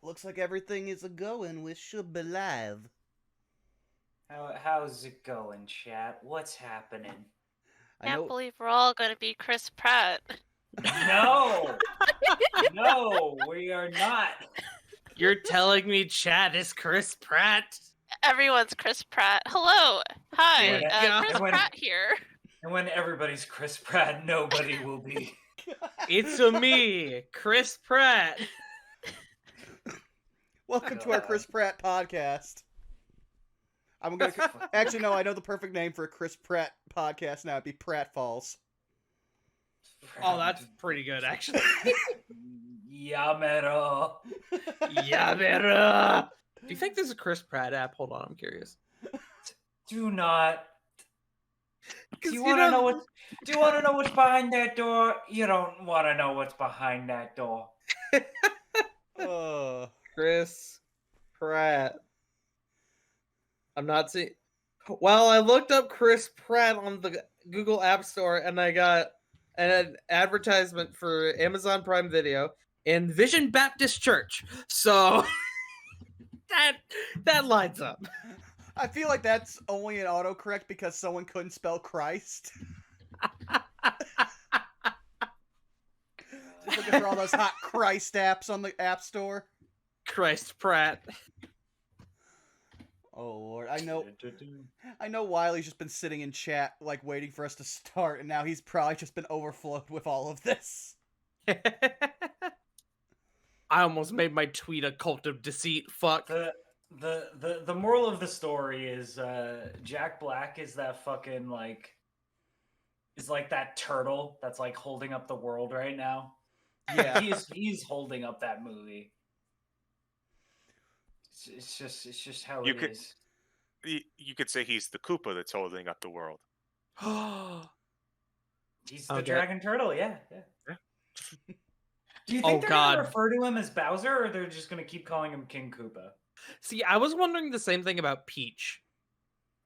Looks like everything is a-going. We should be live. How's it going, chat? What's happening? I Can't know. believe we're all going to be Chris Pratt. No! No, we are not. You're telling me chat is Chris Pratt? Everyone's Chris Pratt. Hello. Hi. Thank God. Chris Pratt here. And when everybody's Chris Pratt, nobody will be. It's a me, Chris Pratt. Welcome to our Chris Pratt podcast. I'm gonna actually no. I know the perfect name for a Chris Pratt podcast now. It'd be Pratt Falls. Oh, that's pretty good, actually. Yamero. Yamera. Do you think there's a Chris Pratt app? Hold on, I'm curious. Do not. Do you you want to know- know what? Do you want to know what's behind that door? You don't want to know what's behind that door. Chris Pratt. I'm not seeing. Well, I looked up Chris Pratt on the Google App Store, and I got an advertisement for Amazon Prime Video and Vision Baptist Church. So that lines up. I feel like that's only an autocorrect because someone couldn't spell Christ. Just looking for all those hot Christ apps on the App Store. Christ Pratt. Oh Lord, I know Wiley's just been sitting in chat, like, waiting for us to start, and now he's probably just been overflowed with all of this. I almost made my tweet a cult of deceit. Fuck. The moral of the story is Jack Black is that fucking is like that turtle that's like holding up the world right now. Yeah. he's holding up that movie. It's just how it is. You could say he's the Koopa that's holding up the world. He's the Okay. dragon turtle, yeah. Do you think Oh, they're God. gonna refer to him as Bowser, or they're just gonna keep calling him King Koopa? See, I was wondering the same thing about Peach.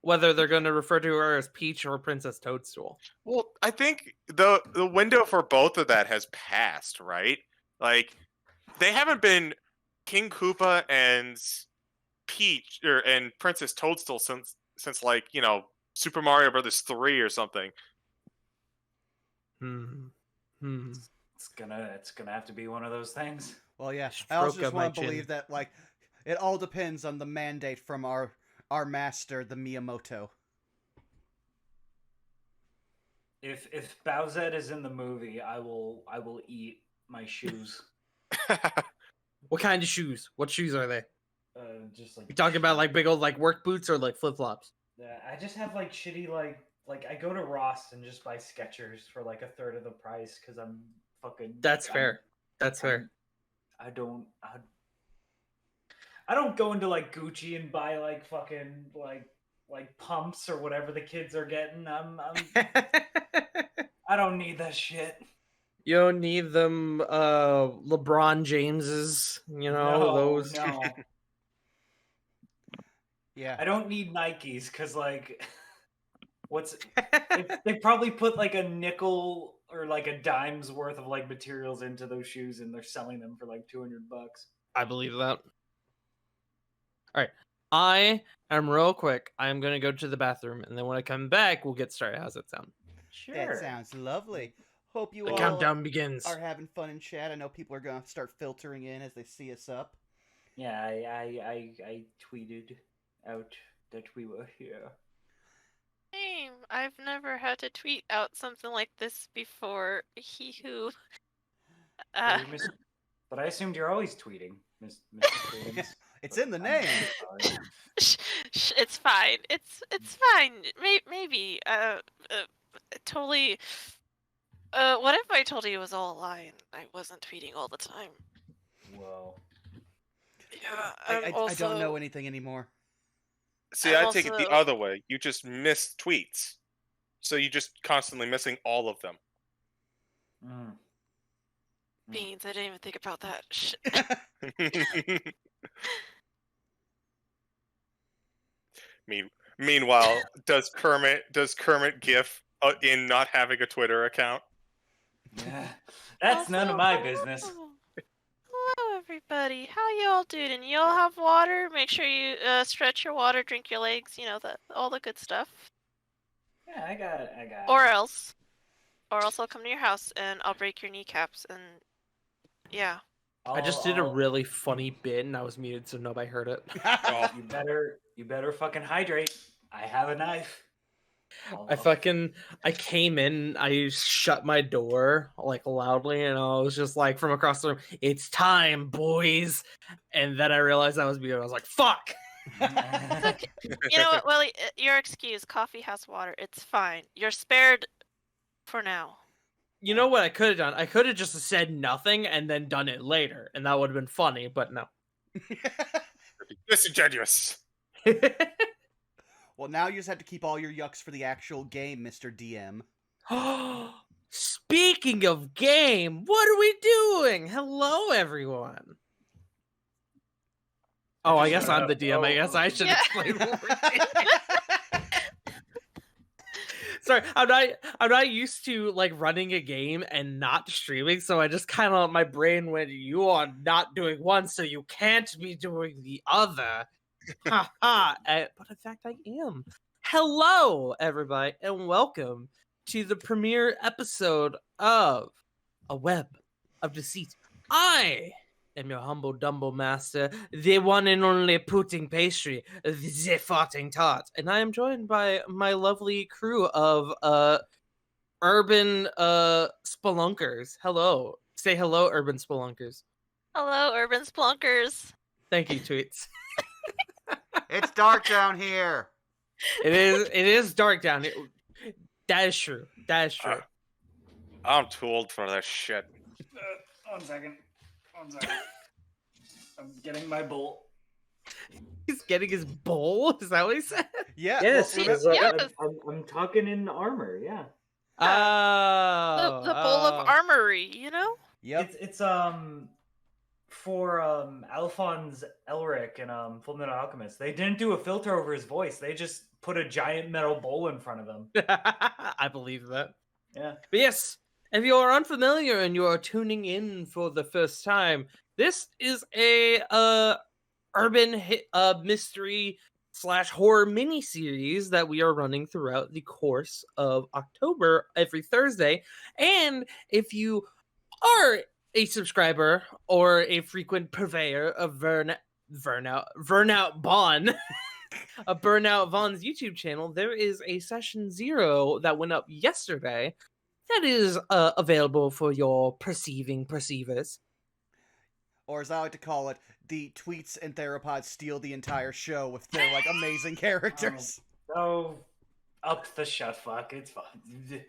Whether they're going to refer to her as Peach or Princess Toadstool. Well, I think the window for both of that has passed, right? Like, they haven't been King Koopa and Peach and Princess Toadstool since like, Super Mario Brothers 3 or something. It's gonna have to be one of those things. Well, yeah. I Stroke also just of my want to chin. believe that, like, it all depends on the mandate from our master, the Miyamoto. If Bowsette is in the movie, I will eat my shoes. What kind of shoes? What shoes are they? Just like You talking about like big old like work boots or like flip flops? I just have like shitty like I go to Ross and just buy Skechers for like a third of the price because I'm fucking. That's fair. That's fair. I don't go into like Gucci and buy like fucking like pumps or whatever the kids are getting. I don't need that shit. You don't need them LeBron Jameses, those. No. Yeah. I don't need Nikes because like they probably put like a nickel or like a dime's worth of like materials into those shoes and they're selling them for like $200. I believe that. All right. I am real quick. I'm going to go to the bathroom, and then when I come back, we'll get started. How's that sound? Sure. That sounds lovely. Hope you The all countdown begins. are having fun in chat. I know people are going to start filtering in as they see us up. Yeah, I tweeted out that we were here. Same. I've never had to tweet out something like this before. He who. But I assumed you're always tweeting, Mr. Credence. It's in the name. It's fine. It's fine. Maybe. Totally. What if I told you it was all a lie and I wasn't tweeting all the time? Whoa. Yeah. I don't know anything anymore. See, I'm I take it the also- other way. You just miss tweets. So you're just constantly missing all of them. Beans. I didn't even think about that. Shit. Meanwhile, does Kermit GIF in not having a Twitter account? Yeah. That's none of my business. Hello, everybody. How y'all well, dude, and you'll have water. Make sure you stretch your water, drink your legs, all the good stuff. Yeah, I got it. Or else I'll come to your house and I'll break your kneecaps and yeah. I just did a really funny bit and I was muted so nobody heard it. Oh, You better fucking hydrate. I have a knife. I came in, I shut my door like loudly, and I was just like from across the room, "It's time, boys!" And then I realized I was muted. I was like, "Fuck!" It's okay. You know what, Willie? Your excuse. Coffee has water. It's fine. You're spared for now. You know what I could have done? I could have just said nothing and then done it later, and that would have been funny. But no. disingenuous. Well, now you just have to keep all your yucks for the actual game, Mr. DM. Speaking of game, what are we doing? Hello, everyone. Oh, I guess I'm the DM. I guess I should explain what we're doing. Sorry, I'm not used to like running a game and not streaming, so I just kind of my brain went, "You are not doing one, so you can't be doing the other." Ha ha! But in fact, I am. Hello, everybody, and welcome to the premiere episode of A Web of Deceit. I am your humble dumble master, the one and only pudding pastry, the farting tart, and I am joined by my lovely crew of urban spelunkers. Hello, say hello, urban spelunkers. Hello, urban splunkers. Thank you, tweets. It's dark down here. It is dark down here. That is true. That is true. I'm too old for that shit. 1 second. I'm getting my bowl. He's getting his bowl. Is that what he said? Yeah. Yes, well, because, yes. I'm tucking in armor. Yeah. Oh, the bowl of armory, you know? Yep. It's for Alphonse Elric and Fullmetal Alchemist. They didn't do a filter over his voice. They just put a giant metal bowl in front of him. I believe that. Yeah. But yes, if you are unfamiliar and you are tuning in for the first time, this is a urban mystery / horror mini-series that we are running throughout the course of October every Thursday. And if you are a subscriber or a frequent purveyor of Burnout Vaughn, a Burnout Vaughn's YouTube channel, there is a session 0 that went up yesterday that is available for your perceivers. Or as I like to call it, the tweets and theropods steal the entire show with their like amazing characters. Oh, up the shut fuck. It's fine.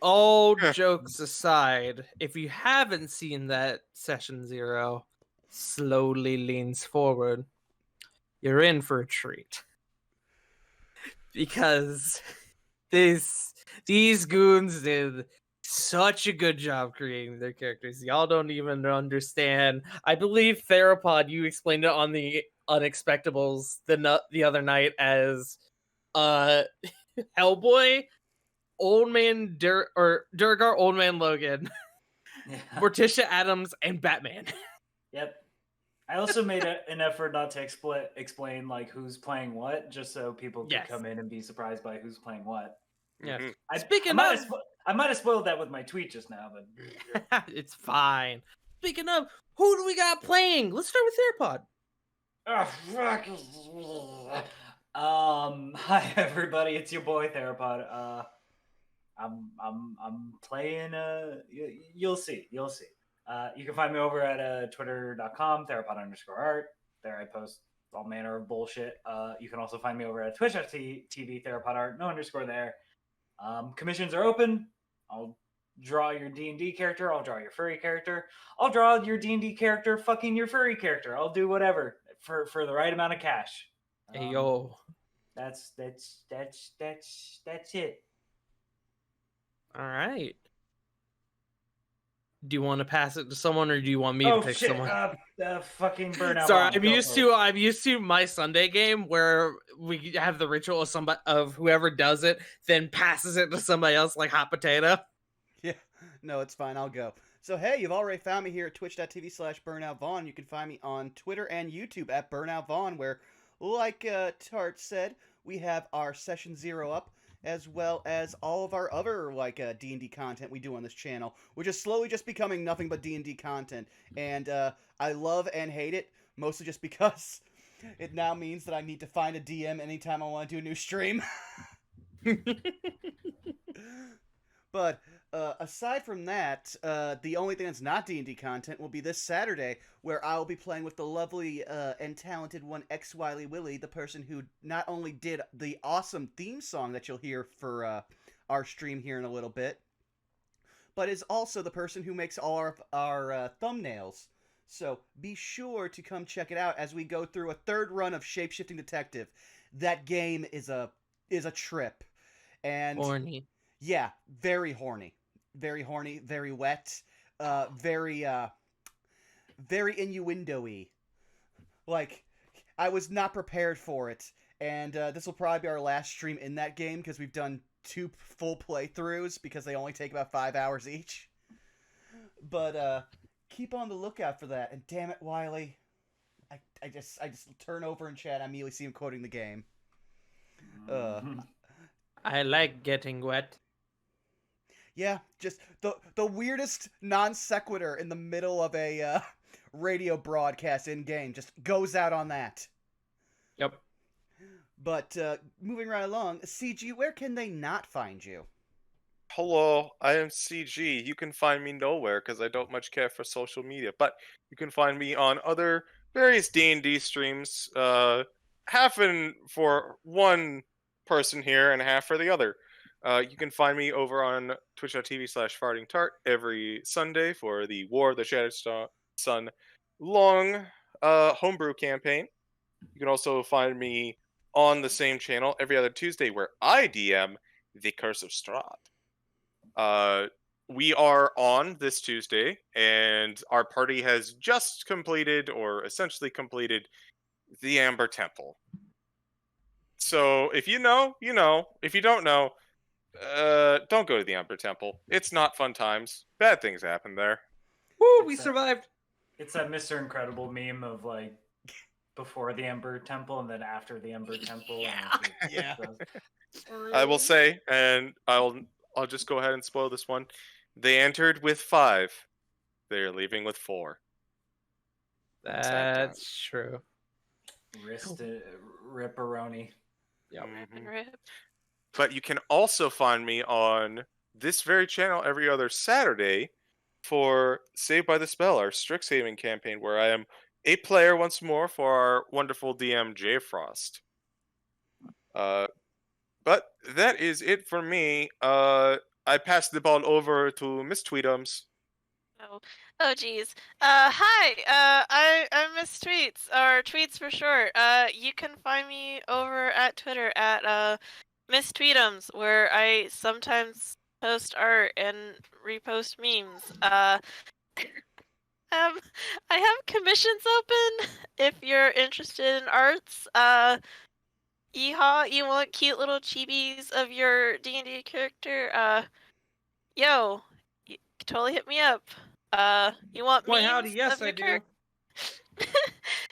All jokes aside, if you haven't seen that session 0, slowly leans forward, you're in for a treat. Because these goons did such a good job creating their characters. Y'all don't even understand. I believe Theropod, you explained it on the Unexpectables the other night as Hellboy, Old Man Durgar, Old Man Logan, Yeah. Morticia Adams, and Batman. Yep. I also made an effort not to explain like who's playing what, just so people could Yes. come in and be surprised by who's playing what. Yeah. Mhm. I might have spoiled that with my tweet just now, but It's fine. Speaking of, who do we got playing? Let's start with Theropod. oh, fuck. Hi everybody, it's your boy Theropod. I'm playing. You'll see. You can find me over at twitter.com theropod_art. There I post all manner of bullshit. You can also find me over at twitch.tv theropodart, no underscore there. Commissions are open. I'll draw your D&D character. I'll draw your furry character. I'll draw your D&D character fucking your furry character. I'll do whatever for the right amount of cash. Hey yo. That's it. All right. Do you want to pass it to someone, or do you want me to pick someone? Fucking burnout. Sorry, I'm used to my Sunday game where we have the ritual of whoever does it then passes it to somebody else like hot potato. Yeah. No, it's fine. I'll go. So hey, you've already found me here at twitch.tv/BurnoutVaughn. You can find me on Twitter and YouTube at BurnoutVaughn, where, like Tart said, we have our Session 0 up, as well as all of our other D&D content we do on this channel, which is slowly just becoming nothing but D&D content. And I love and hate it, mostly just because it now means that I need to find a DM anytime I want to do a new stream. But aside from that, the only thing that's not D&D content will be this Saturday, where I will be playing with the lovely and talented one X Wiley Willie, the person who not only did the awesome theme song that you'll hear for our stream here in a little bit, but is also the person who makes all our thumbnails. So be sure to come check it out as we go through a third run of Shapeshifting Detective. That game is a trip, and Horny. yeah, very horny, very wet, very innuendo-y. Like, I was not prepared for it, and this will probably be our last stream in that game because we've done 2 full playthroughs because they only take about 5 hours each. But keep on the lookout for that. And damn it, Wiley, I just turn over in chat. I immediately see him quoting the game. I like getting wet. Yeah, just the weirdest non sequitur in the middle of a radio broadcast in game just goes out on that. Yep. But moving right along, CG, where can they not find you? Hello, I am CG. You can find me nowhere because I don't much care for social media, but you can find me on other various D&D streams, half for one person here and half for the other. You can find me over on twitch.tv/fartingtart every Sunday for the War of the Shattered Sun long homebrew campaign. You can also find me on the same channel every other Tuesday where I DM The Curse of Strahd. We are on this Tuesday, and our party has just completed, or essentially completed, the Amber Temple. So if you know, you know. If you don't know, don't go to the Amber Temple. It's not fun times. Bad things happen there. Woo, we survived. It's that Mr. Incredible meme of like before the Ember Temple and then after the Ember Temple. Yeah. I will say, and I'll just go ahead and spoil this one. They entered with 5. They are leaving with 4. That's true. Ripperoni. Yep. Rip. But you can also find me on this very channel every other Saturday for Saved by the Spell, our Strixhaven campaign, where I am a player once more for our wonderful DM, J Frost. But that is it for me. I pass the ball over to Miss Tweetums. Oh, geez. Hi. I'm Miss Tweets, or Tweets for short. You can find me over at Twitter at Miss Tweetums, where I sometimes post art and repost memes. I have commissions open if you're interested in arts. Yeehaw, you want cute little chibis of your D&D character? Yo, you totally hit me up. You want Boy, memes howdy, yes, of your I do.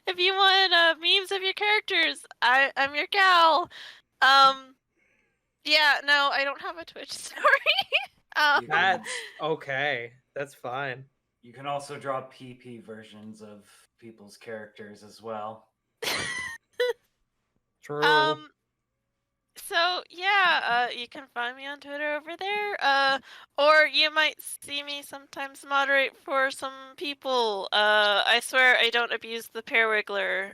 If you want memes of your characters, I'm your gal. Yeah, no, I don't have a Twitch story. That's okay. That's fine. You can also draw PP versions of people's characters as well. True. So yeah, you can find me on Twitter over there. Or you might see me sometimes moderate for some people. I swear I don't abuse the Periwiggler.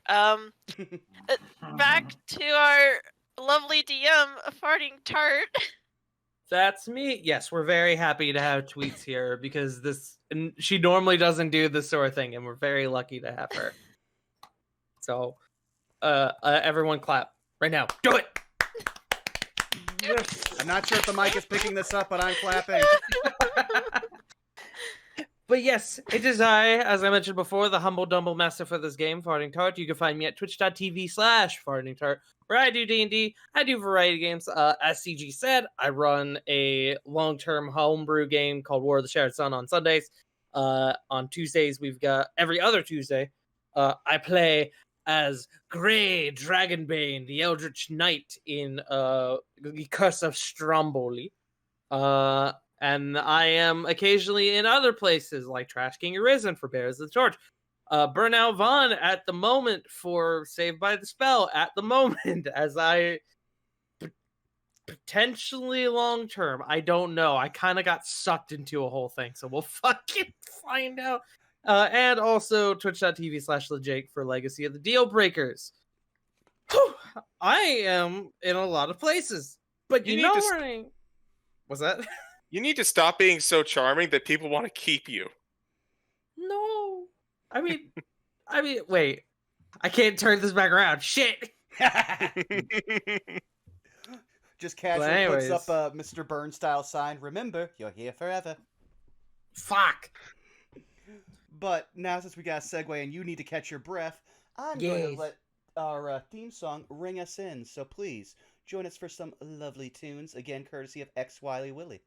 Back to our lovely DM, Farting Tart. That's me. Yes, we're very happy to have Tweets here because she normally doesn't do this sort of thing, and we're very lucky to have her. So, everyone clap right now. Do it. Yes. I'm not sure if the mic is picking this up, but I'm clapping. But yes, it is I, as I mentioned before, the humble dumble master for this game, Farting Tart. You can find me at twitch.tv/Farting Tart, where I do D&D, I do variety games. As CG said, I run a long-term homebrew game called War of the Shattered Sun on Sundays. On Tuesdays, we've got every other Tuesday. I play as Grey Dragonbane, the Eldritch Knight in The Curse of Stromboli. And I am occasionally in other places like Trash King Arisen for Bears of the Torch. Burnout Vaughn at the moment for Saved by the Spell at the moment, as I potentially long term. I don't know. I kind of got sucked into a whole thing, so we'll fucking find out. And also twitch.tv/LeJake for Legacy of the Deal Breakers. Whew, I am in a lot of places, but You you need know to where I... What's that? You need to stop being so charming that people want to keep you. No. I mean, wait. I can't turn this back around. Shit. Just casually puts up anyways. a Mr. Burns style sign. Remember, you're here forever. Fuck. But now, since we got a segue and you need to catch your breath, I'm going to Yes. let our theme song ring us in. So please join us for some lovely tunes, again courtesy of X Wiley Willie.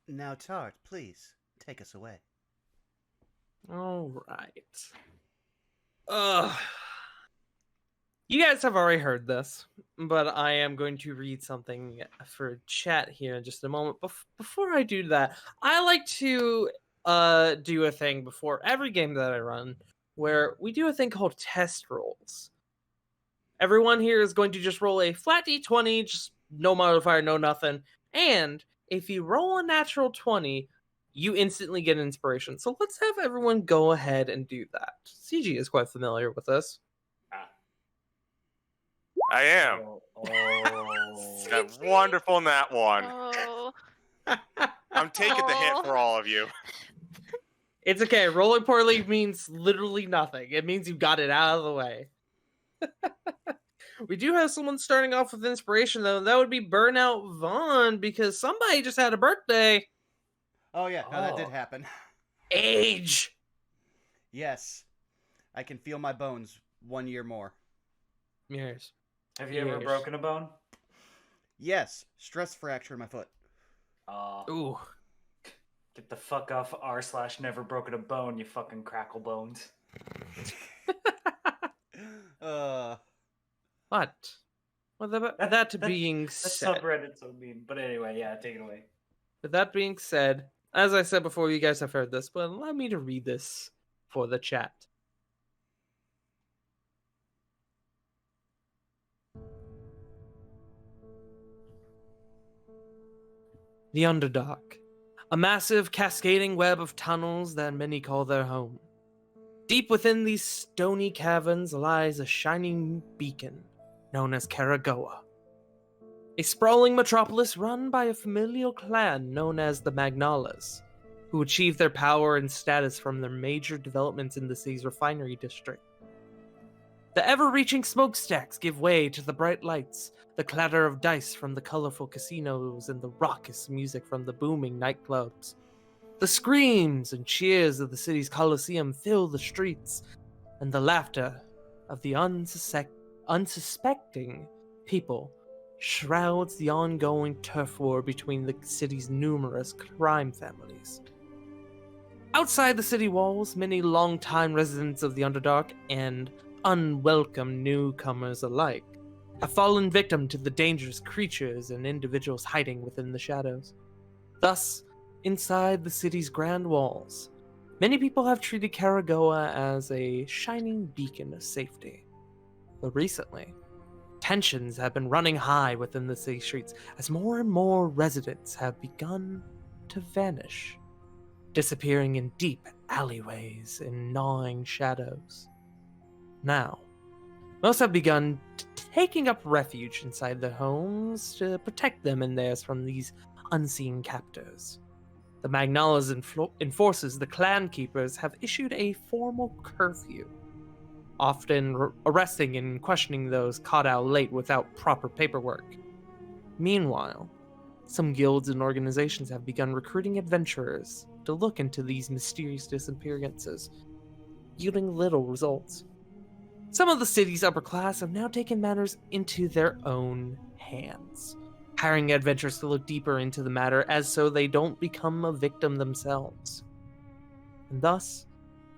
Now, Tart, please take us away. All right. You guys have already heard this, but I am going to read something for chat here in just a moment. Before I do that, I like to do a thing before every game that I run where we do a thing called test rolls. Everyone here is going to just roll a flat d20, just no modifier, no nothing. And if you roll a natural 20, you instantly get inspiration. So let's have everyone go ahead and do that. CG is quite familiar with this. I am. Oh. That wonderful nat one. Oh. I'm taking the hit for all of you. It's okay. Rolling poorly means literally nothing. It means you got it out of the way. We do have someone starting off with inspiration, though. That would be Burnout Vaughn, because somebody just had a birthday. Oh, yeah, no, that did Oh. happen. Age. Yes. I can feel my bones 1 year more. Yes. Have you ever Yes. broken a bone? Yes, stress fracture in my foot. Ooh. Get the fuck off r/never broken a bone, you fucking crackle bones. But with that being The said, subreddit's so mean. But anyway, yeah, take it away. with that being said, as I said before, you guys have heard this, but allow me to read this for the chat. The Underdark, a massive cascading web of tunnels that many call their home. Deep within these stony caverns lies a shining beacon known as Kara-Goah, a sprawling metropolis run by a familial clan known as the Magnalas, who achieved their power and status from their major developments in the city's refinery district. The ever-reaching smokestacks give way to the bright lights, the clatter of dice from the colorful casinos, and the raucous music from the booming nightclubs. The screams and cheers of the city's coliseum fill the streets, and the laughter of the unsuspecting people shrouds the ongoing turf war between the city's numerous crime families. Outside the city walls, many longtime residents of the Underdark and unwelcome newcomers alike have fallen victim to the dangerous creatures and individuals hiding within the shadows. Thus, inside the city's grand walls, many people have treated Kara-Goah as a shining beacon of safety. But recently, tensions have been running high within the city streets as more and more residents have begun to vanish, disappearing in deep alleyways and gnawing shadows. Now, most have begun taking up refuge inside their homes to protect them and theirs from these unseen captors. The Magnalas enforcers, the clan keepers, have issued a formal curfew, often arresting and questioning those caught out late without proper paperwork. Meanwhile, some guilds and organizations have begun recruiting adventurers to look into these mysterious disappearances, yielding little results. Some of the city's upper class have now taken matters into their own hands, hiring adventurers to look deeper into the matter as so they don't become a victim themselves. And thus,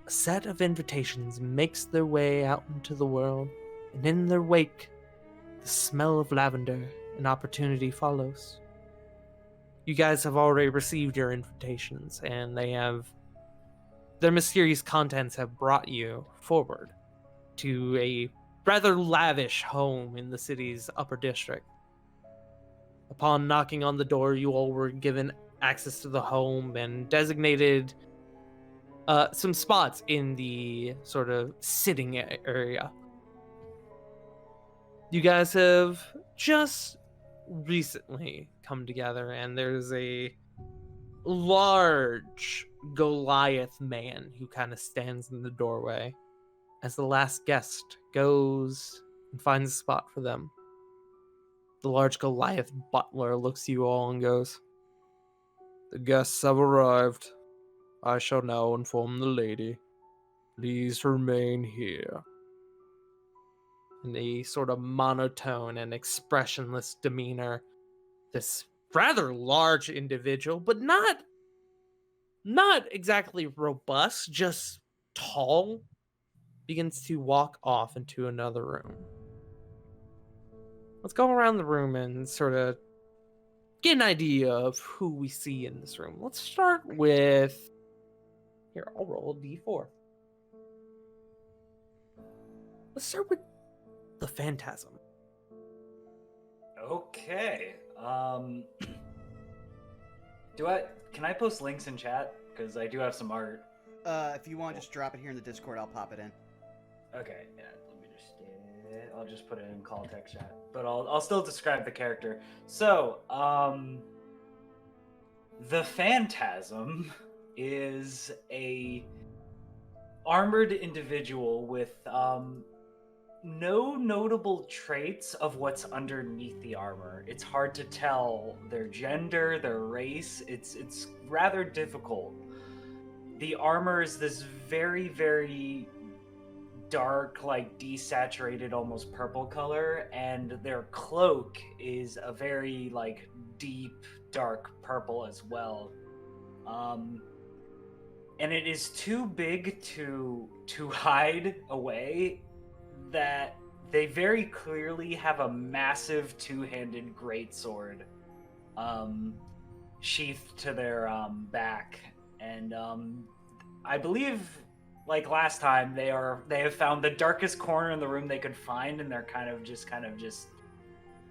a set of invitations makes their way out into the world, and in their wake, the smell of lavender and opportunity follows. You guys have already received your invitations, and their mysterious contents have brought you forward to a rather lavish home in the city's upper district. Upon knocking on the door, you all were given access to the home and designated some spots in the sort of sitting area. You guys have just recently come together, and there's a large Goliath man who kind of stands in the doorway as the last guest goes and finds a spot for them. The large Goliath butler looks at you all and goes, "The guests have arrived. I shall now inform the lady. Please remain here." In a sort of monotone and expressionless demeanor, this rather large individual, but not exactly robust, just tall, begins to walk off into another room. Let's go around the room and sort of get an idea of who we see in this room. Let's start with... Here, I'll roll a d4. Let's start with the Phantasm. Okay. Can I post links in chat? Because I do have some art. If you want, just drop it here in the Discord. I'll pop it in. Okay, yeah. I'll just put it in call text chat, but I'll still describe the character. So, the Phantasm is a armored individual with no notable traits of what's underneath the armor. It's hard to tell their gender, their race. It's rather difficult. The armor is this very, very dark, like desaturated, almost purple color, and their cloak is a very like deep, dark purple as well. And it is too big to hide away, that they very clearly have a massive two-handed greatsword sheathed to their back, and I believe, like last time, they have found the darkest corner in the room they could find, and they're kind of just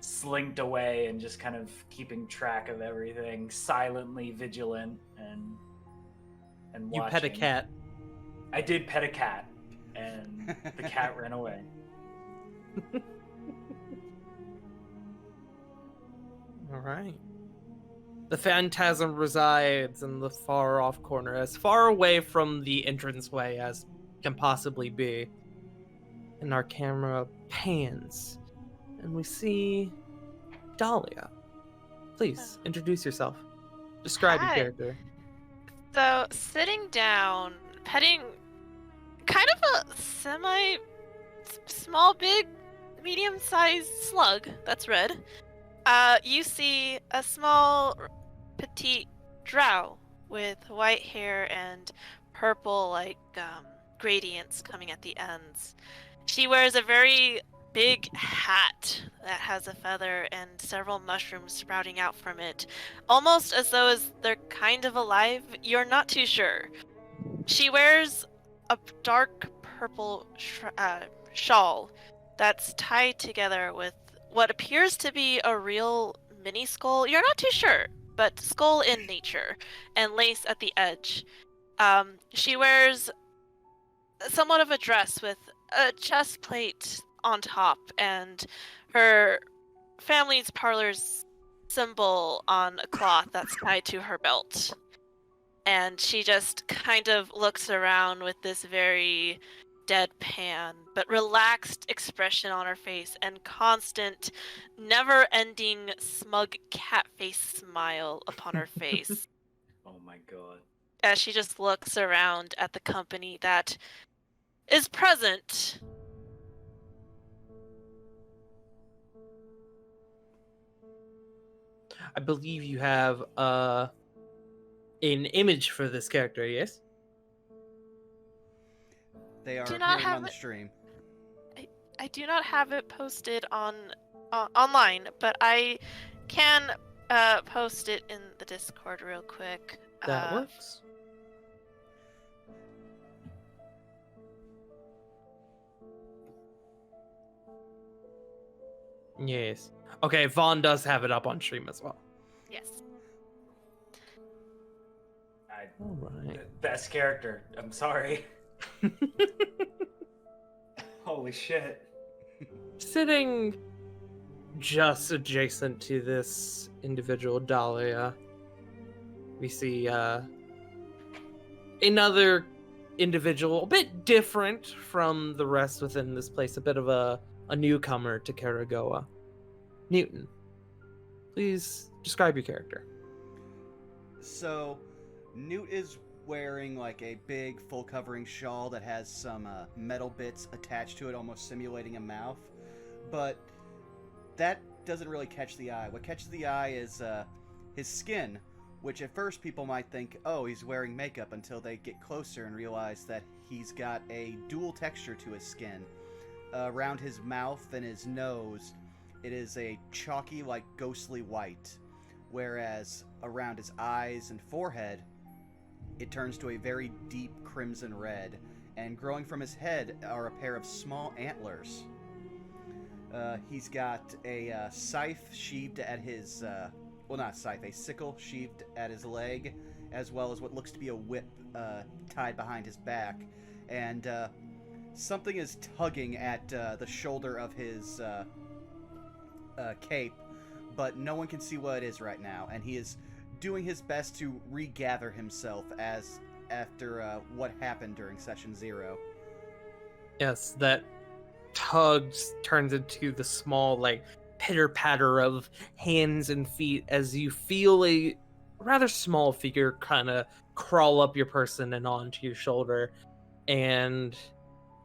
slinked away and just kind of keeping track of everything, silently vigilant and watching. You pet a cat. I did pet a cat, and the cat ran away. All right. The Phantasm resides in the far off corner, as far away from the entranceway as can possibly be. And our camera pans, and we see Dahlia. Please introduce yourself. Describe your Hi. character. So, sitting down, petting kind of a small, big, medium-sized slug that's red. You see a small, petite drow with white hair and purple, gradients coming at the ends. She wears a very big hat that has a feather and several mushrooms sprouting out from it, almost as though they're kind of alive. You're not too sure. She wears a dark purple shawl that's tied together with what appears to be a real mini skull. You're not too sure, but skull in nature, and lace at the edge. She wears somewhat of a dress with a chest plate on top and her family's parlor's symbol on a cloth that's tied to her belt. And she just kind of looks around with this very deadpan but relaxed expression on her face and constant, never-ending smug cat face smile upon her face Oh my god. as she just looks around at the company that is present. I believe you have an image for this character, yes? They are Do not appearing have on the it- stream. I do not have it posted on online, but I can post it in the Discord real quick. That works. Yes. Okay, Vaughn does have it up on stream as well. Yes. All right. Best character. I'm sorry. Holy shit. Sitting just adjacent to this individual Dahlia, we see another individual, a bit different from the rest within this place, a bit of a newcomer to Kara-Goah. Newton, please describe your character. So, Newt is wearing like a big full covering shawl that has some metal bits attached to it, almost simulating a mouth. But that doesn't really catch the eye. What catches the eye is his skin, which at first people might think, oh, he's wearing makeup, until they get closer and realize that he's got a dual texture to his skin. Around his mouth and his nose, it is a chalky, like ghostly white, whereas around his eyes and forehead, it turns to a very deep crimson red, and growing from his head are a pair of small antlers. He's got a scythe sheathed at his, well, not a scythe, a sickle sheathed at his leg, as well as what looks to be a whip tied behind his back, and something is tugging at the shoulder of his cape, but no one can see what it is right now, and he is doing his best to regather himself after what happened during Session 0. Yes, that tugs turns into the small, like, pitter-patter of hands and feet as you feel a rather small figure kind of crawl up your person and onto your shoulder. And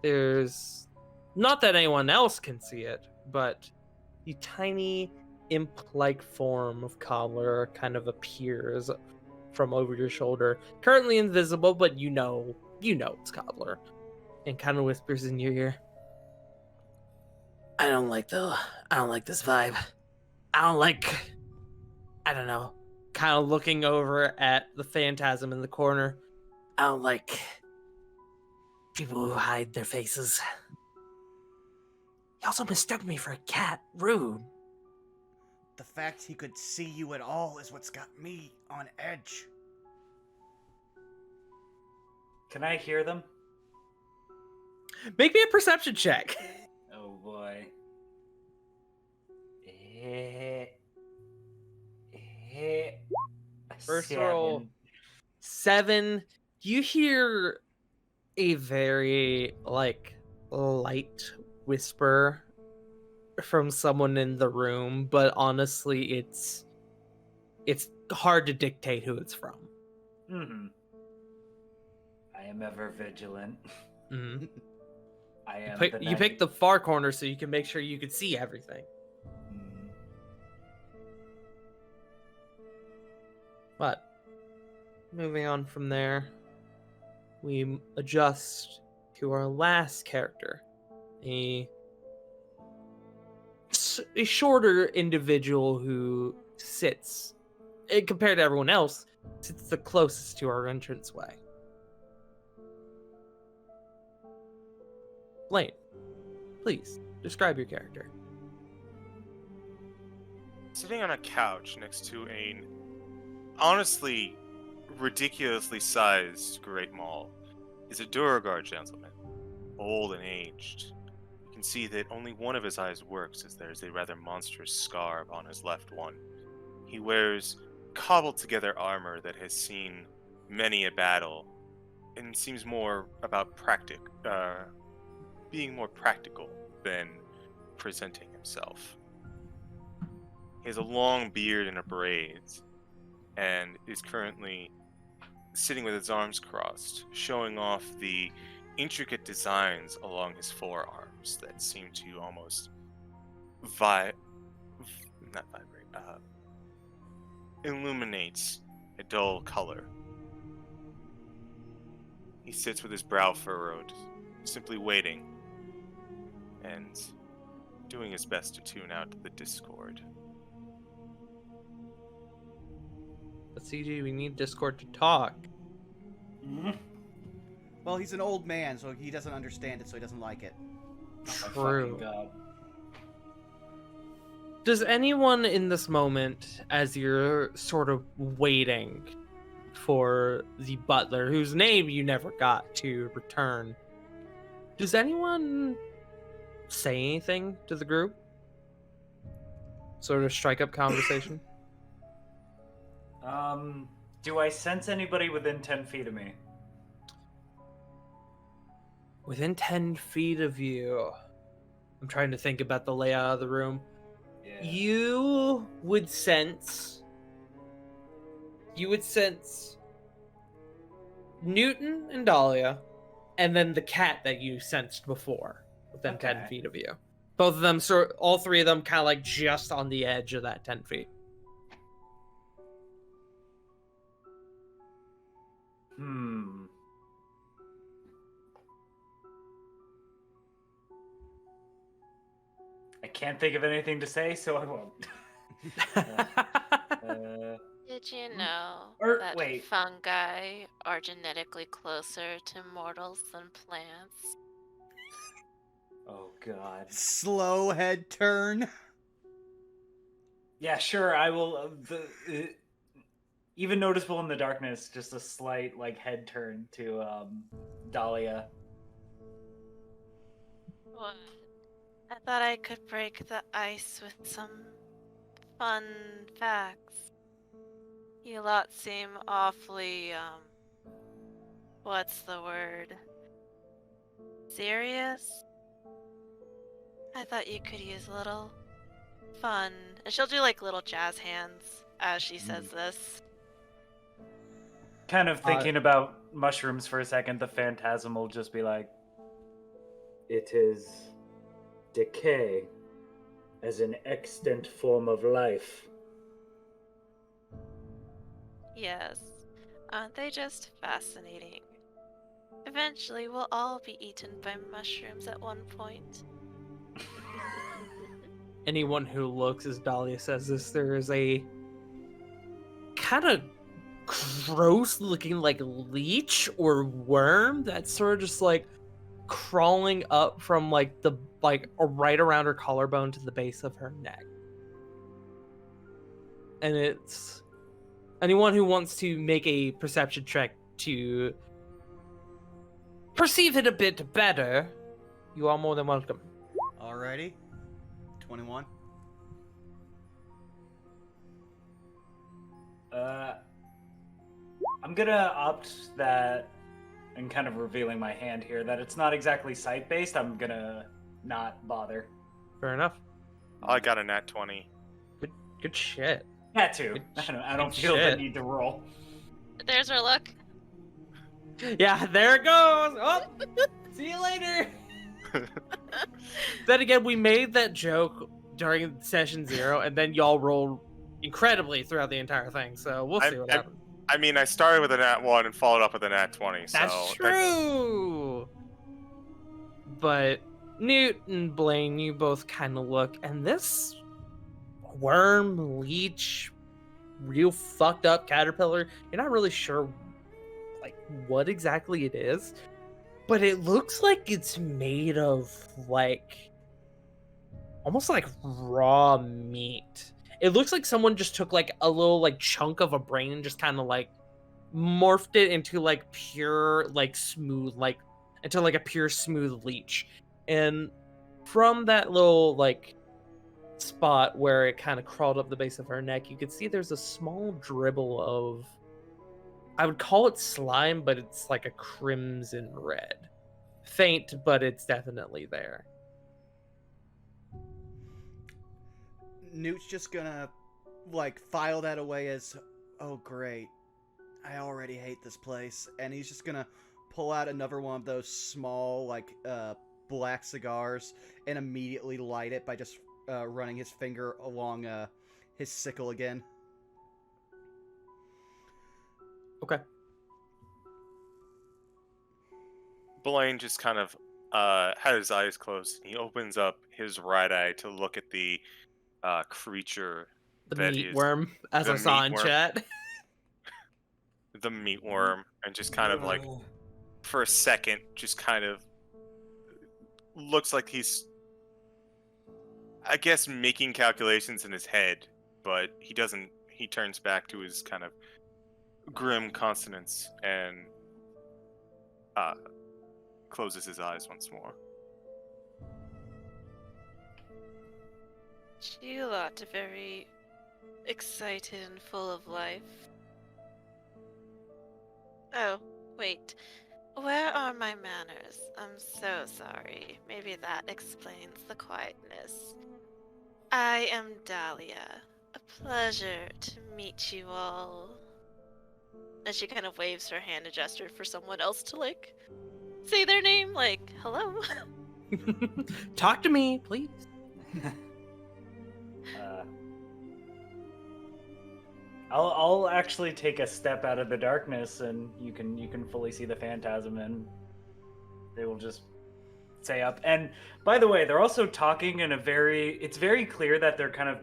there's... not that anyone else can see it, but the tiny imp-like form of Cobbler kind of appears from over your shoulder. Currently invisible, but you know it's Cobbler. And kind of whispers in your ear, I don't like this vibe. I don't know. Kind of looking over at the phantasm in the corner. I don't like people who hide their faces. He also mistook me for a cat. Rude. The fact he could see you at all is what's got me on edge. Can I hear them? Make me a perception check. Oh boy. First Seven. roll. 7. You hear a very, like, light whisper from someone in the room, but honestly, it's hard to dictate who it's from. Mm-hmm. I am ever vigilant. Mhm. I am You pick the far corner so you can make sure you can see everything. Mm. But moving on from there, we adjust to our last character, a shorter individual who sits, compared to everyone else, sits the closest to our entranceway. Blaine, please describe your character. Sitting on a couch next to a honestly ridiculously sized great mall is a Durgar gentleman, old and aged. You can see that only one of his eyes works, as there is a rather monstrous scar upon his left one. He wears cobbled together armor that has seen many a battle, and seems more about being more practical than presenting himself. He has a long beard and a braids, and is currently sitting with his arms crossed, showing off the intricate designs along his forearms that seem to almost illuminates a dull color. He sits with his brow furrowed, simply waiting and doing his best to tune out the discord. But CG, we need Discord to talk. Mhm. Well, he's an old man, so he doesn't understand it, so he doesn't like it. Oh my True. fucking God. Does anyone in this moment, as you're sort of waiting for the butler, whose name you never got, to return, does anyone say anything to the group? Sort of strike up conversation? Do I sense anybody within 10 feet of me? Within 10 feet of you. I'm trying to think about the layout of the room. Yeah. You would sense Newton and Dahlia, and then the cat that you sensed before within 10 Okay. feet of you. Both of them, all three of them, kind of like just on the edge of that 10 feet. I can't think of anything to say, so I won't. Did you know Or- that wait. fungi are genetically closer to mortals than plants? Oh God. Slow head turn. Yeah, sure. I will. Even noticeable in the darkness, just a slight like head turn to Dahlia. What? I thought I could break the ice with some fun facts. You lot seem awfully, what's the word? Serious? I thought you could use a little fun. And she'll do like little jazz hands as she says this. Kind of thinking about mushrooms for a second, the phantasm will just be like, "It is decay as an extant form of life." Yes. Aren't they just fascinating? Eventually, we'll all be eaten by mushrooms at one point. Anyone who looks as Dahlia says this, there is a kind of gross looking like leech or worm that's sort of just like crawling up from like right around her collarbone to the base of her neck. And it's anyone who wants to make a perception check to perceive it a bit better, you are more than welcome. Alrighty. 21. I'm gonna opt that, and kind of revealing my hand here, that it's not exactly sight-based. I'm gonna not bother. Fair enough. I got a nat 20. Good shit. That too. Good I don't good feel the shit. need to roll. There's our luck. Yeah, there it goes. Oh, see you later. Then again, we made that joke during session 0, and then y'all rolled incredibly throughout the entire thing. So we'll see what happens. I mean, I started with a nat 1 and followed up with a nat 20. That's So true. But Newt and Blaine, you both kind of look, and this worm, leech, real fucked up caterpillar, you're not really sure like what exactly it is, but it looks like it's made of like almost like raw meat. It looks like someone just took like a little like chunk of a brain and just kind of like morphed it into like pure like smooth like into like a pure smooth leech. And from that little like spot where it kind of crawled up the base of her neck, you could see there's a small dribble of, I would call it slime, but it's like a crimson red. Faint, but it's definitely there. Newt's just gonna, like, file that away as, oh, great. I already hate this place. And he's just gonna pull out another one of those small, like, black cigars and immediately light it by just running his finger along his sickle again. Okay. Blaine just kind of had his eyes closed. He opens up his right eye to look at the creature. The that meat is worm, as the I saw meat in worm. chat. The meat worm, and just kind of like, for a second, just kind of looks like he's, I guess, making calculations in his head, but he doesn't. He turns back to his kind of grim consonants and closes his eyes once more. You lot are very excited and full of life. Oh, wait. Where are my manners? I'm so sorry. Maybe that explains the quietness. I am Dahlia. A pleasure to meet you all. And she kind of waves her hand and gesture for someone else to, like, say their name, like, hello. Talk to me, please. I'll actually take a step out of the darkness, and you can fully see the phantasm, and they will just say up. And by the way, they're also talking in it's very clear that they're kind of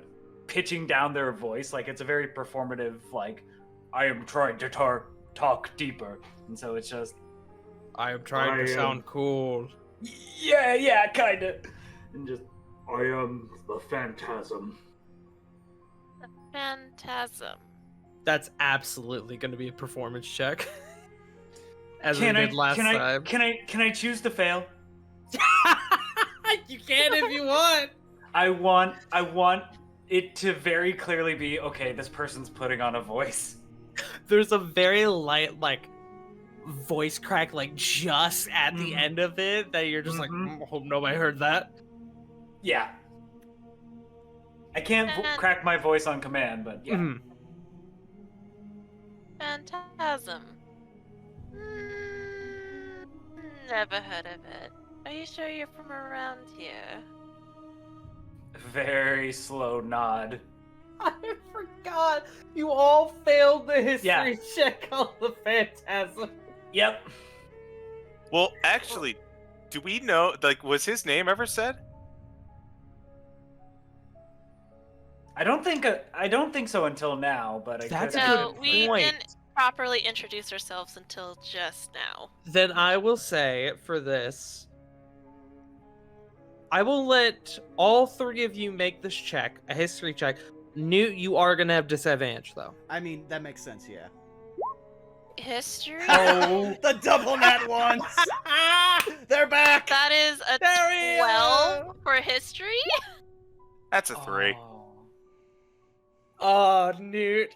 pitching down their voice, like it's a very performative, like, I am trying to talk deeper, and so it's just, I am trying to sound cool. yeah, kinda, and just, I am the phantasm. Phantasm. That's absolutely going to be a performance check. As Can we I did last time. can I choose to fail? You can if you want. I want it to very clearly be, okay, this person's putting on a voice. There's a very light, like, voice crack, like, just at the end of it that you're just like, hope nobody heard that. Yeah. I can't crack my voice on command, but yeah. Mhm. Phantasm. Never heard of it. Are you sure you're from around here? Very slow nod. I forgot. You all failed the history Yeah. check on the phantasm. Yep. Well, actually, do we know? Like, was his name ever said? I don't think so until now, but I That's could. a No, good we point. didn't properly introduce ourselves until just now. Then I will say for this, I will let all three of you make this check, a history check. Newt, you are going to have disadvantage, though. I mean, that makes sense, yeah. History? Oh. The double nat ones! They're back! That is a There we 12 for history? That's a 3. Oh, Newt.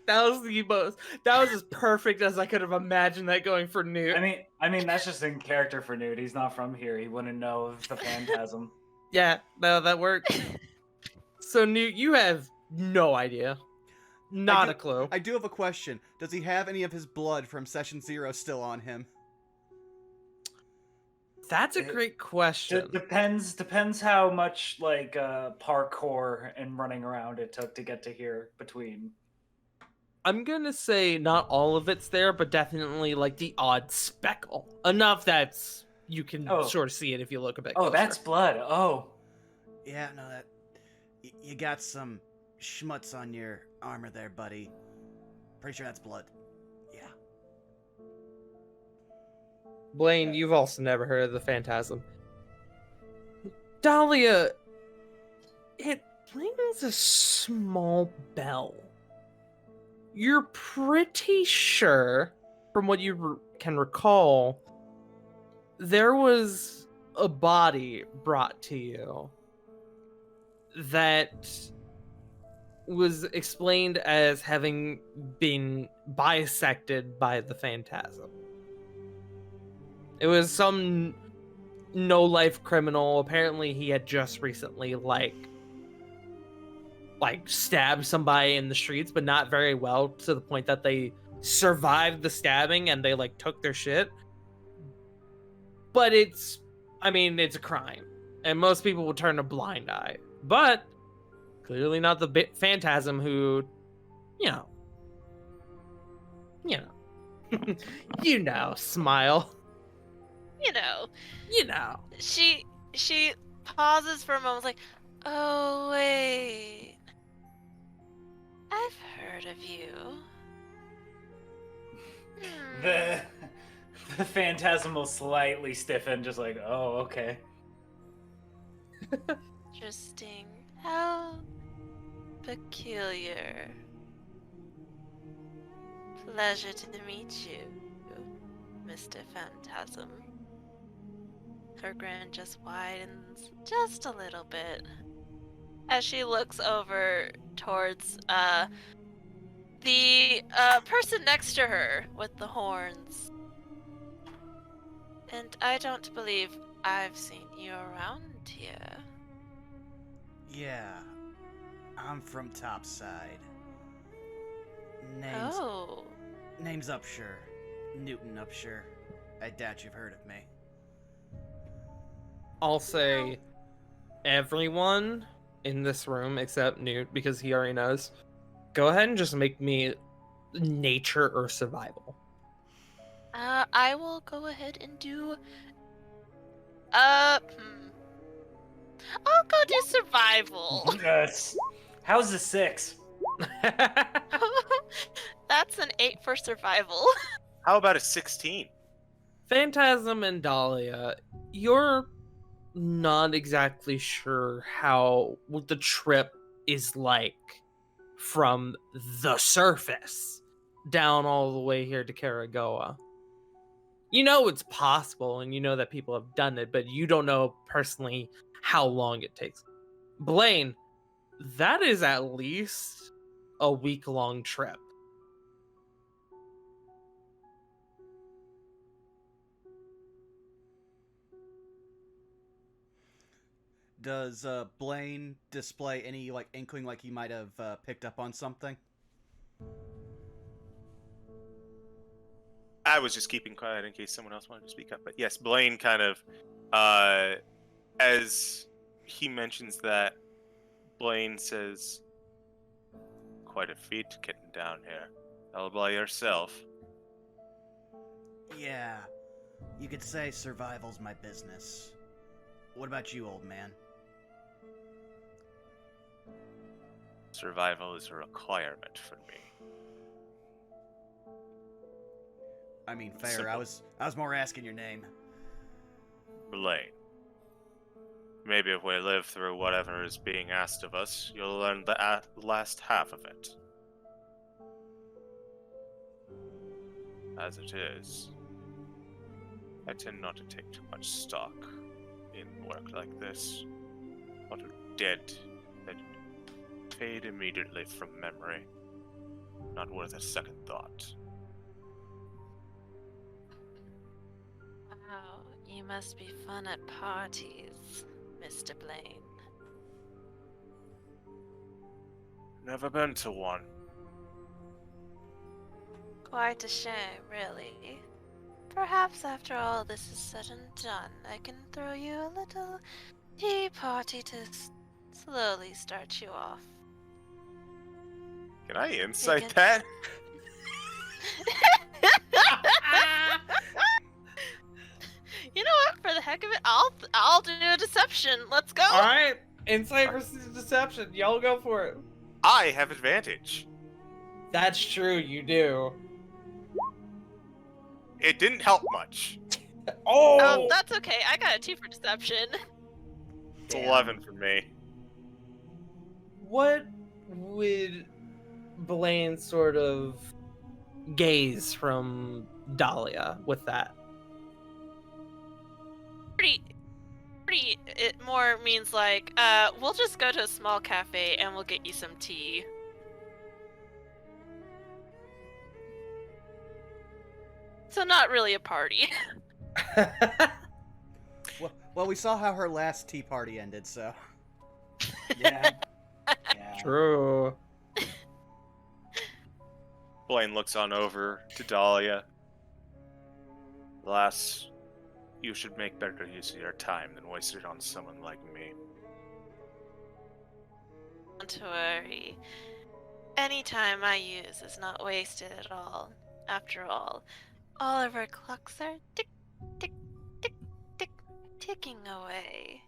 That was as perfect as I could have imagined that going for Newt. I mean that's just in character for Newt. He's not from here. He wouldn't know of the phantasm. Yeah, no, that worked. So, Newt, you have no idea. Not a clue. I do have a question. Does he have any of his blood from Session 0 still on him? That's a It- great question. Depends how much like parkour and running around it took to get to here between. I'm gonna say not all of it's there, but definitely like the odd speckle. Enough that's you can Oh. sort of see it if you look a bit Oh, closer. that's blood. Oh, Yeah, no, that you got some schmutz on your armor there, buddy. Pretty sure that's blood. Yeah. Blaine, you've also never heard of the Phantasm. Dahlia, it rings a small bell. You're pretty sure, from what you can recall, there was a body brought to you that was explained as having been bisected by the Phantasm. It was some no-life criminal. Apparently, he had just recently like stabbed somebody in the streets, but not very well, to the point that they survived the stabbing and they like took their shit. But it's a crime, and most people would turn a blind eye. But clearly not the Phantasm, who, you know, smile. You know. She pauses for a moment, like, oh wait, I've heard of you. the phantasm will slightly stiffen, just like, oh, okay. Interesting. How peculiar. Pleasure to meet you, Mr. Phantasm. Her grin just widens just a little bit as she looks over towards the person next to her with the horns. And I don't believe I've seen you around here. Yeah. I'm from Topside. Oh. Name's Upshur. Newton Upshur. I doubt you've heard of me. I'll say everyone in this room except Newt, because he already knows. Go ahead and just make me nature or survival. I will go ahead and do I'll go do survival. Yes. How's the 6? That's an 8 for survival. How about a 16? Phantasm and Dahlia, you're not exactly sure what the trip is like from the surface down all the way here to Kara-Goah. You know it's possible, and you know that people have done it, but you don't know personally how long it takes. Blaine, that is at least a week-long trip. Does Blaine display any like inkling like he might have picked up on something? I was just keeping quiet in case someone else wanted to speak up. But yes, Blaine kind of, as he mentions that, Blaine says, quite a feat getting down here. All by yourself. Yeah. You could say survival's my business. What about you, old man? Survival is a requirement for me. I mean, fair. Simple. I was more asking your name. Blaine. Maybe if we live through whatever is being asked of us, you'll learn the last half of it. As it is, I tend not to take too much stock in work like this. What are dead that fade immediately from memory. Not worth a second thought. Wow, you must be fun at parties, Mr. Blaine. Never been to one. Quite a shame, really. Perhaps after all this is said and done, I can throw you a little tea party to slowly start you off. Can I insight Begin- that? You know what? For the heck of it, I'll do a deception. Let's go. All right, insight versus deception. Y'all go for it. I have advantage. That's true. You do. It didn't help much. Oh, That's okay. I got a 2 for deception. It's Damn. 11 for me. what would Blaine sort of gaze from Dahlia with that? Pretty. It more means like, we'll just go to a small cafe and we'll get you some tea. So not really a party. Well, we saw how her last tea party ended, so. Yeah. Yeah. True. Blaine looks on over to Dahlia. Lass, you should make better use of your time than waste it on someone like me. Don't worry. Any time I use is not wasted at all. After all of our clocks are tick, tick, tick, tick, ticking away.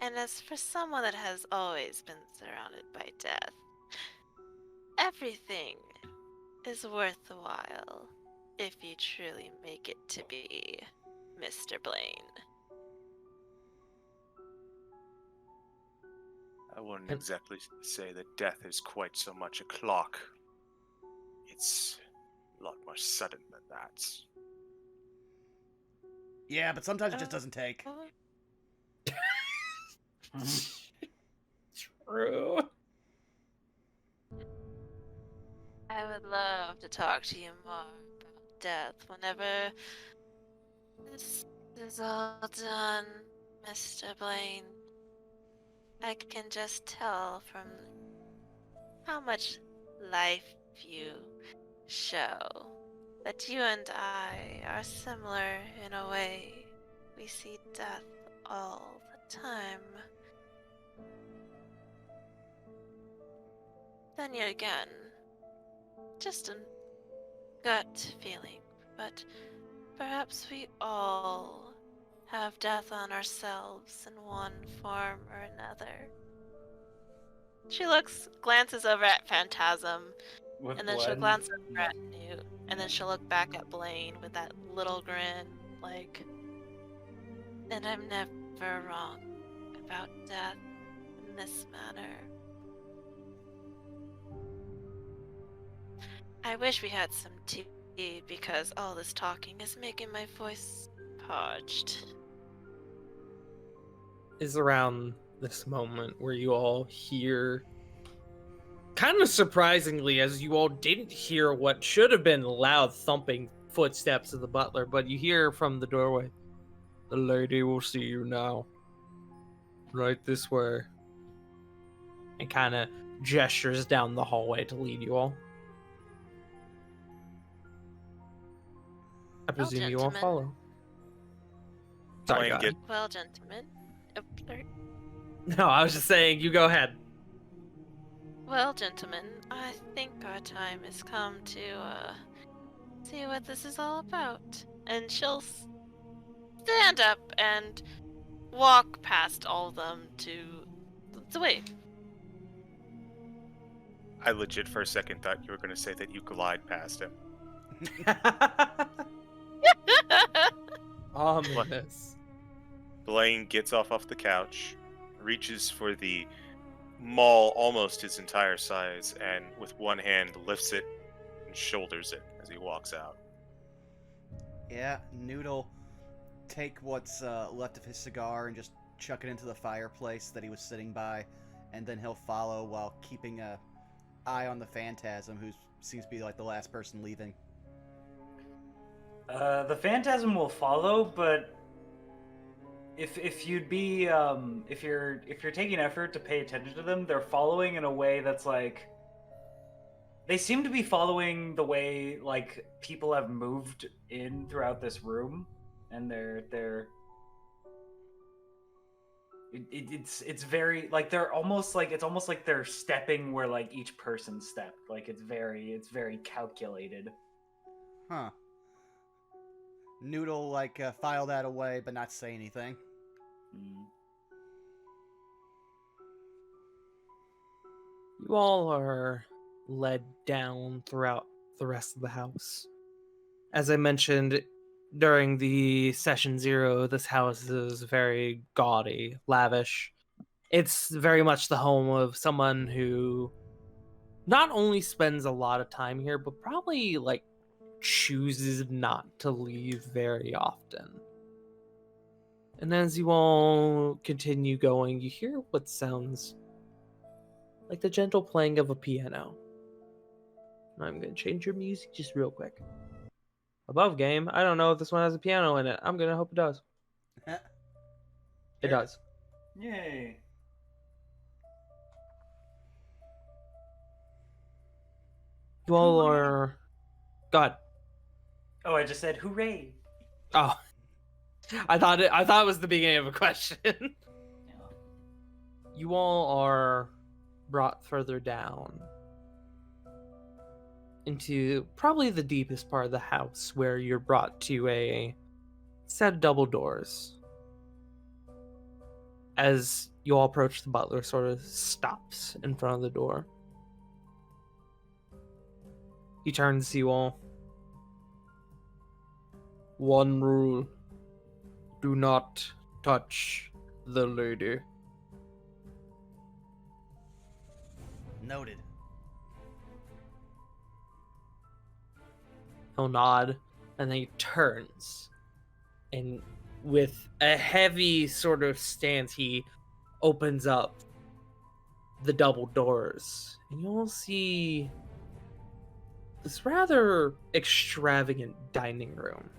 And as for someone that has always been surrounded by death, everything is worth the while if you truly make it to be Mr. Blaine. I wouldn't exactly say that death is quite so much a clock. It's a lot more sudden than that. Yeah, but sometimes it just doesn't take. True. I would love to talk to you more about death whenever this is all done, Mr. Blaine. I can just tell from how much life you show that you and I are similar in a way. We see death all the time. Then yet again, just a gut feeling, but perhaps we all have death on ourselves in one form or another. She glances over at Phantasm, With and then she'll blood. glance over at Newt, and then she'll look back at Blaine with that little grin, like, and I'm never wrong about death in this manner. I wish we had some tea, because all this talking is making my voice parched. Is around this moment where you all hear, kind of surprisingly, as you all didn't hear what should have been loud thumping footsteps of the butler, but you hear from the doorway, "The lady will see you now. Right this way." And kind of gestures down the hallway to lead you all. I presume you all gentlemen. follow. Sorry, Blaine go ahead. Well, gentlemen. No, I was just saying, you go ahead. Well, gentlemen, I think our time has come to see what this is all about. And she'll stand up and walk past all of them to the way. I legit for a second thought you were going to say that you glide past him. Ominous. Blaine gets off the couch, reaches for the maul almost his entire size, and with one hand lifts it and shoulders it as he walks out. Yeah, Noodle take what's left of his cigar and just chuck it into the fireplace that he was sitting by, and then he'll follow while keeping a eye on the Phantasm, who seems to be like the last person leaving. The Phantasm will follow, but if you'd be if you're taking effort to pay attention to them, they're following in a way that's like They seem to be following the way like people have moved in throughout this room, and it's very like they're almost like it's almost like they're stepping where like each person stepped. Like it's very calculated. Huh. Noodle, like, file that away, but not say anything. Mm. You all are led down throughout the rest of the house. As I mentioned during the session 0, this house is very gaudy, lavish. It's very much the home of someone who not only spends a lot of time here, but probably like chooses not to leave very often. And as you all continue going, you hear what sounds like the gentle playing of a piano. I'm going to change your music just real quick. Above game, I don't know if this one has a piano in it. I'm going to hope it does. It does. Yay! You all are... God. Oh, I just said hooray! Oh. I thought it was the beginning of a question. You all are brought further down into probably the deepest part of the house, where you're brought to a set of double doors. As you all approach, the butler sort of stops in front of the door. He turns to you all. One rule. Do not touch the lady. Noted. He'll nod, and then he turns. And with a heavy sort of stance, he opens up the double doors. And you'll see this rather extravagant dining room.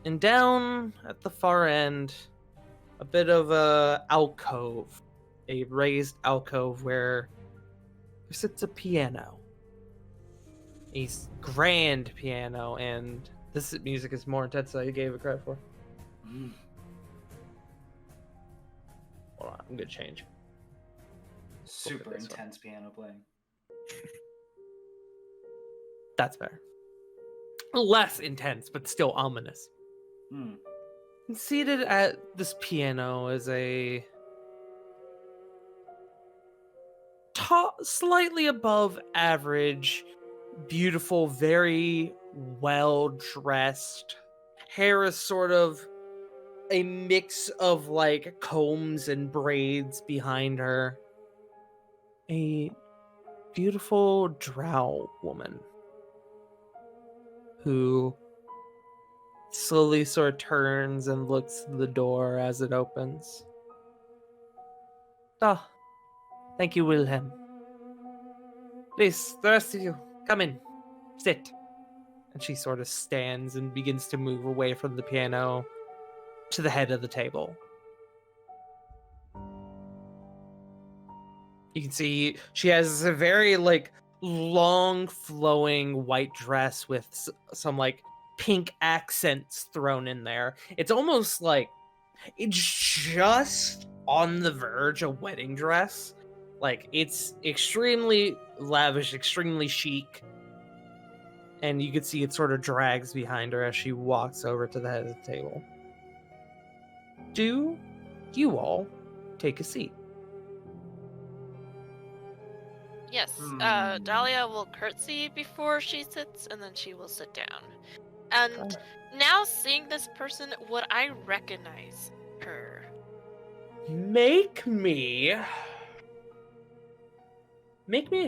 And down at the far end, a bit of a alcove, a raised alcove where there sits a piano. A grand piano, and this music is more intense than I gave it credit for. Mm. Hold on, I'm gonna change. Super this one. intense piano playing. That's better. Less intense, but still ominous. Hmm. And seated at this piano is a slightly above average, beautiful, very well dressed. Hair is sort of a mix of like combs and braids behind her. A beautiful drow woman who slowly sort of turns and looks at the door as it opens. Ah, thank you, Wilhelm. Please, the rest of you, come in. Sit. And she sort of stands and begins to move away from the piano to the head of the table. You can see she has a very like long flowing white dress with some like pink accents thrown in there. It's almost like it's just on the verge of wedding dress. Like it's extremely lavish, extremely chic. And you can see it sort of drags behind her as she walks over to the head of the table. Do you all take a seat? Yes, Hmm. Dahlia will curtsy before she sits, and then she will sit down. And now seeing this person, would I recognize her? Make me a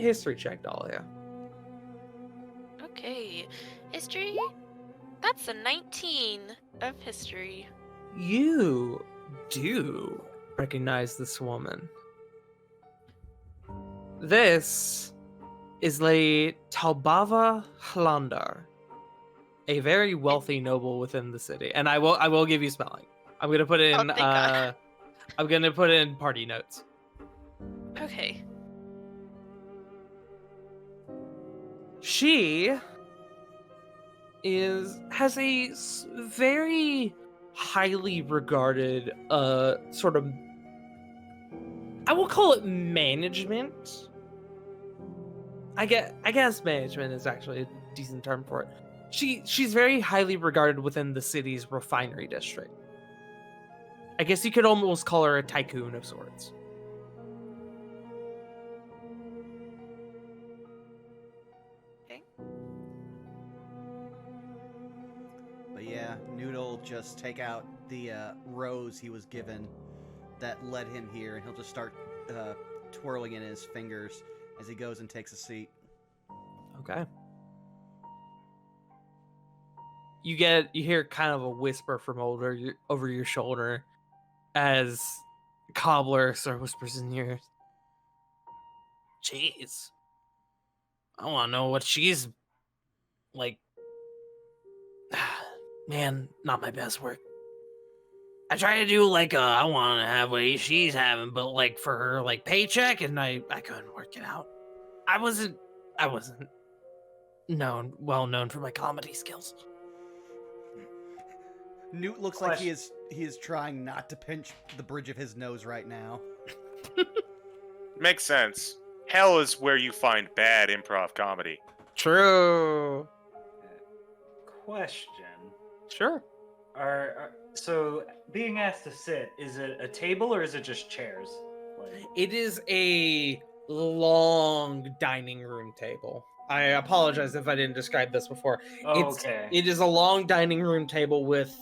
history check, Dahlia. Okay, history? That's a 19 of history. You do recognize this woman. This is Lady Talbava Hlandar, a very wealthy noble within the city, and I will give you spelling. I'm gonna put in thank God. I'm gonna put in party notes. Okay. She has a very highly regarded sort of, I will call it management. I guess management is actually a decent term for it. She's very highly regarded within the city's refinery district. I guess you could almost call her a tycoon of sorts. But yeah, Noodle'll just take out the rose he was given that led him here, and he'll just start twirling it in his fingers as he goes and takes a seat. Okay. You hear kind of a whisper from over your shoulder as Cobbler sort of whispers in your ear. Jeez. I want to know what she's like. Man, not my best work. I try to do like I want to have what she's having, but like for her like paycheck, and I couldn't work it out. I wasn't well known for my comedy skills. Newt looks like he is trying not to pinch the bridge of his nose right now. Makes sense. Hell is where you find bad improv comedy. True. Question. Sure. So being asked to sit, is it a table or is it just chairs? It is a long dining room table. I apologize if I didn't describe this before. Okay. It is a long dining room table with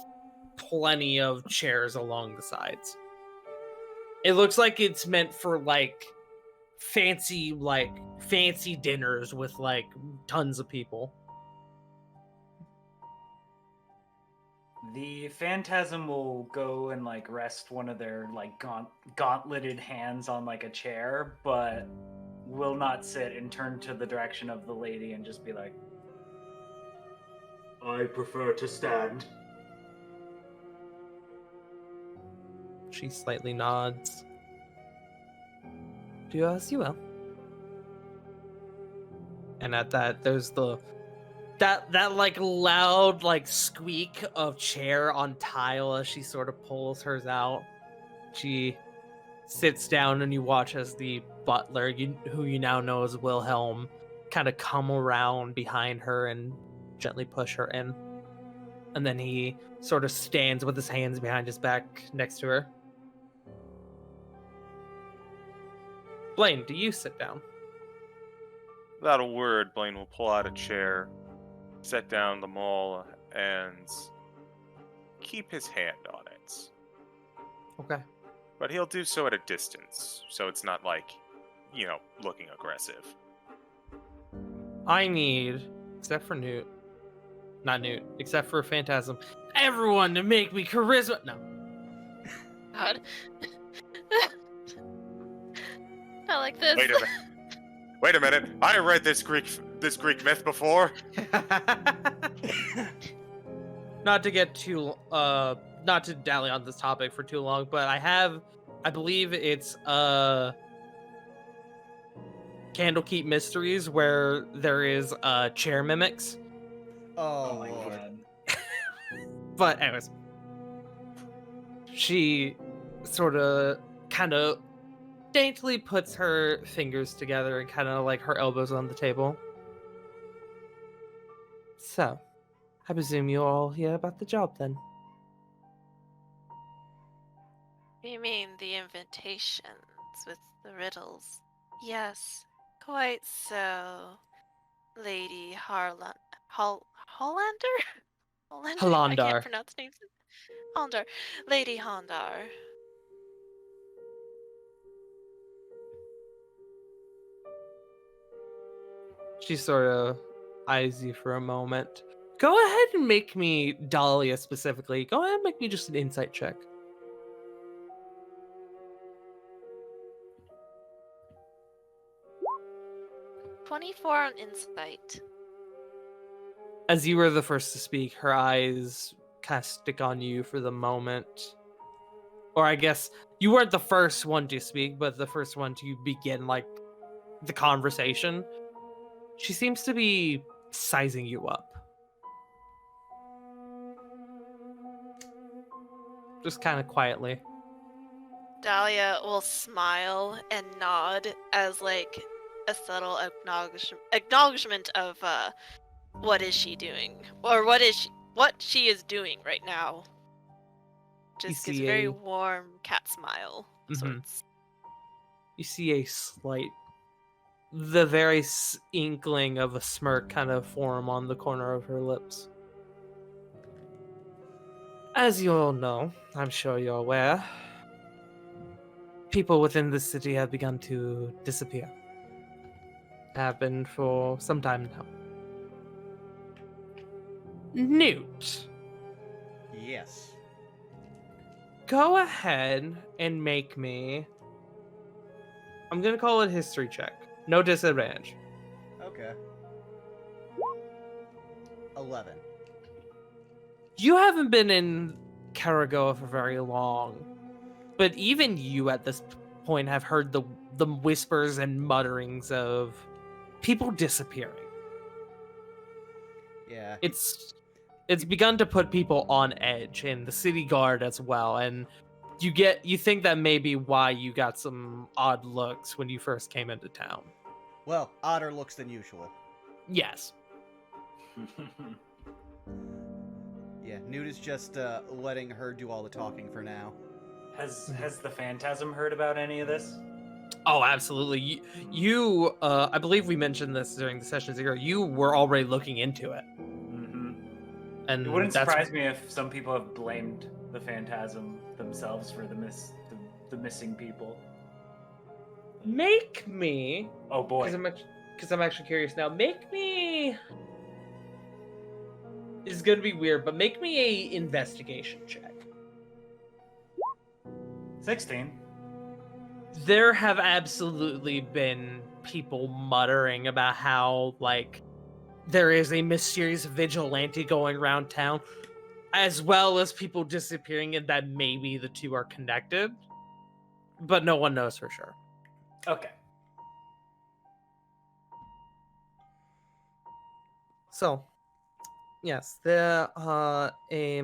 plenty of chairs along the sides. It looks like it's meant for like fancy dinners with like tons of people. The phantasm will go and like rest one of their like gauntleted hands on like a chair, but will not sit and turn to the direction of the lady and just be like, I prefer to stand. She slightly nods. Do as you will. And at that, there's that like loud like squeak of chair on tile as she sort of pulls hers out. She sits down and you watch as the butler, who you now know as Wilhelm, kind of come around behind her and gently push her in. And then he sort of stands with his hands behind his back next to her. Blaine, do you sit down? Without a word, Blaine will pull out a chair, set down the maul, and keep his hand on it. Okay. But he'll do so at a distance, so it's not like, looking aggressive. I need, except for Newt, not Newt, except for Phantasm, everyone to make me charisma. No. God. I like this. Wait a minute. I read this Greek myth before. Not to get too not to dally on this topic for too long, but I believe it's Candlekeep Mysteries where there is chair mimics. Oh my Lord. god. But anyways, she sort of kind of daintily puts her fingers together and kind of like her elbows on the table. So, I presume you all hear about the job then. You mean the invitations with the riddles? Yes, quite so. Lady Hollander? I Hollander. can't pronounce names. Hollander. Lady Hondar. She sort of eyes you for a moment. Go ahead and make me, Dahlia specifically, go ahead and make me just an insight check. $24 on insight. As you were the first to speak, her eyes kind of stick on you for the moment. Or I guess you weren't the first one to speak, but the first one to begin, like, the conversation. She seems to be sizing you up. Just kind of quietly. Dahlia will smile and nod as like a subtle acknowledgement of what is she doing, or what she is doing right now. Just gives a see very a- warm cat smile of Mhm. sorts. You see the very inkling of a smirk kind of form on the corner of her lips. As you all know, I'm sure you're aware, people within the city have begun to disappear. Have been for some time now. Newt, Yes. go ahead and make me. I'm gonna call it history check. No disadvantage. Okay. 11. You haven't been in Kara-Goah for very long, but even you at this point have heard the whispers and mutterings of people disappearing. Yeah. It's begun to put people on edge, and the city guard as well. And you think that may be why you got some odd looks when you first came into town. Well, odder looks than usual. Yes. Yeah, Newt is just letting her do all the talking for now. Has the Phantasm heard about any of this? Oh, absolutely. You I believe we mentioned this during the session 0. You were already looking into it. Mm-hmm. And It wouldn't that's surprise me if some people have blamed the Phantasm themselves for the missing people. Make me, Oh boy. because I'm actually curious now. Make me. This is gonna be weird, but make me a investigation check. 16. There have absolutely been people muttering about how, like, there is a mysterious vigilante going around town, as well as people disappearing, and that maybe the two are connected, but no one knows for sure. Okay. So, yes, there are a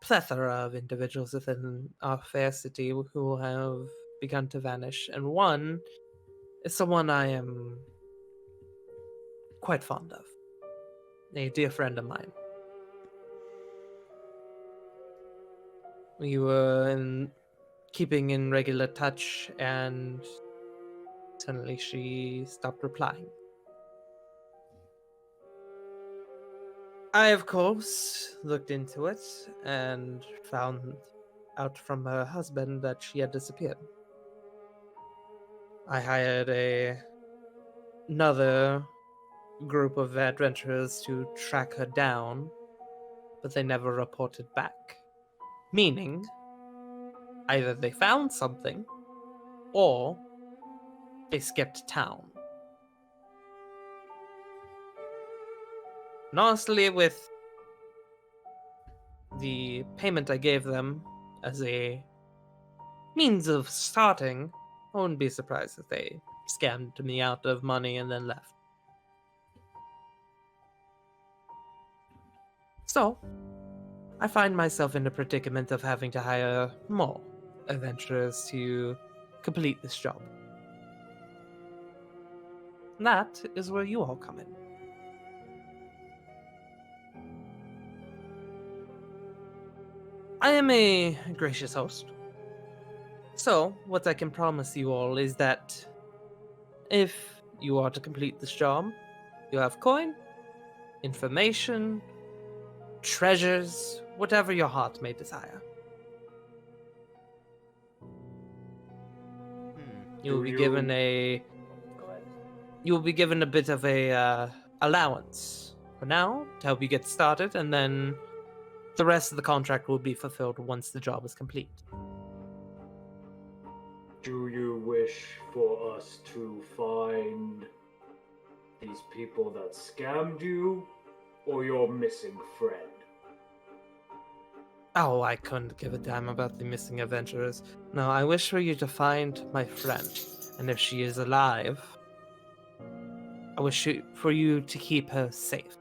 plethora of individuals within our fair city who have begun to vanish, and one is someone I am quite fond of. A dear friend of mine. We were keeping in regular touch, and suddenly she stopped replying. I, of course, looked into it and found out from her husband that she had disappeared. I hired another group of adventurers to track her down, but they never reported back. Meaning, either they found something, or they skipped town. And honestly, with the payment I gave them as a means of starting, I wouldn't be surprised if they scammed me out of money and then left. So, I find myself in a predicament of having to hire more adventurers to complete this job. And that is where you all come in. I am a gracious host. So, what I can promise you all is that if you are to complete this job, you have coin, information, treasures, whatever your heart may desire. You will be given a Go ahead. you will be given a bit of a allowance for now to help you get started, and then the rest of the contract will be fulfilled once the job is complete. Do you wish for us to find these people that scammed you, or your missing friend? Oh, I couldn't give a damn about the missing adventurers. No, I wish for you to find my friend, and if she is alive, I wish for you to keep her safe.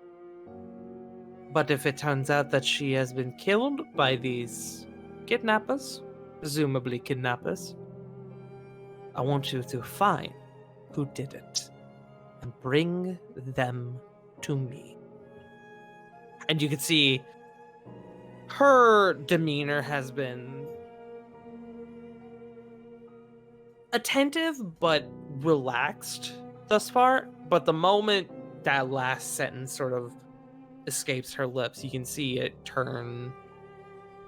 But if it turns out that she has been killed by these kidnappers, presumably kidnappers, I want you to find who did it and bring them to me. And you can see her demeanor has been attentive but relaxed thus far. But the moment that last sentence sort of escapes her lips, you can see it turn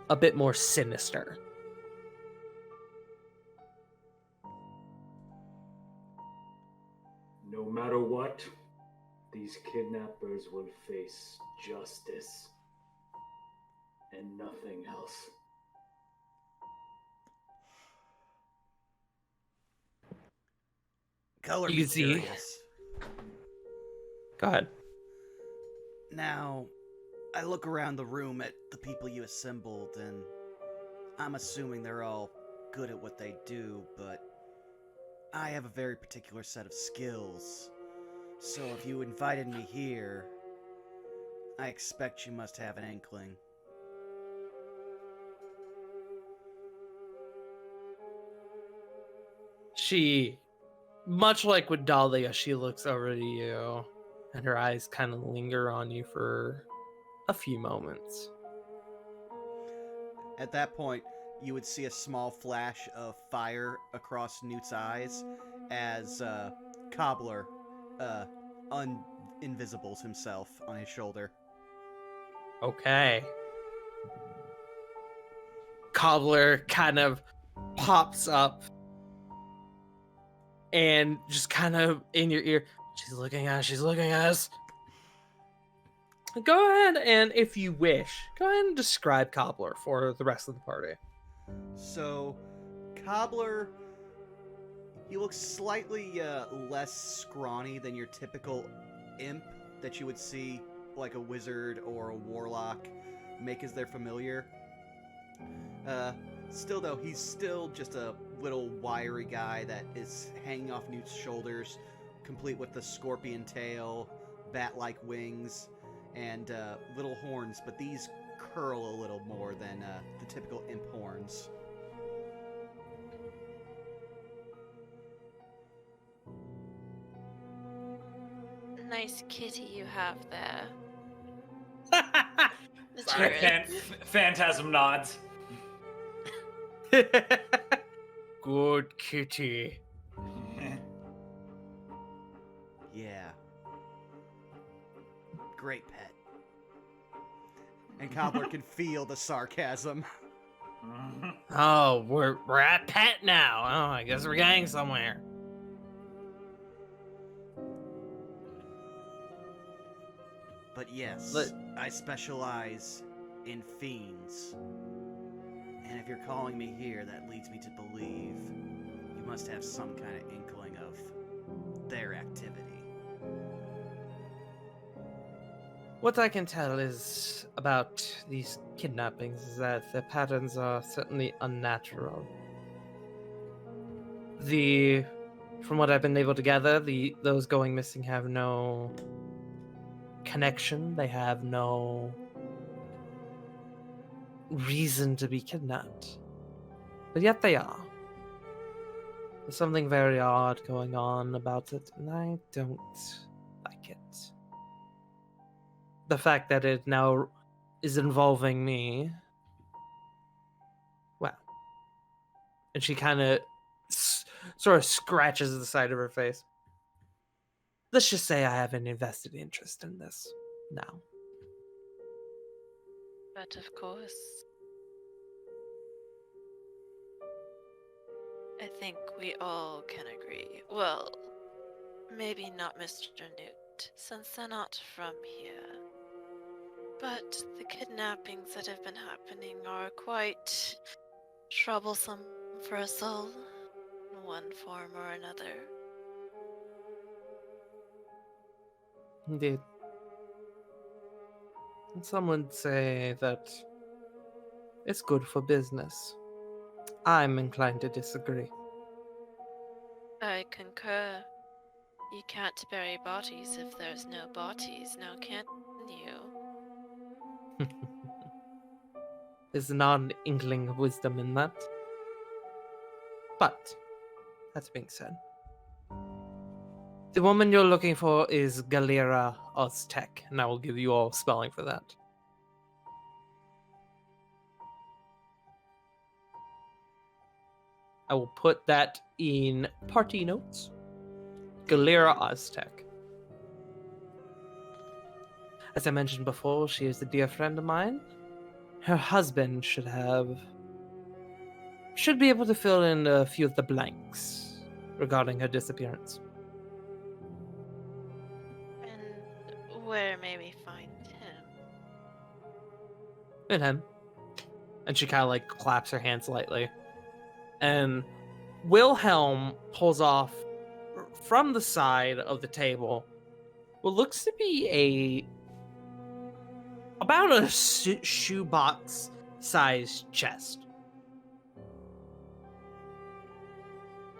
a bit more sinister. No matter what, these kidnappers will face justice and nothing else. Color You me can see- curious. Go ahead. Now, I look around the room at the people you assembled, and I'm assuming they're all good at what they do, but I have a very particular set of skills. So if you invited me here, I expect you must have an inkling. She, much like with Dahlia, she looks over to you, and her eyes kind of linger on you for a few moments. At that point, you would see a small flash of fire across Newt's eyes as Cobbler invisibles himself on his shoulder. Okay. Cobbler kind of pops up and just kind of in your ear, she's looking at us. Go ahead and, if you wish, go ahead and describe Cobbler for the rest of the party. So, Cobbler, he looks slightly less scrawny than your typical imp that you would see like a wizard or a warlock make as their familiar. Still though, he's still just a little wiry guy that is hanging off Newt's shoulders, complete with the scorpion tail, bat-like wings, and little horns, but these curl a little more than the typical imp horns. Nice kitty you have there. Sorry, Jared. Phantasm nods. Good kitty. Yeah. Great pet. And Cobbler can feel the sarcasm. Oh, we're at pet now. Oh, I guess we're getting somewhere. But yes, I specialize in fiends. And if you're calling me here, that leads me to believe you must have some kind of inkling of their activity. What I can tell is about these kidnappings is that the patterns are certainly unnatural. From what I've been able to gather, those going missing have no connection. They have no reason to be kidnapped. But yet they are. There's something very odd going on about it, and I don't like it. The fact that it now is involving me. Well. And she kind of sort of scratches the side of her face. Let's just say I have an invested interest in this now. But of course, I think we all can agree. Well, maybe not Mr. Newt, since they're not from here. But the kidnappings that have been happening are quite troublesome for us all, in one form or another. Indeed. And some would say that it's good for business. I'm inclined to disagree. I concur. You can't bury bodies if there's no bodies, now can you? There's not an inkling of wisdom in that. But, that being said, the woman you're looking for is Galera Oztec, and I will give you all spelling for that. I will put that in party notes. Galera Oztec. As I mentioned before, she is a dear friend of mine. Her husband should be able to fill in a few of the blanks regarding her disappearance. And where may we find him? And him. And she kind of like claps her hands lightly. And Wilhelm pulls off from the side of the table what looks to be about a shoebox sized chest.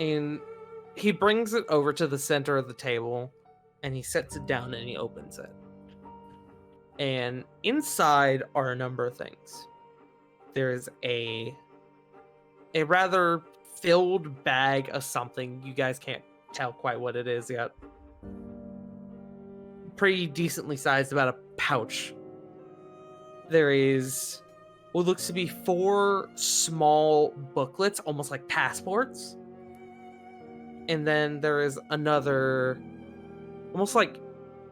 And he brings it over to the center of the table and he sets it down and he opens it. And inside are a number of things. There's a rather filled bag of something. You guys can't tell quite what it is yet. Pretty decently sized, about a pouch. There is what looks to be 4 small booklets, almost like passports. And then there is another, almost like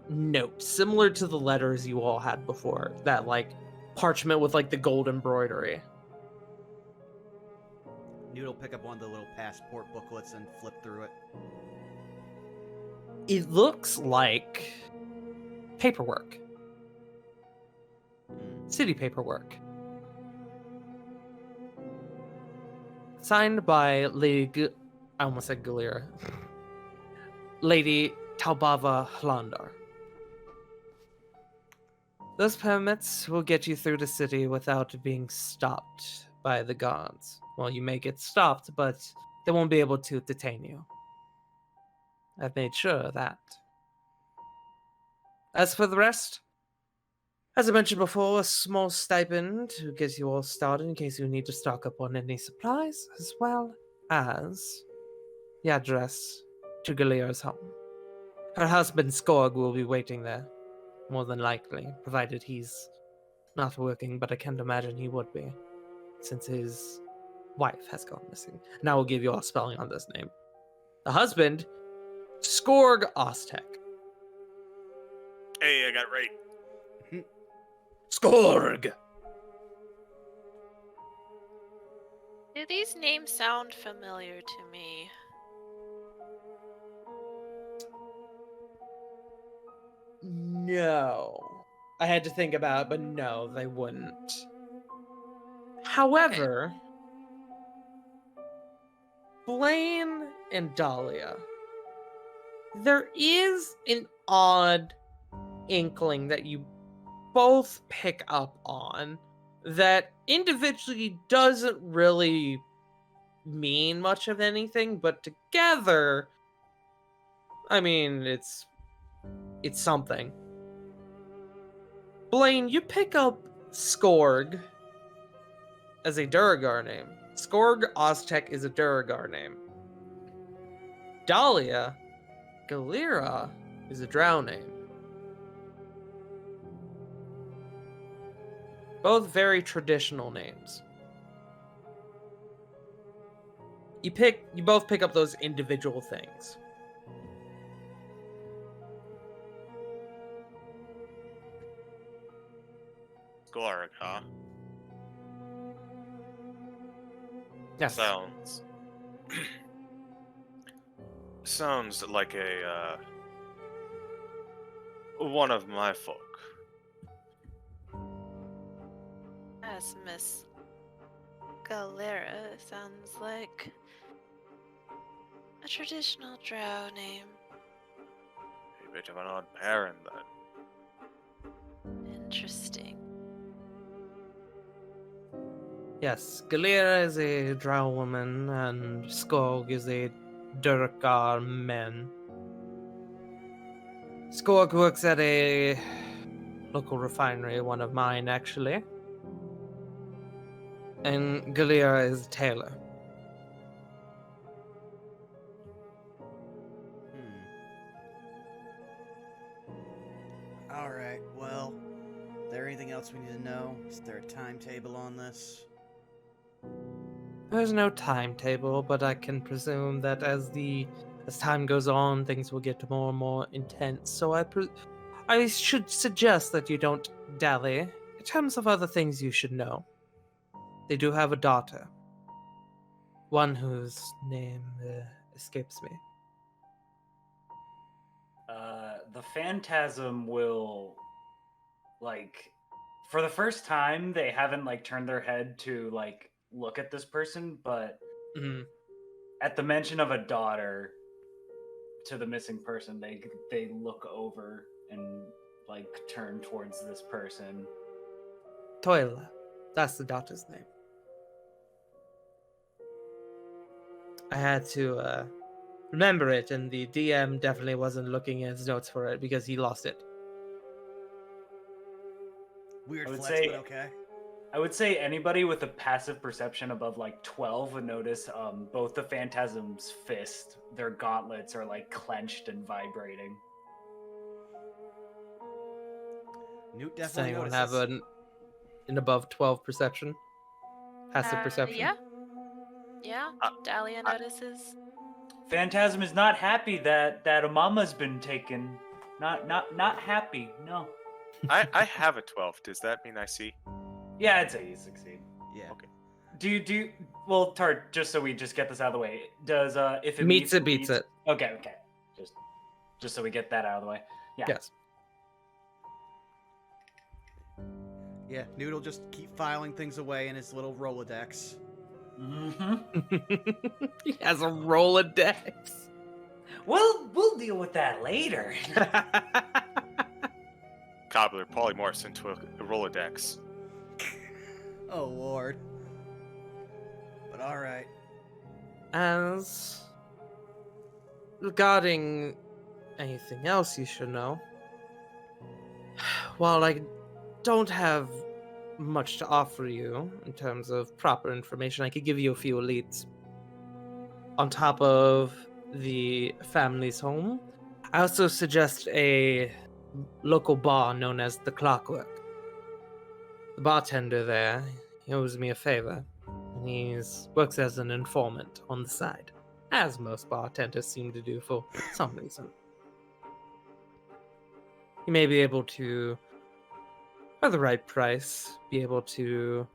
note, similar to the letters you all had before. That like parchment with like the gold embroidery. Newt will pick up one of the little passport booklets and flip through it. It looks like paperwork. City paperwork. Signed by Lady I almost said Galera. Lady Talbava Hlandar. Those permits will get you through the city without being stopped by the guards. Well, you may get stopped, but they won't be able to detain you. I've made sure of that. As for the rest, as I mentioned before, a small stipend to get you all started in case you need to stock up on any supplies, as well as the address to Galera's home. Her husband Skorg will be waiting there, more than likely, provided he's not working, but I can't imagine he would be, since his wife has gone missing. And I will give you all spelling on this name. The husband, Skorg Oztec. Hey, I got it right. Skorg! Do these names sound familiar to me? No. I had to think about it, but no, they wouldn't. However, Blaine and Dahlia, there is an odd inkling that you both pick up on that individually doesn't really mean much of anything, but together, I mean, it's something. Blaine, you pick up Skorg as a Duragar name. Skorg Oztec is a Duragar name. Dahlia, Galera is a Drow name. Both very traditional names. You both pick up those individual things. Gloric, huh? Yes. Sounds like a one of my folk. As Miss Galera sounds like a traditional drow name. A bit of an odd pairing, then. Interesting. Yes, Galera is a drow woman and Skorg is a Durkar man. Skorg works at a local refinery, one of mine, actually. And Galera is a tailor. All right. Well, is there anything else we need to know? Is there a timetable on this? There's no timetable, but I can presume that as time goes on, things will get more and more intense. So I should suggest that you don't dally. In terms of other things you should know, they do have a daughter. One whose name escapes me. The phantasm will, like, for the first time, they haven't like turned their head to like look at this person, but Mhm. at the mention of a daughter to the missing person, they look over and like turn towards this person. Toila. That's the daughter's name. I had to remember it, and the DM definitely wasn't looking at his notes for it because he lost it. Weird I would flex, say- but okay. I would say anybody with a passive perception above like 12 would notice both the phantasm's fist, their gauntlets are like clenched and vibrating. Newt Does definitely anyone notices. have an above 12 perception? Passive perception? Yeah. Yeah. Uh, Dahlia notices. Phantasm is not happy that Amama's been taken. Not happy. No. I have a 12. Does that mean I see? Yeah, I'd say you succeed. Yeah. Okay. Do you well, Tart, just so we just get this out of the way, does if it Meets it, beats it. Okay. Just so we get that out of the way. Yeah. Yes. Yeah, Newt will just keep filing things away in his little Rolodex. Mm-hmm. He has a Rolodex. We'll deal with that later. Cobbler polymorphs into a Rolodex. Oh, Lord. But alright. As regarding anything else you should know, while I don't have much to offer you in terms of proper information, I could give you a few leads. On top of the family's home, I also suggest a local bar known as the Clockwork. The bartender there, he owes me a favor, and he works as an informant on the side, as most bartenders seem to do for some reason. He may be able to, for the right price, be able to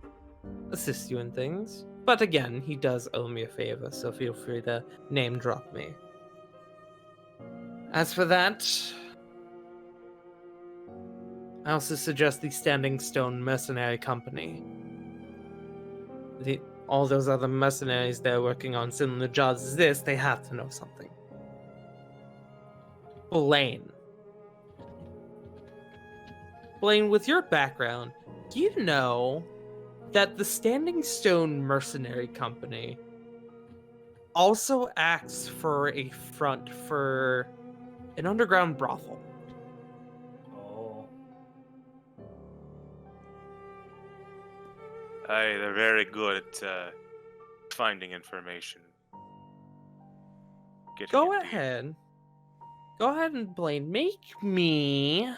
assist you in things. But again, he does owe me a favor, so feel free to name drop me. As for that, I also suggest the Standing Stone Mercenary Company. All those other mercenaries they're working on similar jobs as this, they have to know something. Blaine, with your background, do you know that the Standing Stone Mercenary Company also acts for a front for an underground brothel? Oh. They're very good at finding information. Getting Go it deep. ahead. Go ahead and Blaine, make me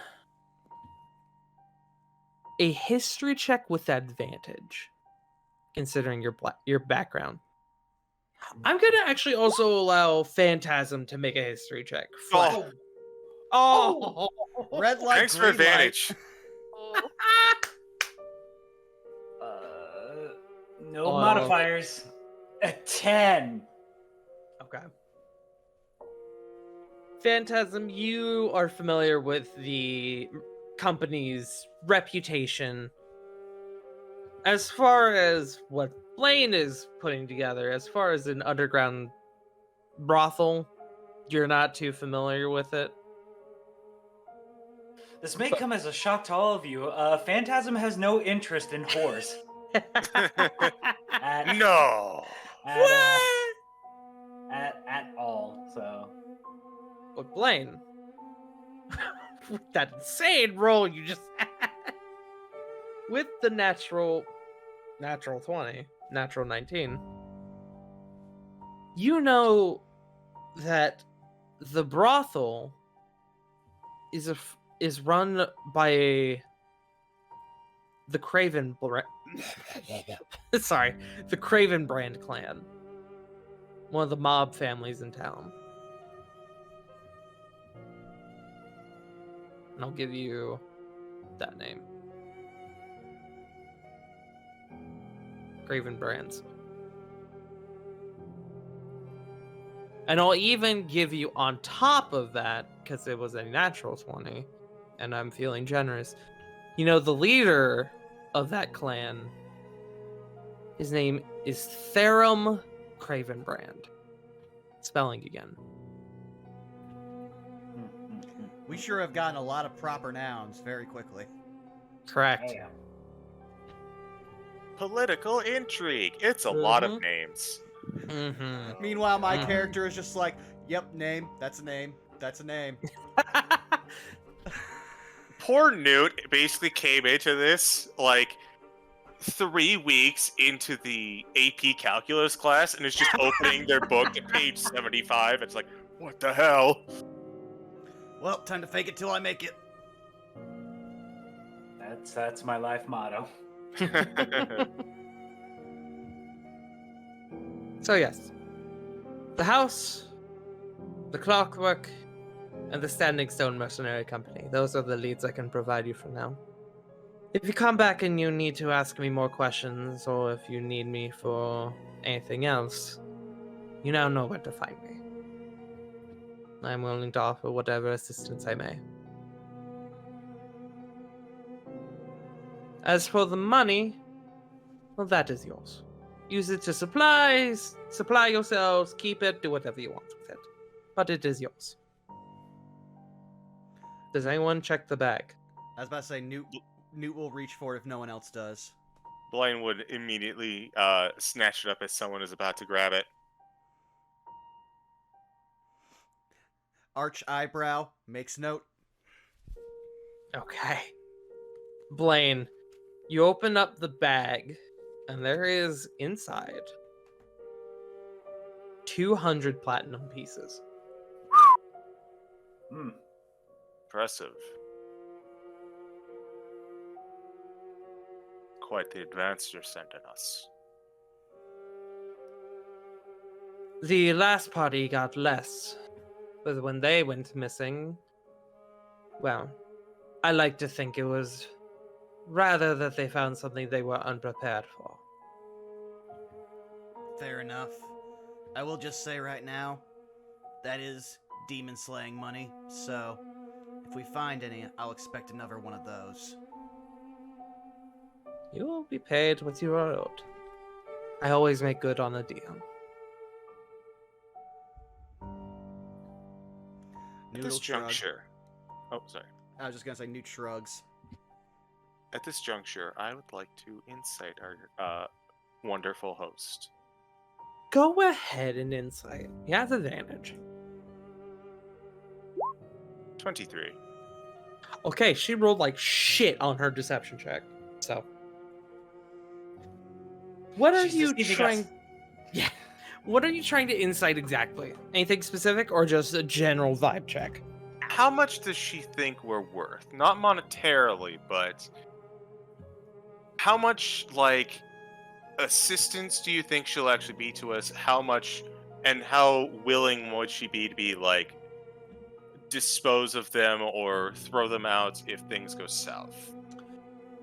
a history check with advantage, considering your background. I'm gonna actually also allow Phantasm to make a history check. Oh, Oh! Red light, thanks for green light. advantage. Oh. No Oh. modifiers. A 10. Okay. Phantasm, you are familiar with the company's reputation. As far as what Blaine is putting together, as far as an underground brothel, you're not too familiar with it. This may come as a shock to all of you. Phantasm has no interest in whores. At, No. at all. So But Blaine, with that insane roll you just had. With the natural 20, natural 19, you know that the brothel is run by the Craven sorry, the Craven Brand clan, one of the mob families in town. And I'll give you that name. Craven Brands. And I'll even give you on top of that, because it was a natural 20, and I'm feeling generous. You know, the leader of that clan, his name is Therum Cravenbrand. Spelling again. We sure have gotten a lot of proper nouns very quickly. Correct. Damn. Political intrigue. It's a lot of names. Mm-hmm. Meanwhile, my Mhm. character is just like, yep, name, that's a name, that's a name. Poor Newt basically came into this like 3 weeks into the AP calculus class and is just opening their book at page 75. It's like, what the hell? Well, time to fake it till I make it. That's my life motto. So yes, the house, the clockwork, and the Standing Stone Mercenary Company. Those are the leads I can provide you for now. If you come back and you need to ask me more questions, or if you need me for anything else, you now know where to find me. I'm willing to offer whatever assistance I may. As for the money, well, that is yours. Use it to supply yourselves, keep it, do whatever you want with it. But it is yours. Does anyone check the bag? I was about to say, Newt will reach for it if no one else does. Blaine would immediately snatch it up as someone is about to grab it. Arch eyebrow, makes note. Okay. Blaine, you open up the bag, and there is inside 200 platinum pieces. Impressive. Quite the advance you're sending us. The last party got less, but when they went missing, well, I like to think it was rather that they found something they were unprepared for. Fair enough. I will just say right now, that is demon slaying money, so if we find any, I'll expect another one of those. You will be paid what you are owed. I always make good on a deal. At Noodle this shrug. juncture... Oh, sorry. I was just gonna say Newt shrugs. At this juncture, I would like to incite our wonderful host. Go ahead and insight. He has advantage. 23. Okay, she rolled like shit on her deception check. So, what are She's you deceiving trying? us. Yeah, what are you trying to insight exactly? Anything specific, or just a general vibe check? How much does she think we're worth? Not monetarily, but how much, like, assistance do you think she'll actually be to us? How much, and how willing would she be to be, like, dispose of them or throw them out if things go south?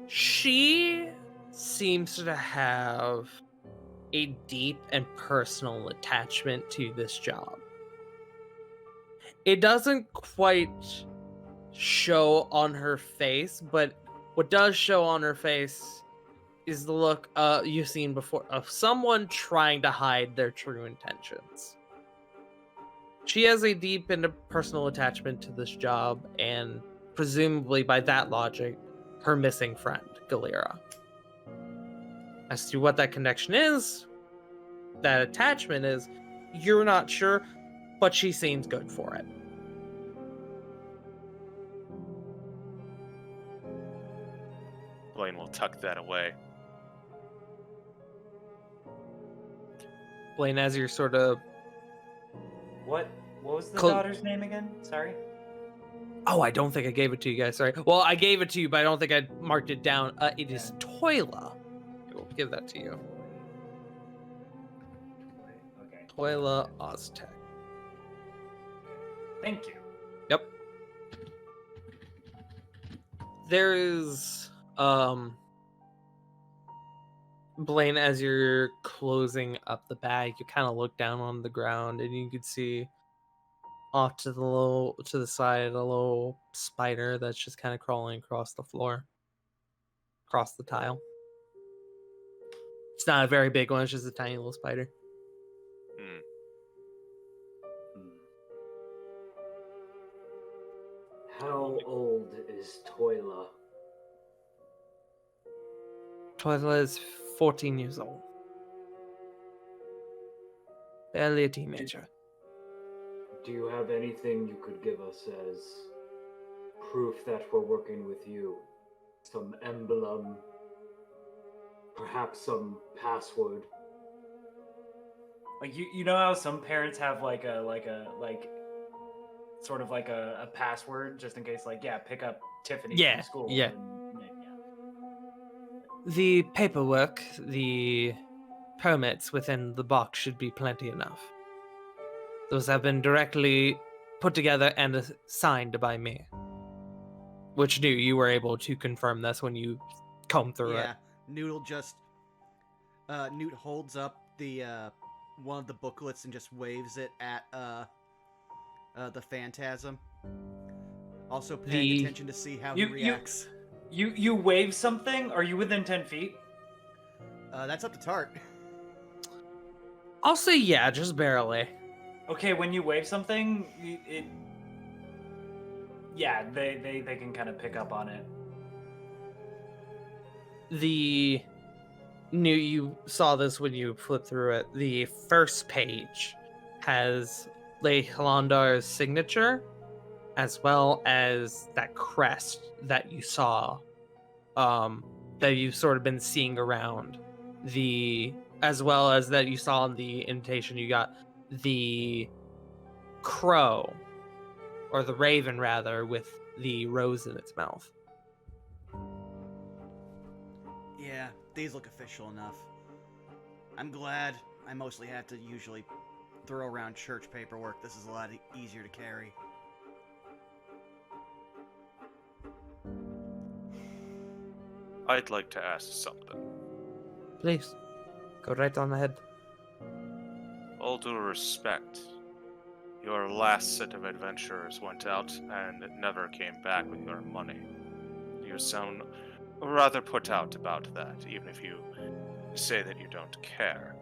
She seems to have a deep and personal attachment to this job. It doesn't quite show on her face, but what does show on her face is the look you've seen before of someone trying to hide their true intentions. She has a deep and personal attachment to this job, and presumably by that logic, her missing friend, Galera. As to what that connection is, that attachment is, you're not sure, but she seems good for it. Blaine will tuck that away. Blaine, as you're sort of... What was the Col- daughter's name again? Sorry. Oh, I don't think I gave it to you guys. Sorry. Well, I gave it to you, but I don't think I marked it down. It is Toila. I will give that to you. Okay. Toila Oztec. Thank you. Yep. There is Blaine, as you're closing up the bag, you kind of look down on the ground and you can see off to the side a little spider that's just kind of crawling across the floor, across the tile. It's not a very big one, it's just a tiny little spider. Hmm. How old is Toila? Toila is 14 years old. Barely a teenager. Do you have anything you could give us as proof that we're working with you? Some emblem? Perhaps some password? Like you know how some parents have like sort of like a password just in case, like, yeah, pick up Tiffany Yeah, from school. yeah. Yeah. The paperwork, the permits within the box should be plenty enough. Those have been directly put together and signed by me. Which you were able to confirm this when you comb through it. Yeah, Noodle just Newt holds up the one of the booklets and just waves it at the phantasm. Also paying attention to see how he reacts. You wave something? Are you within 10 feet? That's up to Tart. I'll say yeah, just barely. Okay, when you wave something, they can kind of pick up on it. You saw this when you flipped through it. The first page has Lehilandar's signature, as well as that crest that you saw, that you've sort of been seeing around. As well as that you saw in the invitation you got, the crow, or the raven rather, with the rose in its mouth. Yeah, these look official enough. I'm glad I mostly have to usually throw around church paperwork. This is a lot easier to carry. I'd like to ask something. Please, go right on ahead. All due respect, your last set of adventurers went out and never came back with your money. You sound rather put out about that, even if you say that you don't care.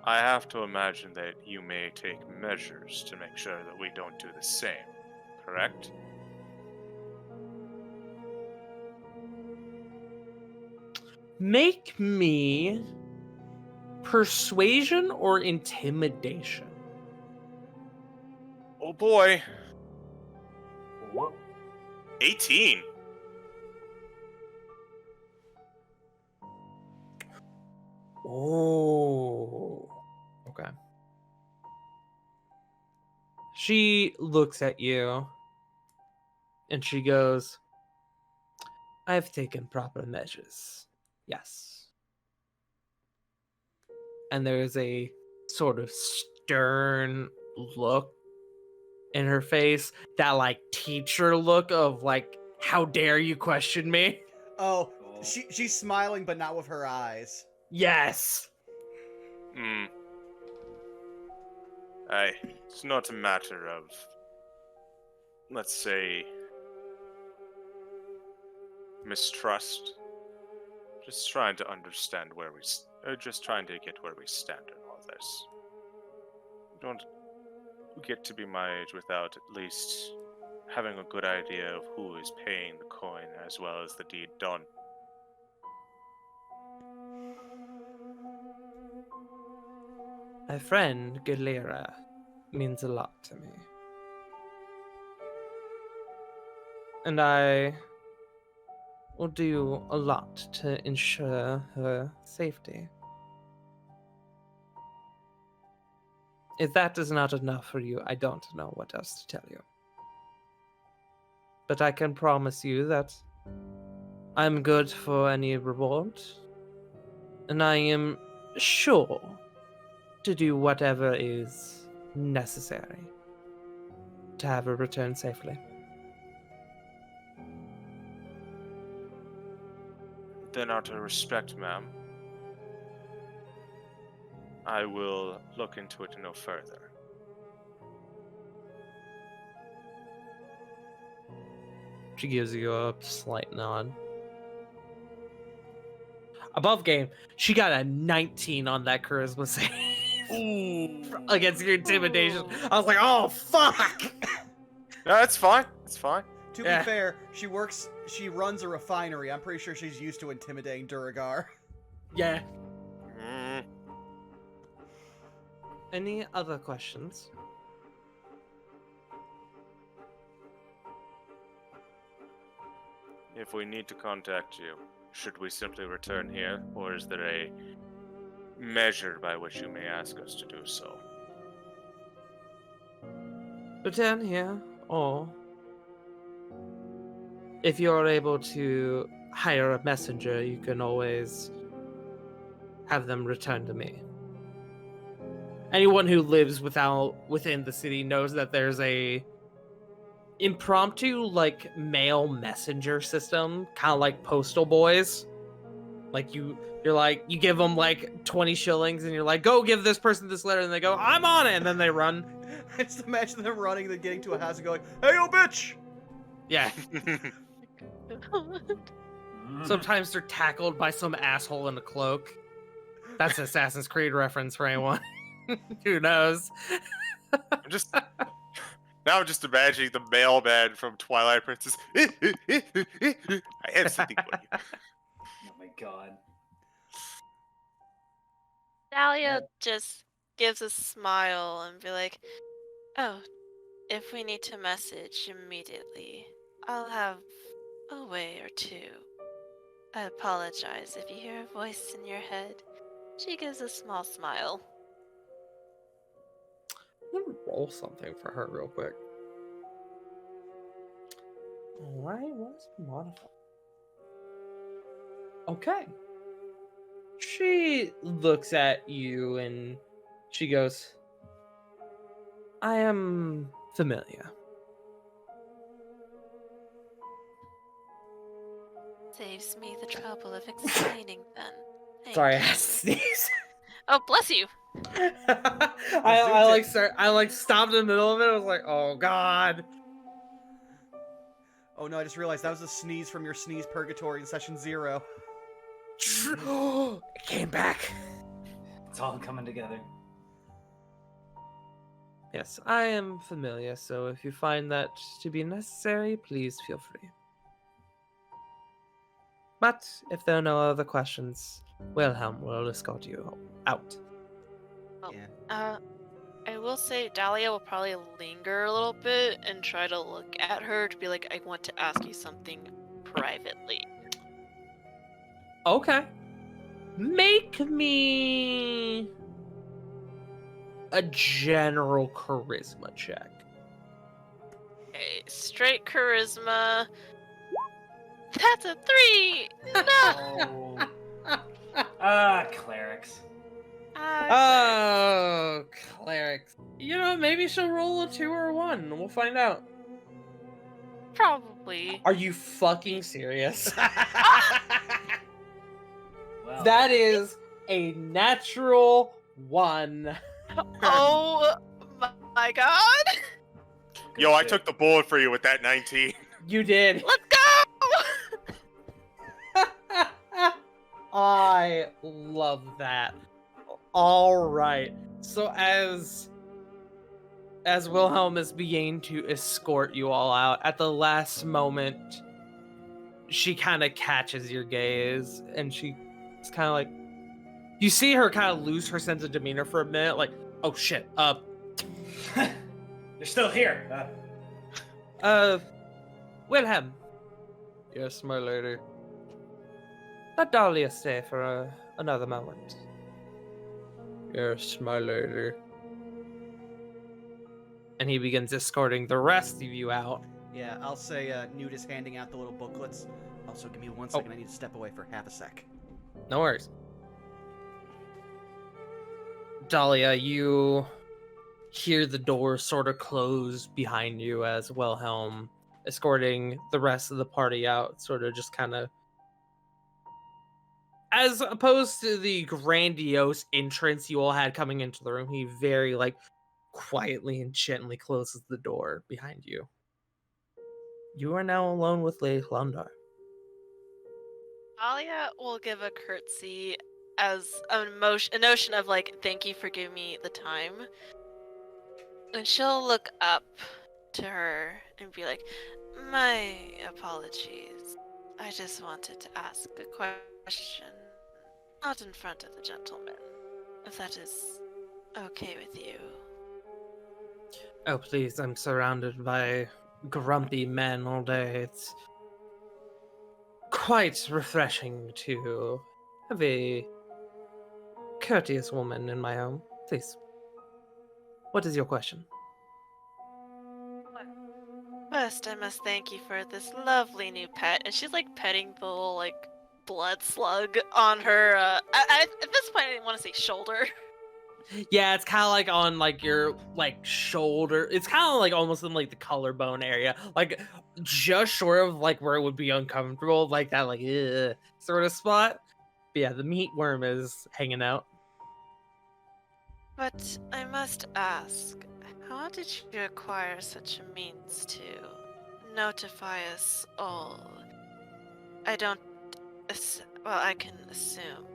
I have to imagine that you may take measures to make sure that we don't do the same, correct? Make me persuasion or intimidation. Oh boy, What? 18. Oh. Okay. She looks at you and she goes, I've taken proper measures. Yes. And there's a sort of stern look in her face, that like teacher look of like, how dare you question me? Oh, she's smiling, but not with her eyes. Yes. It's not a matter of, let's say, mistrust. Just trying to understand just trying to get where we stand in all this. Don't get to be my age without at least having a good idea of who is paying the coin as well as the deed done. My friend Galera means a lot to me. And I will do a lot to ensure her safety. If that is not enough for you, I don't know what else to tell you. But I can promise you that I'm good for any reward, and I am sure to do whatever is necessary to have her return safely. Then out of respect, ma'am, I will look into it no further. She gives you a slight nod. Above game, she got a 19 on that charisma save against your intimidation. I was like, oh, fuck! No, that's fine. It's fine. To Yeah. be fair, she runs a refinery. I'm pretty sure she's used to intimidating Duragar. Yeah. Mm, Any other questions? if we need to contact you, should we simply return here, or is there a measure by which you may ask us to do so? Return here, or if you're able to hire a messenger, you can always have them return to me. Anyone who lives within the city knows that there's a impromptu mail messenger system, kind of like postal boys. Like you give them 20 shillings and you're like, go give this person this letter, and they go, I'm on it, and then they run. I just imagine them running and then getting to a house and going, hey, yo, bitch! Yeah. Mm. Sometimes they're tackled by some asshole in a cloak. That's an Assassin's Creed reference for anyone who knows. I'm just imagining the mailman from Twilight Princess. I have something for you. Oh my god. Dahlia just gives a smile and be like, oh, if we need to message immediately, I'll have a way or two. I apologize if you hear a voice in your head. She gives a small smile. I'm gonna roll something for her real quick. Alright, what's modified? Okay. She looks at you and she goes, I am familiar. Saves me the trouble of explaining then. Thank Sorry, I you. had to sneeze. Oh, bless you. I stopped in the middle of it. I was like, oh god. Oh no, I just realized that was a sneeze from your sneeze purgatory in session 0. It came back. It's all coming together. Yes, I am familiar, so if you find that to be necessary, please feel free. But if there are no other questions, Wilhelm will escort you out. Yeah. I will say Dahlia will probably linger a little bit and try to look at her to be like, I want to ask you something privately. Okay. Make me a general charisma check. Okay, straight charisma. That's a 3! No! Oh. Clerics. Oh, clerics. You know, maybe she'll roll a 2 or a 1. We'll find out. Probably. Are you fucking serious? Well, That is a natural 1. Oh my god! Yo, I shit. took the bullet for you with that 19. You did. Let's go! I love that. All right. So as Wilhelm is beginning to escort you all out, at the last moment, she kind of catches your gaze, and she's kind of like, you see her kind of lose her sense of demeanor for a minute, like, oh shit, You're still here. Wilhelm. Yes, my lady. let Dahlia stay for another moment. Yes, my lady. And he begins escorting the rest of you out. Yeah, I'll say Newt is handing out the little booklets. Also, give me 1 second. I need to step away for half a sec. No worries. Dahlia, you hear the door sort of close behind you as Wilhelm, escorting the rest of the party out, sort of just kind of, as opposed to the grandiose entrance you all had coming into the room, he very quietly and gently closes the door behind you. You are now alone with Lady Lundar. Alia will give a curtsy as a notion of thank you for giving me the time. And she'll look up to her and be like, my apologies. I just wanted to ask a question. Not in front of the gentleman. If that is okay with you. Oh, please, I'm surrounded by grumpy men all day. It's quite refreshing to have a courteous woman in my home. Please, what is your question? First, I must thank you for this lovely new pet. And she's petting the little blood slug on her. At this point, I didn't want to say shoulder. Yeah, it's kind of on your shoulder. It's kind of almost in the collarbone area, just short of where it would be uncomfortable, that ugh, sort of spot. But yeah, the meat worm is hanging out. But I must ask, how did you acquire such a means to notify us all? I don't. Well, I can assume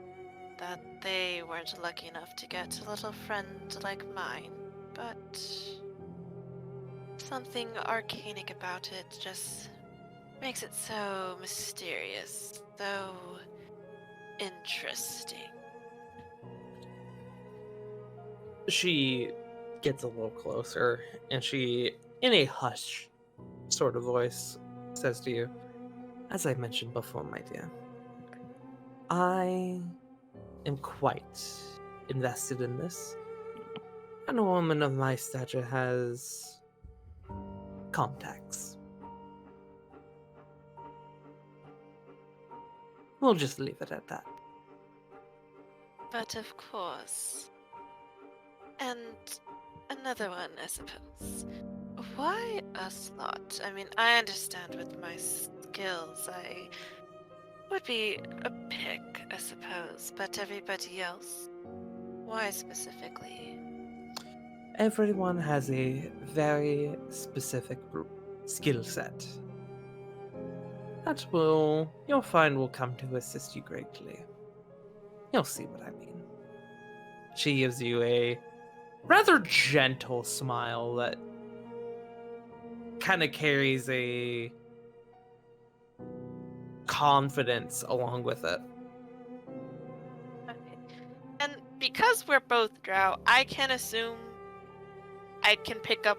that they weren't lucky enough to get a little friend like mine, but something arcanic about it just makes it so mysterious, so interesting. She gets a little closer and she, in a hush sort of voice, says to you, as I mentioned before, my dear, I am quite invested in this. And a woman of my stature has contacts. We'll just leave it at that. But of course. And another one, I suppose. Why us lot? I mean, I understand with my skills, I would be a pick, I suppose. But everybody else? Why specifically? Everyone has a very specific skill set. That you'll find will come to assist you greatly. You'll see what I mean. She gives you a rather gentle smile that kind of carries a confidence along with it. Okay. And because we're both drow, I can assume I can pick up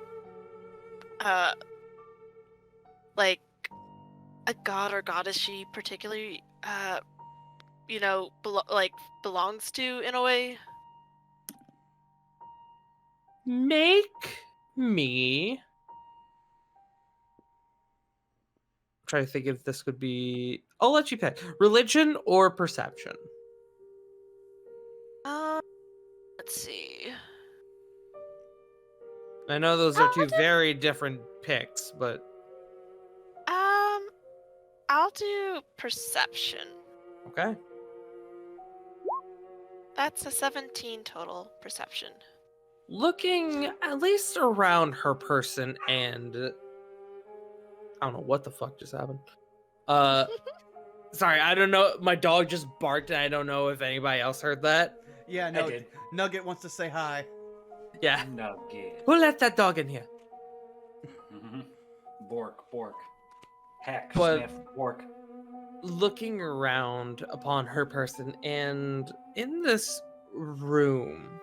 a god or goddess she particularly belongs to in a way. Make me try to think if this could be. I'll let you pick religion or perception. Let's see. I know those are two very different picks, but I'll do perception. okay. That's a 17 total perception. Looking at least around her person, and I don't know what the fuck just happened. Sorry, I don't know. My dog just barked, and I don't know if anybody else heard that. Yeah, I no. did. Nugget wants to say hi. Yeah. Nugget. Who let that dog in here? Bork. Heck, But- sniff, bork. Looking around upon her person, and in this room,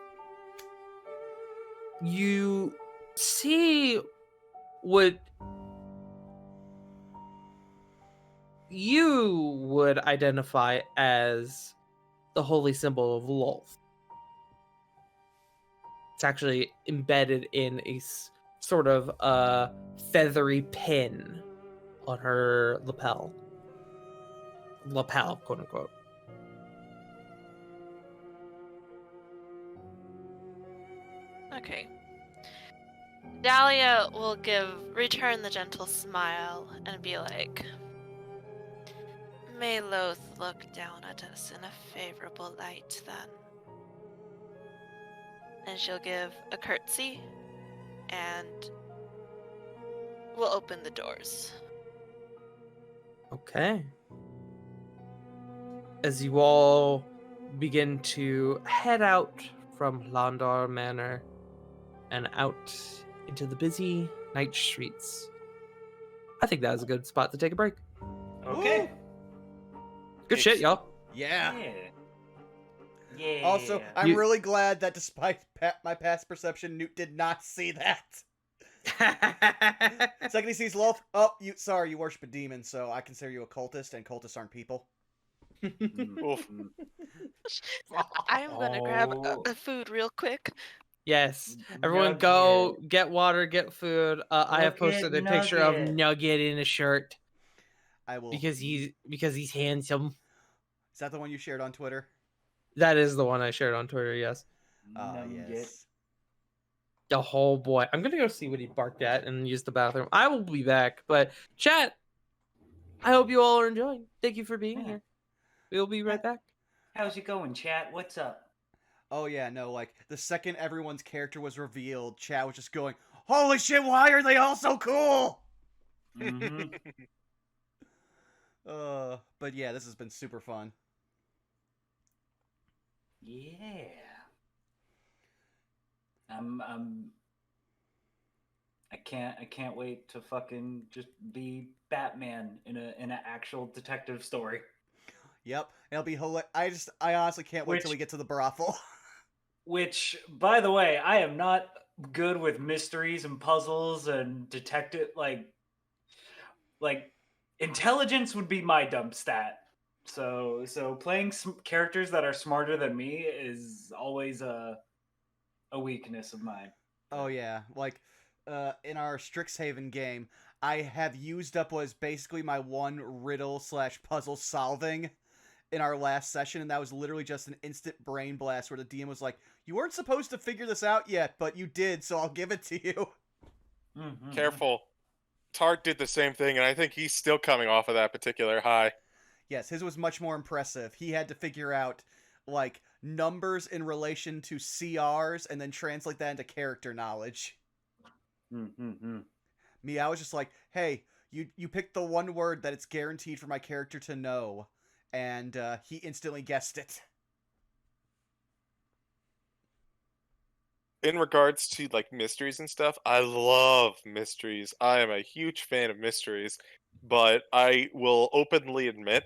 you see what you would identify as the holy symbol of Lolth. It's actually embedded in a sort of feathery pin on her lapel, quote unquote. Okay. Dahlia will return the gentle smile and be like, "May Loth look down at us in a favorable light then." And she'll give a curtsy and we'll open the doors. Okay. As you all begin to head out from Landar Manor and out into the busy night streets, I think that was a good spot to take a break. Okay. Good shit, y'all. Yeah. Yeah. Also, I'm You- really glad that despite my past perception, Newt did not see that. Second he sees Lolth, you worship a demon, so I consider you a cultist, and cultists aren't people. Oof. I'm gonna grab Oh. a food real quick. Yes. Everyone go Nugget. get water, get food. I have Look at posted a picture of Nugget. Nugget in a shirt I will. because he's handsome. Is that the one you shared on Twitter? That is the one I shared on Twitter, yes. Nugget. Yes. The whole boy. I'm gonna go see what he barked at and use the bathroom. I will be back, but chat, I hope you all are enjoying. Thank you for being Yeah. here. We'll be right back. How's it going, chat? What's up? Oh yeah, no, like the second everyone's character was revealed, Chad was just going, "Holy shit, why are they all so cool?" Mhm. But yeah, this has been super fun. Yeah. I can't wait to fucking just be Batman in an actual detective story. Yep, it'll be hilarious. I honestly can't wait till we get to the brothel. Which, by the way, I am not good with mysteries and puzzles and detective like intelligence would be my dump stat. So playing characters that are smarter than me is always a weakness of mine. Oh yeah, like in our Strixhaven game, I have used up what is basically my one riddle / puzzle solving in our last session, and that was literally just an instant brain blast where the DM was like, "You weren't supposed to figure this out yet, but you did, so I'll give it to you." Mhm. Careful. Tark did the same thing, and I think he's still coming off of that particular high. Yes, his was much more impressive. He had to figure out like numbers in relation to CRs and then translate that into character knowledge. Mhm. Me, I was just like, "Hey, you picked the one word that it's guaranteed for my character to know," and he instantly guessed it. In regards to like mysteries and stuff, I love mysteries. I am a huge fan of mysteries, but I will openly admit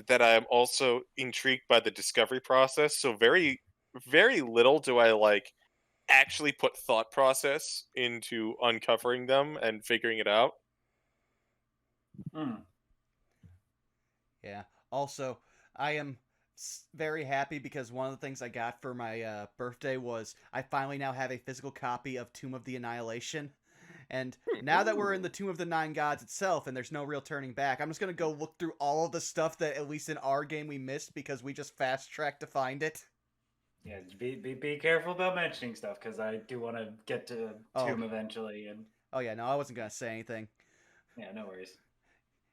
that I am also intrigued by the discovery process. So very, very little do I like actually put thought process into uncovering them and figuring it out. Mm. Yeah. Also, I am very happy because one of the things I got for my birthday was I finally now have a physical copy of Tomb of the Annihilation. And now that we're in the Tomb of the Nine Gods itself and there's no real turning back, I'm just going to go look through all of the stuff that, at least in our game, we missed because we just fast-tracked to find it. Yeah, be careful about mentioning stuff because I do want to get to Oh. Tomb eventually, and Oh, yeah, no, I wasn't going to say anything. yeah, no worries.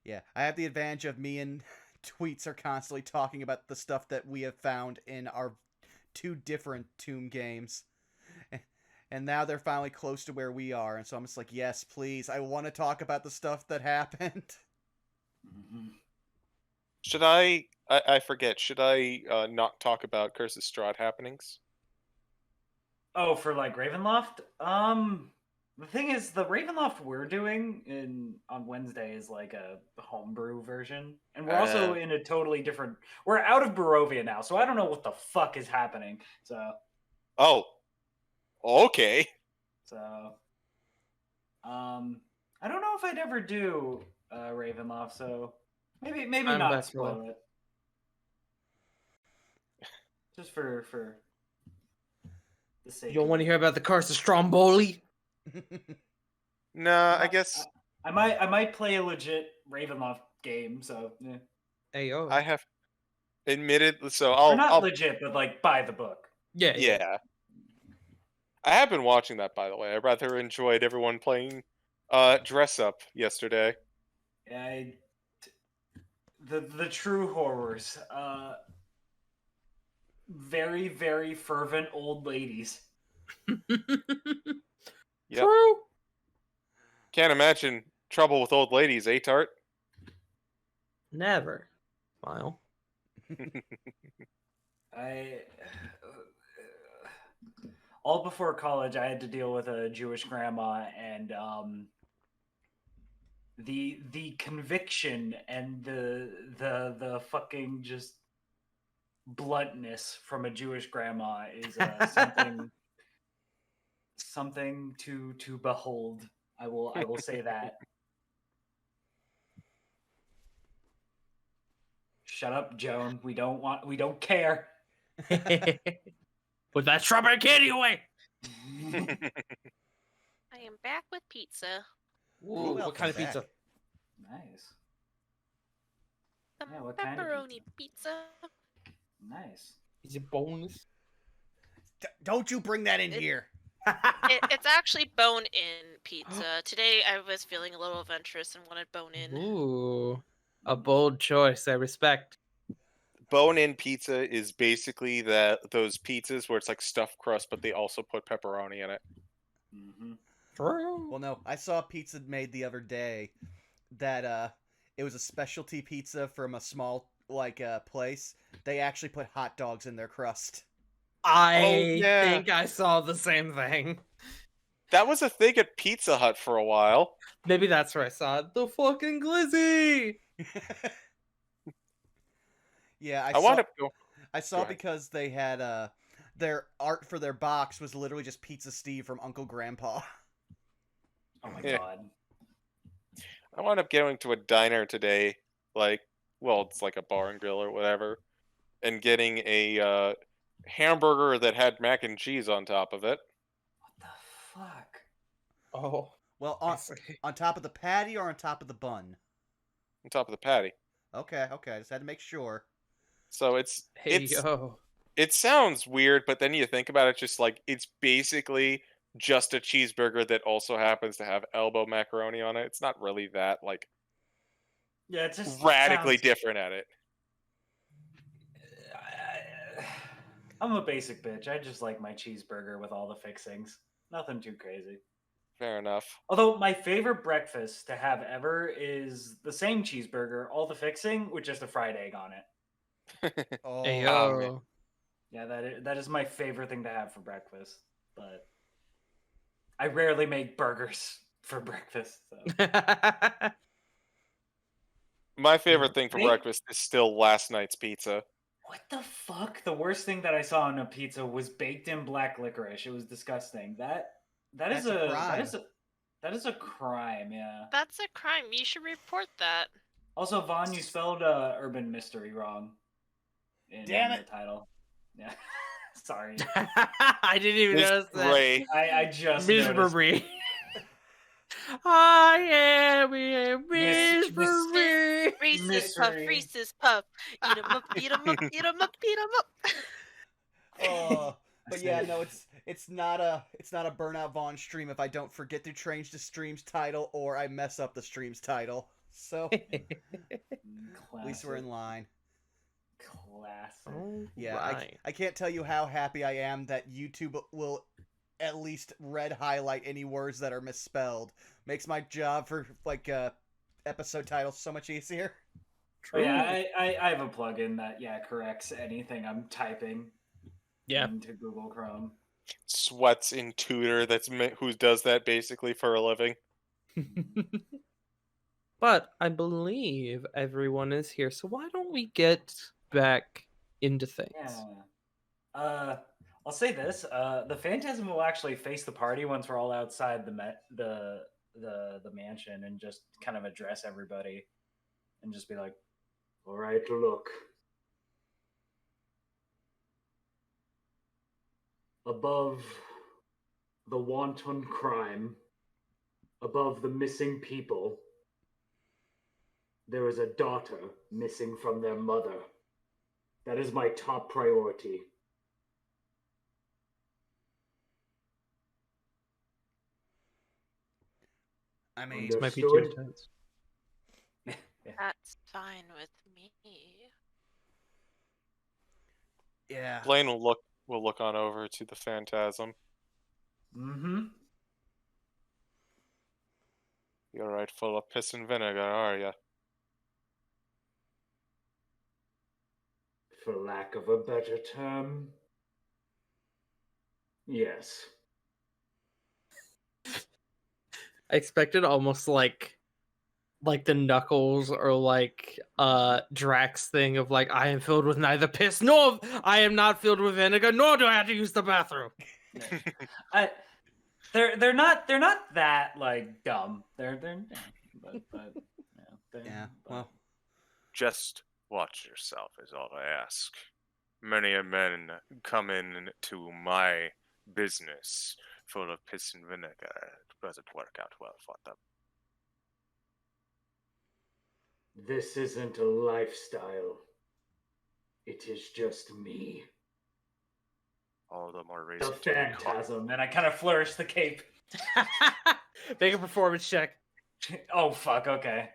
Yeah, I have the advantage of me and Tweets are constantly talking about the stuff that we have found in our two different Tomb games. And now they're finally close to where we are, and so I'm just like, yes, please, I want to talk about the stuff that happened. Mhm. Should I forget, should I not talk about Curse's Strahd happenings? Oh, for like Ravenloft? The thing is, the Ravenloft we're doing on Wednesday is like a homebrew version, and we're also in a totally different. We're out of Barovia now, so I don't know what the fuck is happening. Oh. Okay. I don't know if I'd ever do Ravenloft. So Maybe I'm not back spoil it. Just for the sake. You don't of want to it. hear about the curse of Stromboli? Nah, I guess I might play a legit Ravenloft game. So yeah. Ayo. I have admitted. So Or not I'll legit, but like by the book. Yeah. yeah. I have been watching that, by the way. I rather enjoyed everyone playing dress up yesterday. The true horrors. Very very fervent old ladies. Yep. True. Can't imagine trouble with old ladies, eh, Tart? Never. Smile. I all before college, I had to deal with a Jewish grandma, and the conviction and the fucking just bluntness from a Jewish grandma is something to behold. I will say that. Shut up, Joan. We don't care. Put that strawberry candy away. I am back with pizza. Ooh, what kind of Welcome pizza? back. Nice. Some Yeah, what kind of pepperoni pizza. Nice. Is it bonus? Don't you bring that in It- here. It's actually bone-in pizza. Today I was feeling a little adventurous and wanted bone-in. Ooh, a bold choice. I respect. Bone-in pizza is basically those pizzas where it's like stuffed crust, but they also put pepperoni in it. Mm-hmm. True. Well, no, I saw a pizza made the other day that it was a specialty pizza from a small place. They actually put hot dogs in their crust. I yeah. think I saw the same thing. That was a thing at Pizza Hut for a while. Maybe that's where I saw it. The fucking glizzy. Yeah, I wound up going. I saw Go ahead. because they had their art for their box was literally just Pizza Steve from Uncle Grandpa. Oh my Yeah. god. I wound up going to a diner today, it's like a bar and grill or whatever, and getting a hamburger that had mac and cheese on top of it. What the fuck? Oh, Well, I on see. on top of the patty or on top of the bun? On top of the patty. Okay, I just had to make sure. So Hey yo. it sounds weird, but then you think about it, just like it's basically just a cheeseburger that also happens to have elbow macaroni on it. It's not really that Yeah, it just radically sounds... different at it. I'm a basic bitch. I just like my cheeseburger with all the fixings. Nothing too crazy. Fair enough. Although my favorite breakfast to have ever is the same cheeseburger, all the fixing, with just a fried egg on it. Oh, Hey man. yo. Yeah, that is my favorite thing to have for breakfast. But I rarely make burgers for breakfast. So. My favorite thing for Hey. breakfast is still last night's pizza. What the fuck? The worst thing that I saw on a pizza was baked in black licorice. It was disgusting. That That's is a a crime. that is a crime. Yeah. That's a crime. You should report that. Also, Vaughn, you spelled Urban Mystery wrong. Damn in it. the title. Yeah. Sorry. I didn't even Miss notice that. Ray. I just Miss noticed. Marie. I am a Miss- Miss Marie. Reese's Puff, Mystery. Reese's Puff. Eat 'em up, eat 'em up, eat 'em up, eat 'em up. Oh, but yeah, no, it's not a Burnout Vaughn stream if I don't forget to change the stream's title or I mess up the stream's title. So at least we're in line. Classic. Yeah, I can't tell you how happy I am that YouTube will at least red highlight any words that are misspelled. Makes my job for episode titles so much easier. But yeah, I have a plugin that corrects anything I'm typing into Google Chrome. Sweats in tutor who does that basically for a living. But I believe everyone is here, so why don't we get back into things? Yeah. I'll say this: the Phantasm will actually face the party once we're all outside the mansion and just kind of address everybody and just be like, All right, look. Above the wanton crime, above the missing people, there is a daughter missing from their mother. That is my top priority. I mean, This might be too Understood? intense. That's fine with me. yeah. Blaine will look on over to the phantasm. Mm-hmm. You're right, full of piss and vinegar, are ya? For lack of a better term, yes. I expected almost like the Knuckles or like Drax thing of like, I am filled with neither piss nor I am not filled with vinegar, nor do I have to use the bathroom. They're not that like dumb. They're Yeah. Well, Just watch yourself is all I ask. Many a men come in to my business full of piss and vinegar. It doesn't work out well for them. This isn't a lifestyle. It is just me. All the more The reason to be phantasm. and I kind of flourish the cape. Make a performance check. Oh fuck. Okay.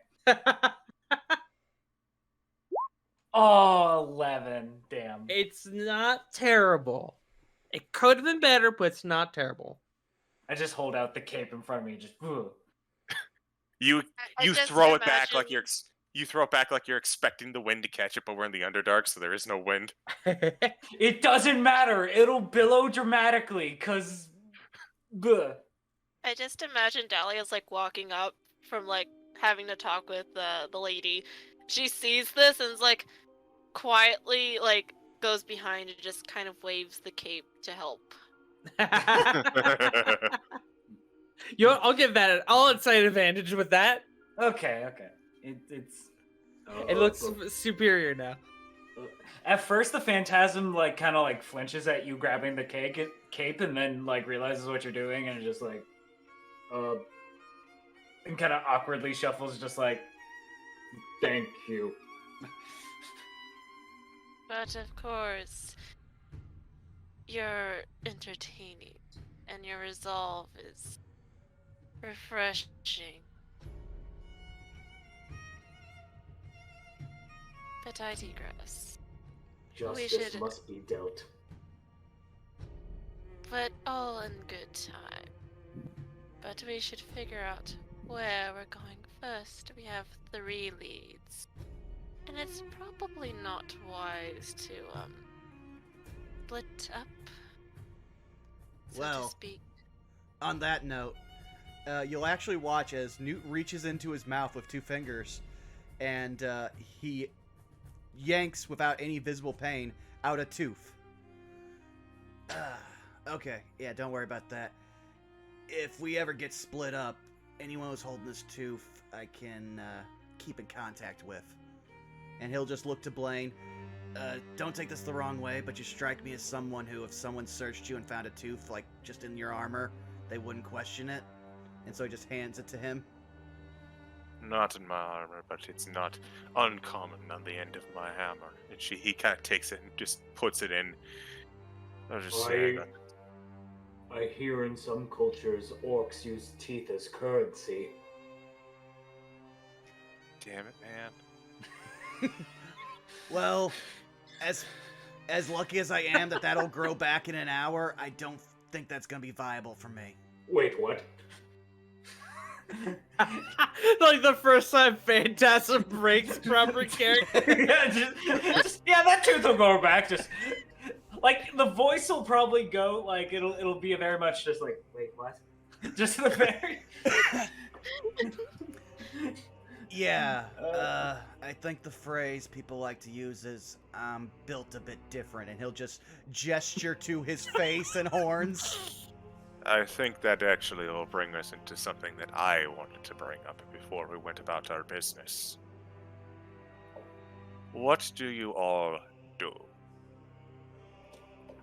Oh, 11. Damn. It's not terrible. It could have been better, but it's not terrible. I just hold out the cape in front of me. Just. Ugh. You I you just throw it back like imagine- you throw it back like you're expecting the wind to catch it, but we're in the Underdark, so there is no wind. It doesn't matter. It'll billow dramatically, cause. Bleh. I just imagine Dahlia's like walking up from like having to talk with the lady. She sees this and is like quietly like goes behind and just kind of waves the cape to help. I'll give that. I'll insight advantage with that. Okay. It's. It looks superior now. At first, the phantasm like kind of like flinches at you grabbing the cape, and then like realizes what you're doing, and just like, and kind of awkwardly shuffles, just like, Thank you. But of course, you're entertaining, and your resolve is refreshing. But I digress. Justice should- must be dealt. But all in good time. But we should figure out where we're going first. We have 3 leads. And it's probably not wise to, split up, so Well. to speak. On that note, you'll actually watch as Newt reaches into his mouth with 2 fingers, and he yanks without any visible pain out a tooth. Okay, yeah, don't worry about that. If we ever get split up, anyone who's holding this tooth, I can keep in contact with. And he'll just look to Blaine. Don't take this the wrong way, but you strike me as someone who, if someone searched you and found a tooth, like, just in your armor, they wouldn't question it. And so he just hands it to him. Not in my armor, but it's not uncommon on the end of my hammer. And he kind of takes it and just puts it in. I was just saying that. I hear in some cultures orcs use teeth as currency. Damn it, man. Well, as lucky as I am that that'll grow back in an hour, I don't think that's gonna be viable for me. Wait, what? Like the first time Phantasm breaks proper character. yeah, that tooth will go back. Just like the voice will probably go like it'll be a very much just like wait what, just the very. Yeah, I think the phrase people like to use is "I'm built a bit different," and he'll just gesture to his face and horns. I think that actually will bring us into something that I wanted to bring up before we went about our business. what do you all do?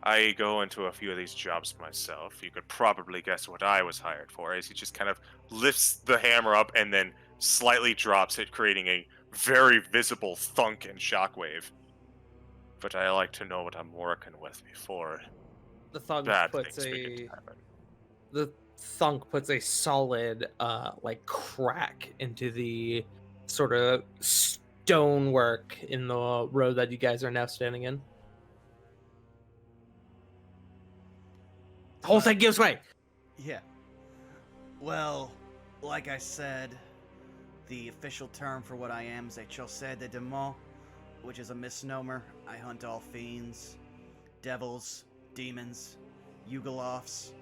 I go into a few of these jobs myself. You could probably guess what I was hired for, as he just kind of lifts the hammer up and then slightly drops it, creating a very visible thunk and shockwave. But I like to know what I'm working with before The thunk bad puts things begin to a happen. the thunk puts a solid like crack into the sort of stonework in the road that you guys are now standing in. The whole thing gives way. Yeah. Well, like I said, the official term for what I am is a chasseur de démons, which is a misnomer. I hunt all fiends, devils, demons, Yugolovs,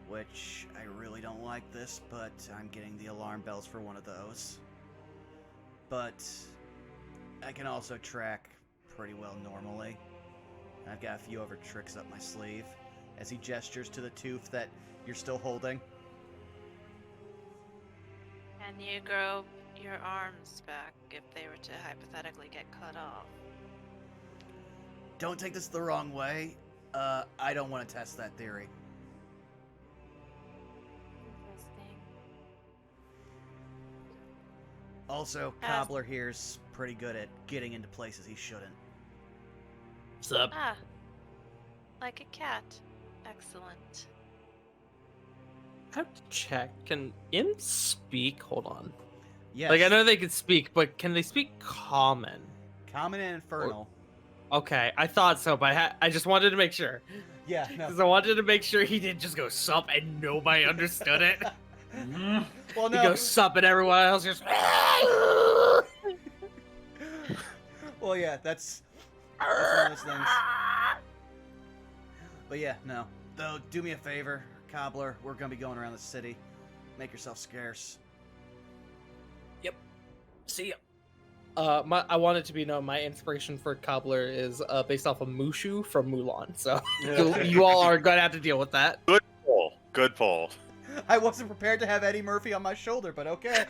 which I really don't like this, but I'm getting the alarm bells for one of those. But I can also track pretty well normally. I've got a few other tricks up my sleeve, as he gestures to the tooth that you're still holding. Can you grow your arms back if they were to hypothetically get cut off? Don't take this the wrong way. I don't want to test that theory. Interesting. Also, Cobbler here's pretty good at getting into places he shouldn't. What's up? Ah, like a cat. Excellent. I have to check. Can imps speak? Hold on. Yes. Like I know they can speak, but can they speak common? Common and infernal. Okay, I thought so, but I just wanted to make sure. Yeah, no. Because I wanted to make sure he didn't just go sup and nobody understood it. Mhm. Well, He no. goes sup and everyone else just. Well, yeah, that's one of those things. But yeah, no. Though, do me a favor, Cobbler. We're gonna be going around the city. Make yourself scarce. See ya. I want it to be known my inspiration for Cobbler is based off of Mushu from Mulan. So you all are gonna have to deal with that. Good pull. Good pull. I wasn't prepared to have Eddie Murphy on my shoulder, but okay.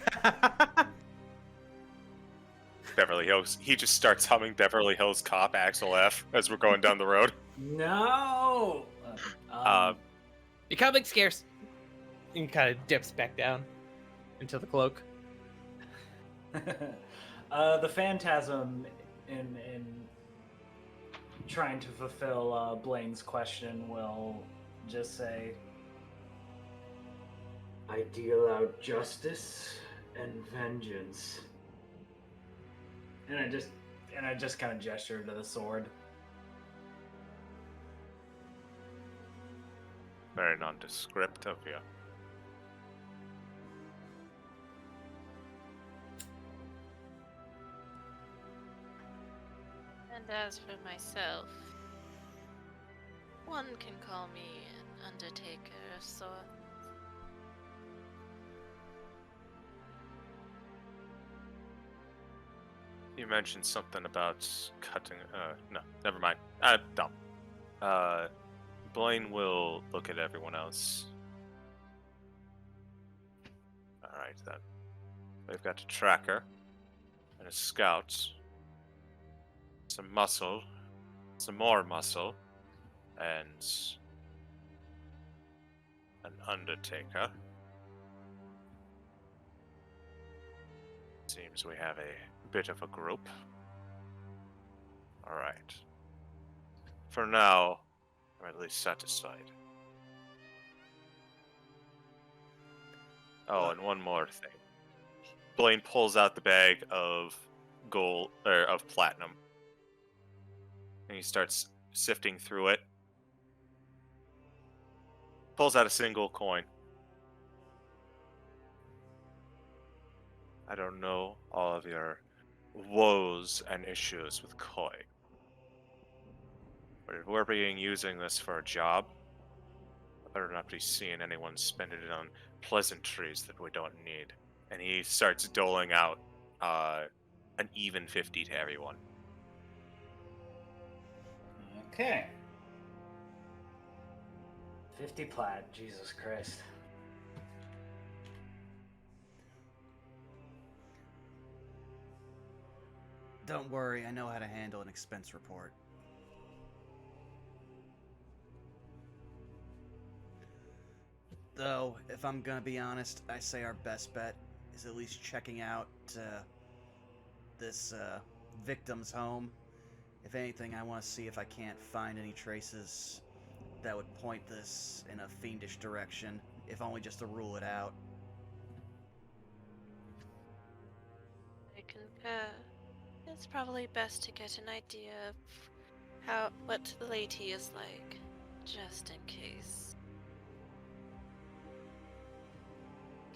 Beverly Hills. He just starts humming Beverly Hills Cop Axel F as we're going down the road. No. Becoming scarce. And kind of dips back down into the cloak. The phantasm in trying to fulfill Blaine's question will just say, I deal out justice and vengeance. and I just kind of gesture to the sword. Very nondescript of you. And as for myself, one can call me an undertaker of sorts. You mentioned something about cutting. No, never mind. Dumb. Blaine will look at everyone else. Alright then. We've got a tracker, and a scout, some muscle, some more muscle, and an undertaker. Seems we have a bit of a group. Alright. For now, I'm at least satisfied. Oh, and one more thing. Blaine pulls out the bag of gold, or of platinum. And he starts sifting through it. Pulls out a single coin. I don't know all of your woes and issues with coin. But if we're using this for a job, I better not be seeing anyone spending it on pleasantries that we don't need. And he starts doling out an even 50 to everyone. Okay. 50 plat, Jesus Christ. Don't worry, I know how to handle an expense report. Though, if I'm gonna be honest, I say our best bet is at least checking out this victim's home. If anything, I want to see if I can't find any traces that would point this in a fiendish direction, if only just to rule it out. I concur. It's probably best to get an idea of what the lady is like, just in case.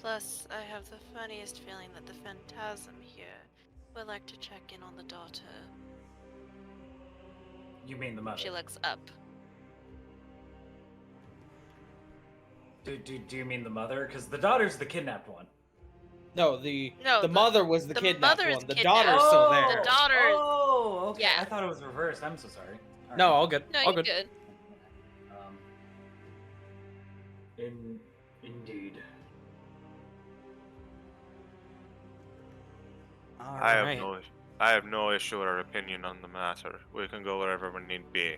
Plus, I have the funniest feeling that the phantasm here would like to check in on the daughter. You mean the mother? She looks up. Do you mean the mother? Because the daughter's the kidnapped one. No, the No, mother was the the kidnapped mother is one. The kidnapped. daughter's still there. The daughter- Oh, okay. Yeah. I thought it was reversed. I'm so sorry. All No, right. all good. No, all you're good. good. Indeed. All I right. have no issue or opinion on the matter. We can go wherever we need be.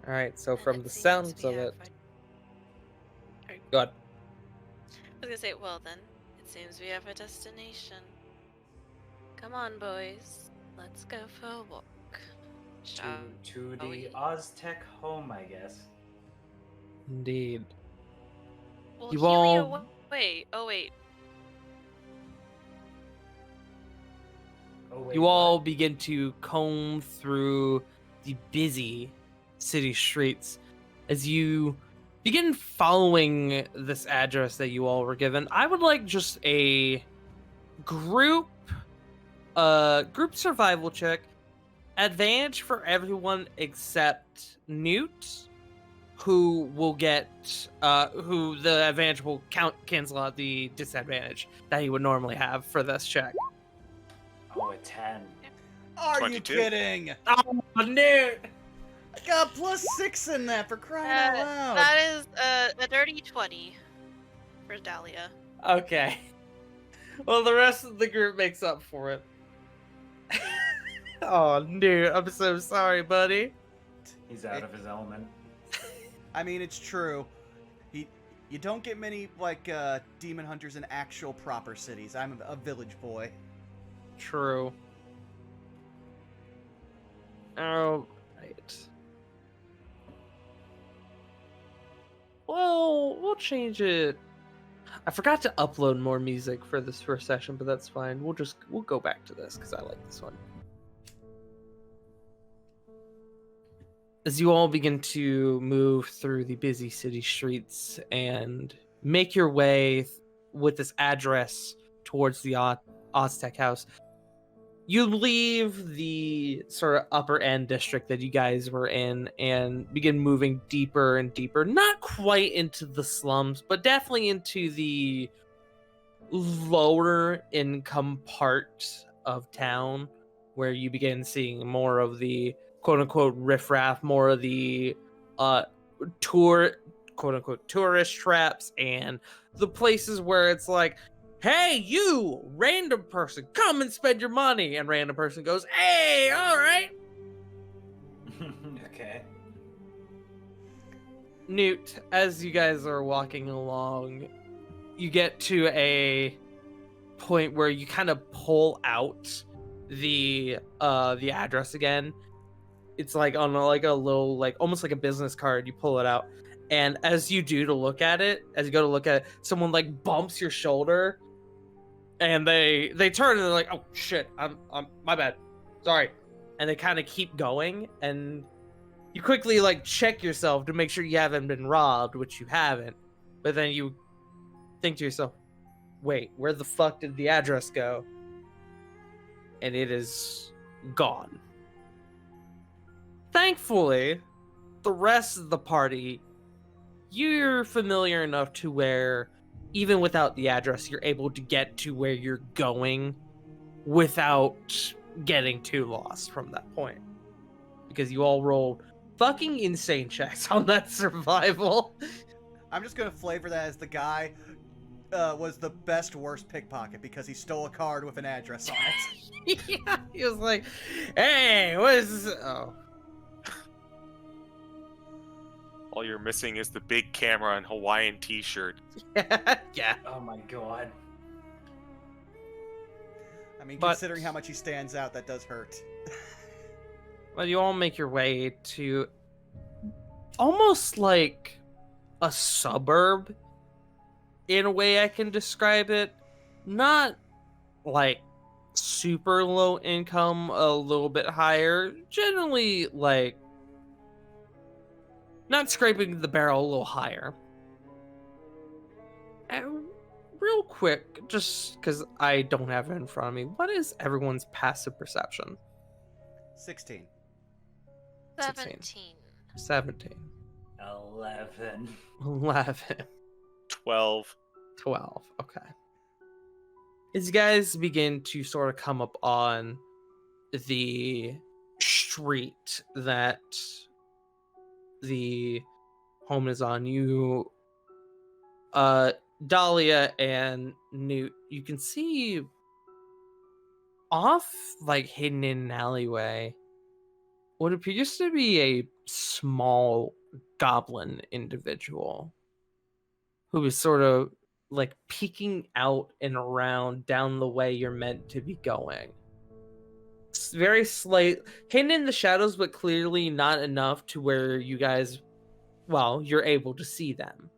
All right. So And from it the seems sounds we of have it, a- go ahead. I was gonna say, well then, it seems we have a destination. Come on, boys. Let's go for a walk. Shall To Oh, the yeah. Oztec home, I guess. Indeed. Well, You Helio, all- wait. Oh, wait. Oh, wait, You what? all begin to comb through the busy city streets as you begin following this address that you all were given. I would like just a group survival check. Advantage for everyone except Newt, who will get who the advantage will cancel out the disadvantage that he would normally have for this check. Oh, a 10. Are 22. you kidding? Oh, Newt! I got +6 in that for crying out loud. That is a dirty 20 for Dahlia. Okay. Well, the rest of the group makes up for it. Oh, Newt, I'm so sorry, buddy. He's out of his element. I mean, it's true. You don't get many demon hunters in actual proper cities. I'm a village boy. True. Oh, right. Well, we'll change it. I forgot to upload more music for this first session, but that's fine. We'll go back to this because I like this one. As you all begin to move through the busy city streets and make your way with this address towards the Oztec house, you leave the sort of upper end district that you guys were in and begin moving deeper and deeper. Not quite into the slums, but definitely into the lower income part of town, where you begin seeing more of the quote unquote riffraff, more of the quote unquote tourist traps, and the places where it's like, hey, you random person, come and spend your money. And random person goes, hey, all right. Okay. Newt, as you guys are walking along, you get to a point where you kind of pull out the address again. It's like on a little, almost like a business card. You pull it out, and as you do to look at it, as you go to look at it, someone bumps your shoulder, and they turn and they're like, oh shit, I'm my bad, sorry, and they kind of keep going, and you quickly check yourself to make sure you haven't been robbed, which you haven't, but then you think to yourself, wait, where the fuck did the address go? And it is gone. Thankfully, the rest of the party, you're familiar enough to where even without the address, you're able to get to where you're going without getting too lost from that point. Because you all rolled fucking insane checks on that survival. I'm just gonna flavor that as the guy was the best worst pickpocket because he stole a card with an address on it. Yeah, he was like, "Hey, what is this?" Oh, All you're missing is the big camera and Hawaiian T-shirt. yeah. Oh my god. I mean, But- considering how much he stands out, that does hurt. Well, you all make your way to almost like a suburb, in a way I can describe it. Not like super low income, a little bit higher. Generally, like not scraping the barrel, a little higher. And real quick, just because I don't have it in front of me, what is everyone's passive perception? 16. 17. 17. 11. 11. 12. 12. Okay. As you guys begin to sort of come up on the street that the home is on, you, Dahlia and Newt, you can see off, like hidden in an alleyway, what appears to be a small goblin individual who is sort of like peeking out and around down the way you're meant to be going. It's very slight, hidden in the shadows, but clearly not enough to where you guys, well, you're able to see them.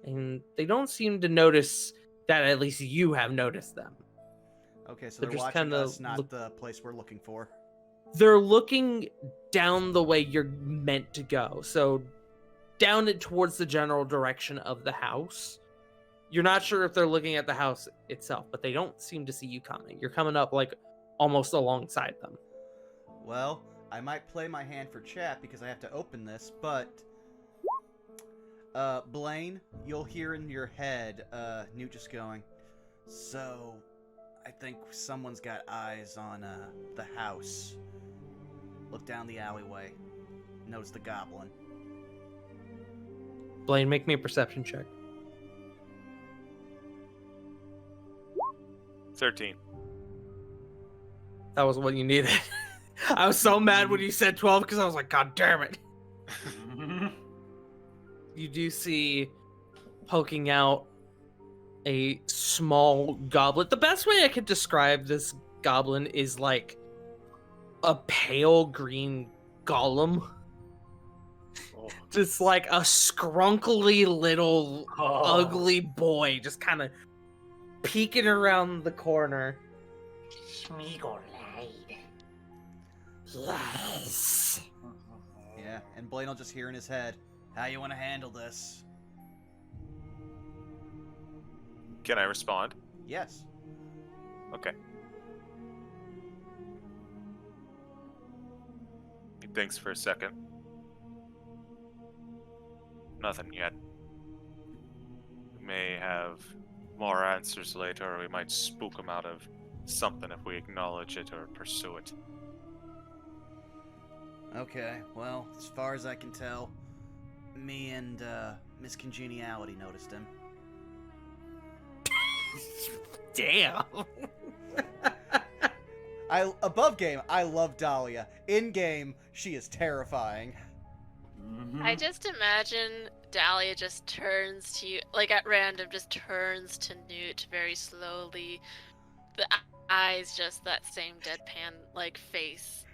And they don't seem to notice that at least you have noticed them. Okay, so They're they're just watching kinda us, not look- the place we're looking for. They're looking down the way you're meant to go. So down it towards the general direction of the house. You're not sure if they're looking at the house itself, but they don't seem to see you coming. You're coming up like almost alongside them. Well, I might play my hand for chat because I have to open this, but Blaine, you'll hear in your head Newt just going, so I think someone's got eyes on the house. Look down the alleyway. Notice the goblin. Blaine, make me a perception check. 13. That was what you needed. I was so mad when you said 12 because I was like, God damn it. You do see poking out a small goblet. The best way I could describe this goblin is like a pale green golem. Oh, Just like a scrunkly little Oh. ugly boy just kind of peeking around the corner. Yes. Yeah, and Blaine will just hear in his head, how you want to handle this? can I respond? Yes. Okay. He thinks for a second. Nothing yet. We may have more answers later, or we might spook him out of something if we acknowledge it or pursue it. Okay, well, as far as I can tell, me and Miss Congeniality noticed him. Damn. Above game, I love Dahlia. In game, she is terrifying. I just imagine Dahlia just turns to you, like at random, just turns to Newt very slowly. The eyes, just that same deadpan like face.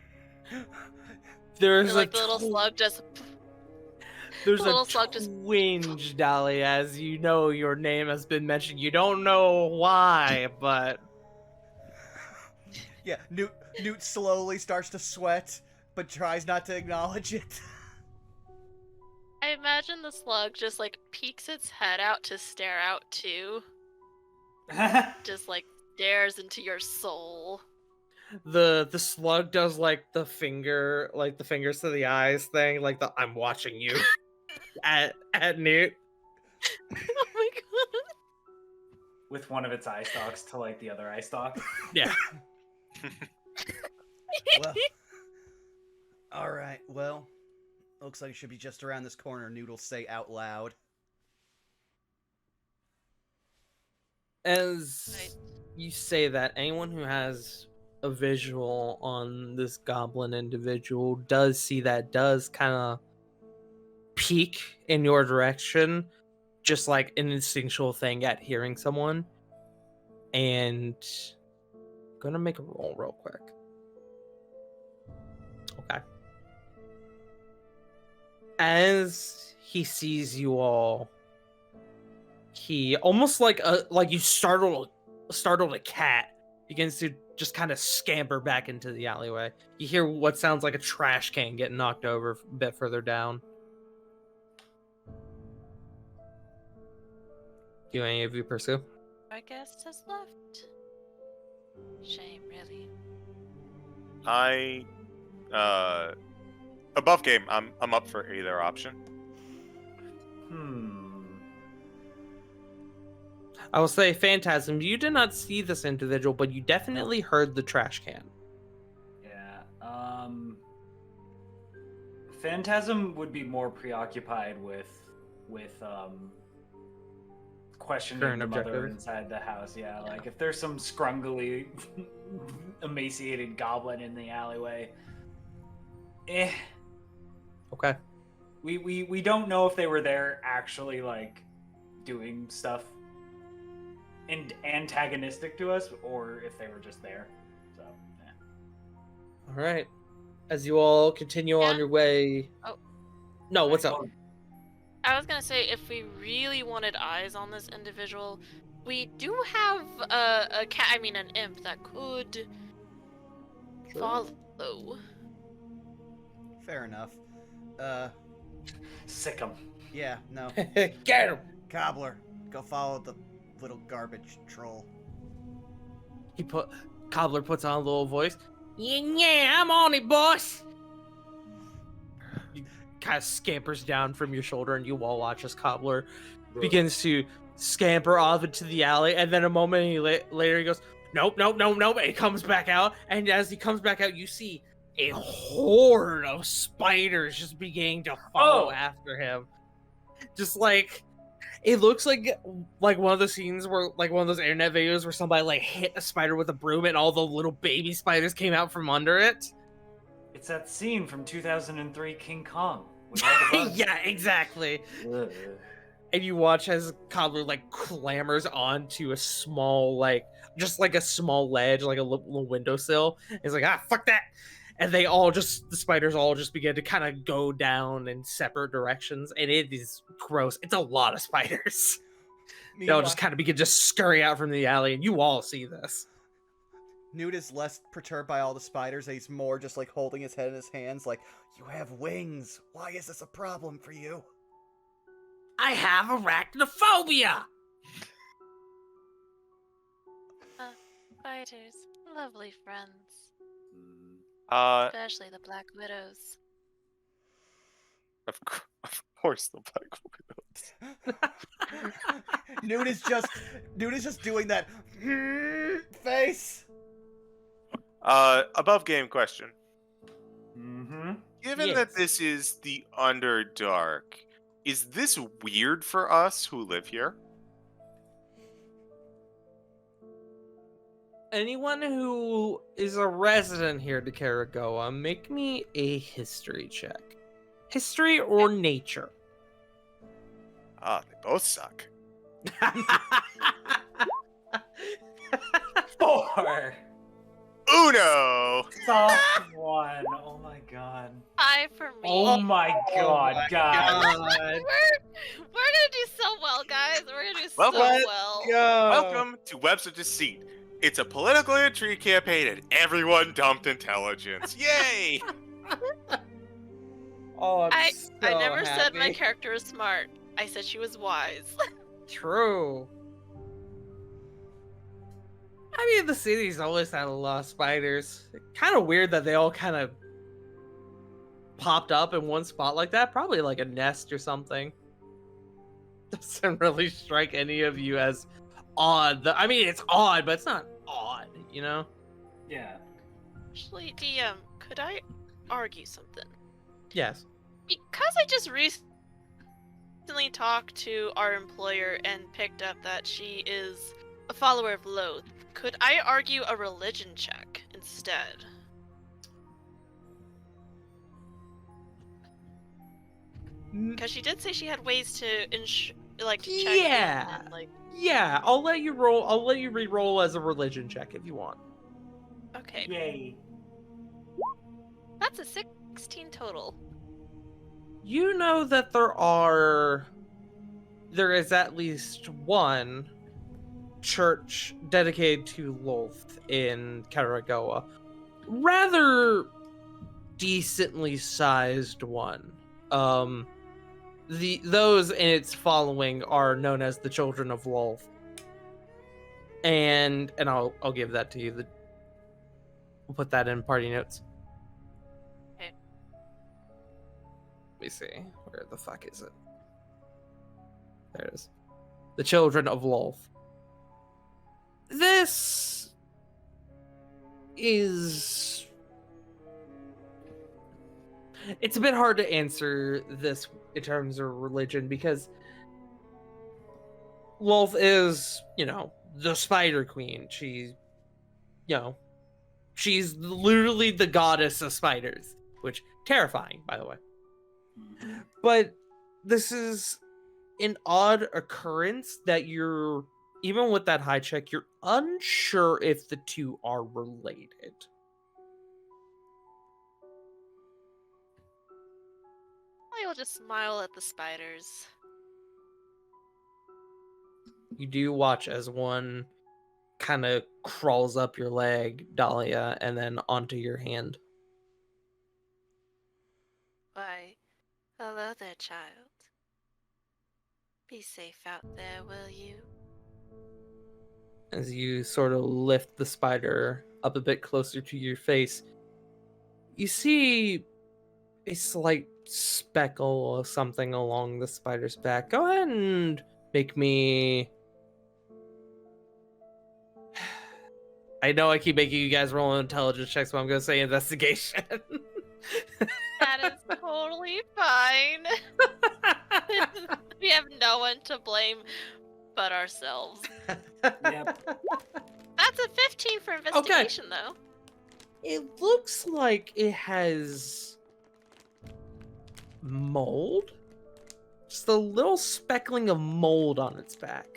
There's Or, like a the little slug just. There's the a little slug just- twinge, Dahlia, as you know your name has been mentioned. You don't know why, but Yeah, Newt slowly starts to sweat, but tries not to acknowledge it. I imagine the slug just like peeks its head out to stare out too. Just like stares into your soul. the slug does like the fingers to the eyes thing, like the I'm watching you at Newt. Oh my god. With one of its eye stalks to like the other eye stalk. Yeah. Well, alright, well, looks like it should be just around this corner, Newt will say out loud. As you say that, anyone who has a visual on this goblin individual does see that, does kind of peek in your direction, just like an instinctual thing at hearing someone. And I'm gonna make a roll real quick. Okay. As he sees you all, he almost like you startled a cat, begins to just kind of scamper back into the alleyway. You hear what sounds like a trash can get knocked over a bit further down. Do any of you pursue? Our guest has left. Shame, really. I above game. I'm up for either option. I will say, Phantasm, you did not see this individual, but you definitely heard the trash can. Yeah. Phantasm would be more preoccupied with questioning Current the mother objective. inside the house. Yeah, like if there's some scrungly, emaciated goblin in the alleyway. Okay. We don't know if they were there actually like doing stuff and antagonistic to us, or if they were just there. So yeah. All right. As you all continue on Yeah. your way. Oh. No, what's up? I was gonna say, if we really wanted eyes on this individual, we do have an imp that could follow. Fair enough. Sick 'em. Yeah, no. Get him! Cobbler, go follow the little garbage troll. Cobbler puts on a little voice. Yeah, I'm on it, boss. He kind of scampers down from your shoulder, and you all watch as Cobbler begins to scamper off into the alley, and then a moment later he goes, nope, and he comes back out, and as he comes back out, you see a horde of spiders just beginning to follow after him. Just like, it looks like one of the scenes where, like one of those internet videos where somebody like hit a spider with a broom and all the little baby spiders came out from under it. It's that scene from 2003 King Kong. With all the bugs. Yeah, exactly. And you watch as Cobbler like clambers onto a small, like, just like a small ledge, like a little windowsill. He's like, fuck that. And the spiders all just begin to kind of go down in separate directions. And it is gross. It's a lot of spiders. They'll just kind of begin to scurry out from the alley, and you all see this. Newt is less perturbed by all the spiders, and he's more just like holding his head in his hands like, you have wings. Why is this a problem for you? I have arachnophobia! Spiders, lovely friends. Especially the Black Widows. Of course, the Black Widows. Newt is just doing that face. Above game question. Mm-hmm. Given Yes. that this is the Underdark, is this weird for us who live here? Anyone who is a resident here to Kara-Goah, make me a history check. History or nature? They both suck. 4. Uno! Soft one. Oh my god. 5 for me. Oh my god, my guys. We're gonna do so well, guys. We're gonna do so Welcome. well. Welcome to Webs of Deceit. It's a political intrigue campaign and everyone dumped intelligence. Yay! Oh, I so never said my happy. character was smart. I said she was wise. True. I mean, the city's always had a lot of spiders. Kind of weird that they all kind of popped up in one spot like that. Probably like a nest or something. Doesn't really strike any of you as odd. I mean, it's odd, but it's not odd, you know? Yeah. Actually, DM, could I argue something? Yes. Because I just recently talked to our employer and picked up that she is a follower of Loth, could I argue a religion check instead? Because she did say she had ways to to check in Yeah. and like. Yeah, I'll let you roll. I'll let you re-roll as a religion check if you want. Okay, Yay. that's a 16 total. You know that there is at least one church dedicated to Lolth in Kara-Goah. Rather decently sized one. Those in its following are known as the Children of Lolth. And I'll give that to you. We'll put that in party notes. Okay. Let me see. Where the fuck is it? There it is. The Children of Lolth. This is... It's a bit hard to answer this in terms of religion because Lolth is, the Spider Queen. She's literally the goddess of spiders, which terrifying, by the way. But this is an odd occurrence that you're, even with that high check, you're unsure if the two are related. I will just smile at the spiders. You do watch as one kind of crawls up your leg, Dahlia, and then onto your hand. Why, hello there, child. Be safe out there, will you? As you sort of lift the spider up a bit closer to your face, you see a slight speckle of something along the spider's back. Go ahead and make me... I know I keep making you guys roll intelligence checks, but I'm going to say investigation. That is totally fine. We have no one to blame but ourselves. Yep. That's a 15 for investigation, though. It looks like it has mold. Just a little speckling of mold on its back.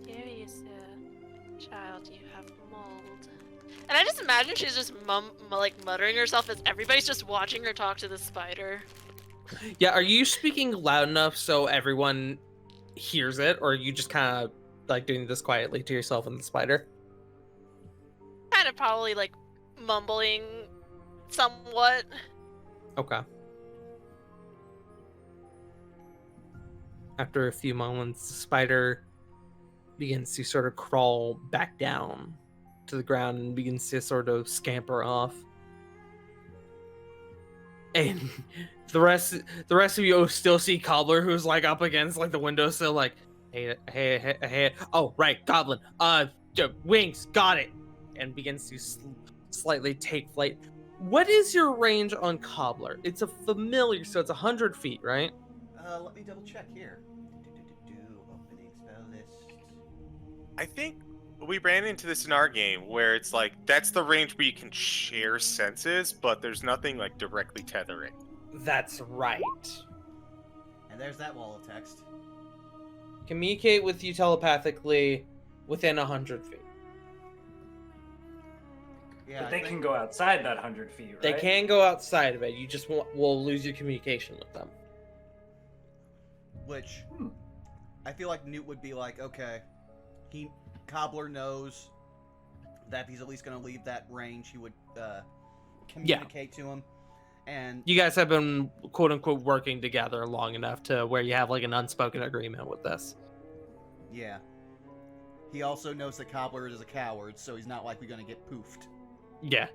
Curiouser. Child, you have mold. And I just imagine she's just muttering herself as everybody's just watching her talk to the spider. Yeah, are you speaking loud enough so everyone hears it, or are you just kind of like doing this quietly to yourself and the spider? Kind of probably like mumbling somewhat. Okay. After a few moments, the spider begins to sort of crawl back down to the ground and begins to sort of scamper off. And the rest of you still see Cobbler, who's like up against like the windowsill, like, hey. Oh, right, Goblin. Wings, got it. And begins to slightly take flight. What is your range on Cobbler? It's a familiar, so it's 100 feet, right? Let me double check here. Opening spell list. I think we ran into this in our game where it's like that's the range where you can share senses, but there's nothing like directly tethering. That's right. And there's that wall of text. Communicate with you telepathically within 100 feet. Yeah, But they can go outside that 100 feet, right? They can go outside of it. You just will lose your communication with them. Which I feel like Newt would be like, okay, Cobbler knows that if he's at least going to leave that range, he would communicate to him. And You guys have been quote unquote working together long enough to where you have like an unspoken agreement with this. yeah, he also knows that Cobbler is a coward, so he's not likely going to get poofed. Yeah.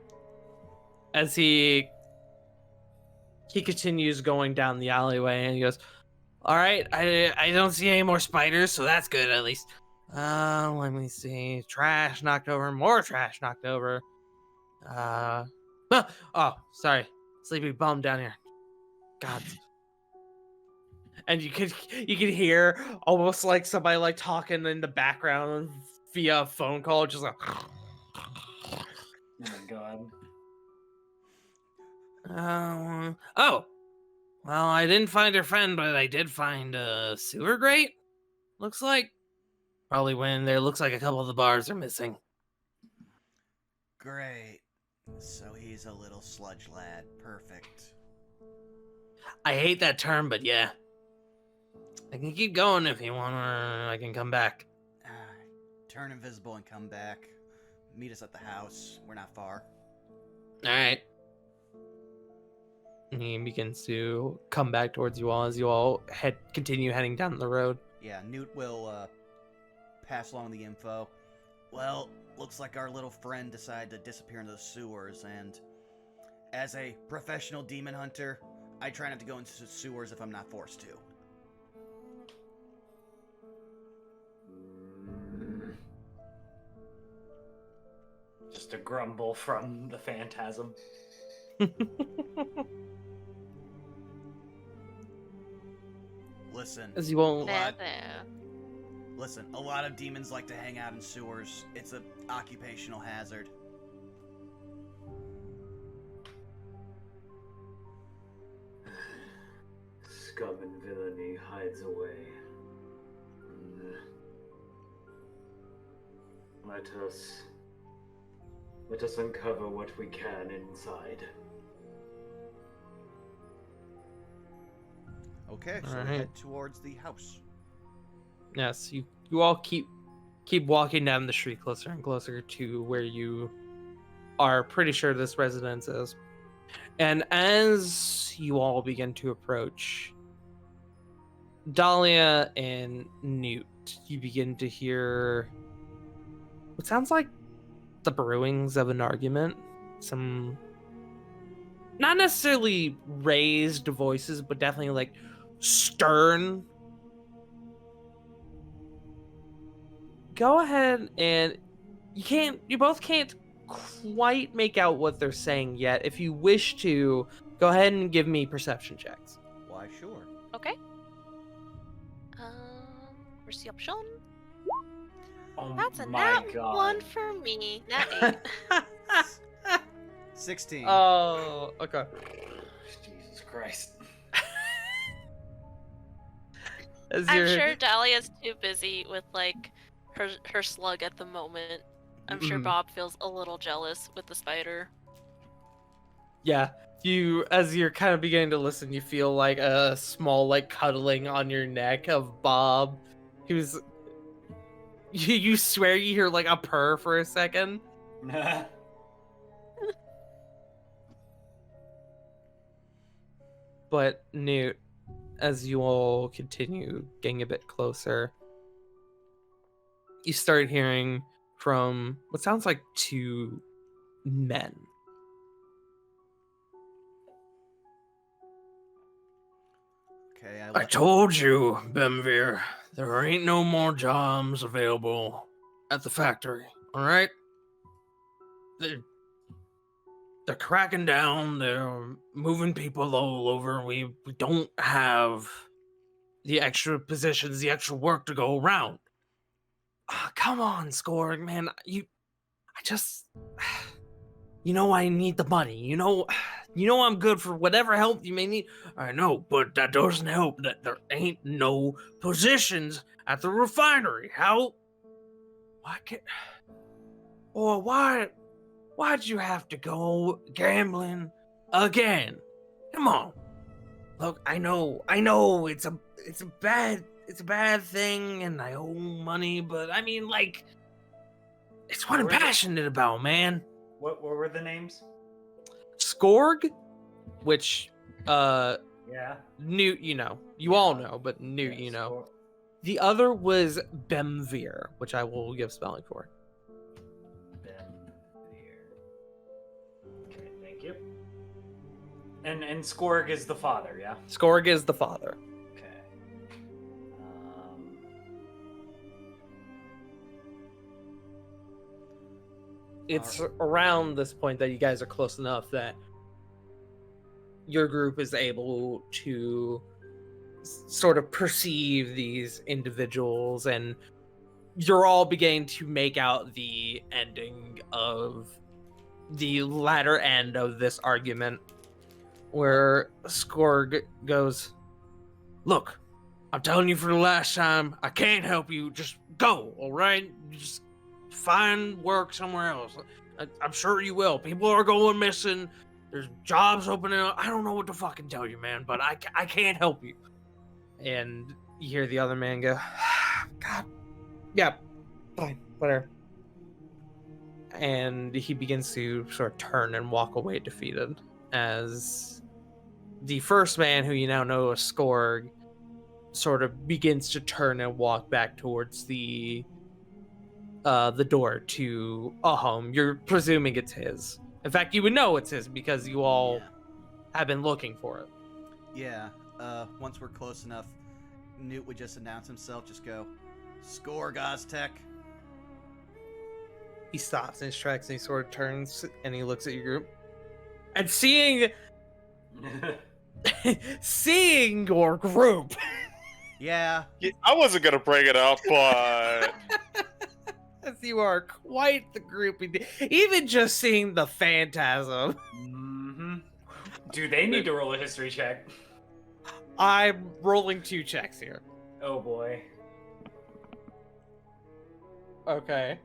As he continues going down the alleyway, and he goes, all right, I don't see any more spiders, so that's good at least. Let me see. Trash knocked over, more trash knocked over. Oh, sorry. Sleepy bum down here. God. And you could hear almost like somebody like talking in the background via a phone call, just like. Oh my god. Oh, well, I didn't find her friend, but I did find a sewer grate. Looks like probably when there looks like a couple of the bars are missing. Great. So he's a little sludge lad. Perfect. I hate that term, but yeah. I can keep going if you want, or I can come back. Turn invisible and come back. Meet us at the house. We're not far. All right. And he begins to come back towards you all as you all continue heading down the road. Yeah, Newt will pass along the info. Well, looks like our little friend decided to disappear into the sewers, and as a professional demon hunter, I try not to go into the sewers if I'm not forced to. Just a grumble from the phantasm. Listen, As you won't. Listen, a lot of demons like to hang out in sewers. It's an occupational hazard. Scum and villainy hides away. Let us uncover what we can inside. Okay, so All we right. head towards the house. Yes, you all keep walking down the street closer and closer to where you are pretty sure this residence is. And as you all begin to approach, Dahlia and Newt, you begin to hear what sounds like the brewings of an argument. Some not necessarily raised voices, but definitely like stern. Go ahead and you both can't quite make out what they're saying yet. If you wish to, go ahead and give me perception checks. Why, sure. Okay. Perception. Oh That's a my nat god. 1 for me. Nat 8. 16. Oh, okay. Jesus Christ. I'm sure Dahlia's too busy with like her slug at the moment. I'm sure Mhm. Bob feels a little jealous with the spider. Yeah, as you're kind of beginning to listen, you feel like a small like cuddling on your neck of Bob. He was. You swear you hear like a purr for a second. But Newt, as you all continue getting a bit closer, you start hearing from what sounds like two men. Okay, I told you, Bemvir, there ain't no more jobs available at the factory, alright? They're cracking down, they're moving people all over. We don't have the extra positions, the extra work to go around. Come on, Skorg, man. You know I need the money. You know I'm good for whatever help you may need. I know, but that doesn't help that there ain't no positions at the refinery. Why'd you have to go gambling again? Come on. Look, I know it's a bad thing and I owe money, but I mean, like, it's what I'm passionate about, man. What were the names? Skorg, which Yeah. Newt, you all know, but Newt, Yeah, The other was Bemvir, which I will give spelling for. Okay, thank you. And Skorg is the father, yeah? Skorg is the father. Okay. It's around this point that you guys are close enough that your group is able to sort of perceive these individuals, and you're all beginning to make out the ending of the latter end of this argument, where Skorg goes, Look, I'm telling you for the last time, I can't help you. Just go, all right? Just find work somewhere else. I'm sure you will. People are going missing. There's jobs opening up. I don't know what to fucking tell you, man, but I can't help you. and you hear the other man go, God, yeah, fine, whatever. And he begins to sort of turn and walk away defeated, as the first man, who you now know as Skorg, sort of begins to turn and walk back towards the door to a home. You're presuming it's his. In fact, you would know it's his because you all have been looking for it. Yeah. Once we're close enough, Newt would just announce himself. Just go, "Score, Goztech." He stops in his tracks and he sort of turns and he looks at your group. And seeing your group, Yeah. I wasn't gonna bring it up, but as you are quite the group, even just seeing the phantasm, Mm-hmm. Do they need to roll a history check? I'm rolling 2 checks here. Oh boy. Okay.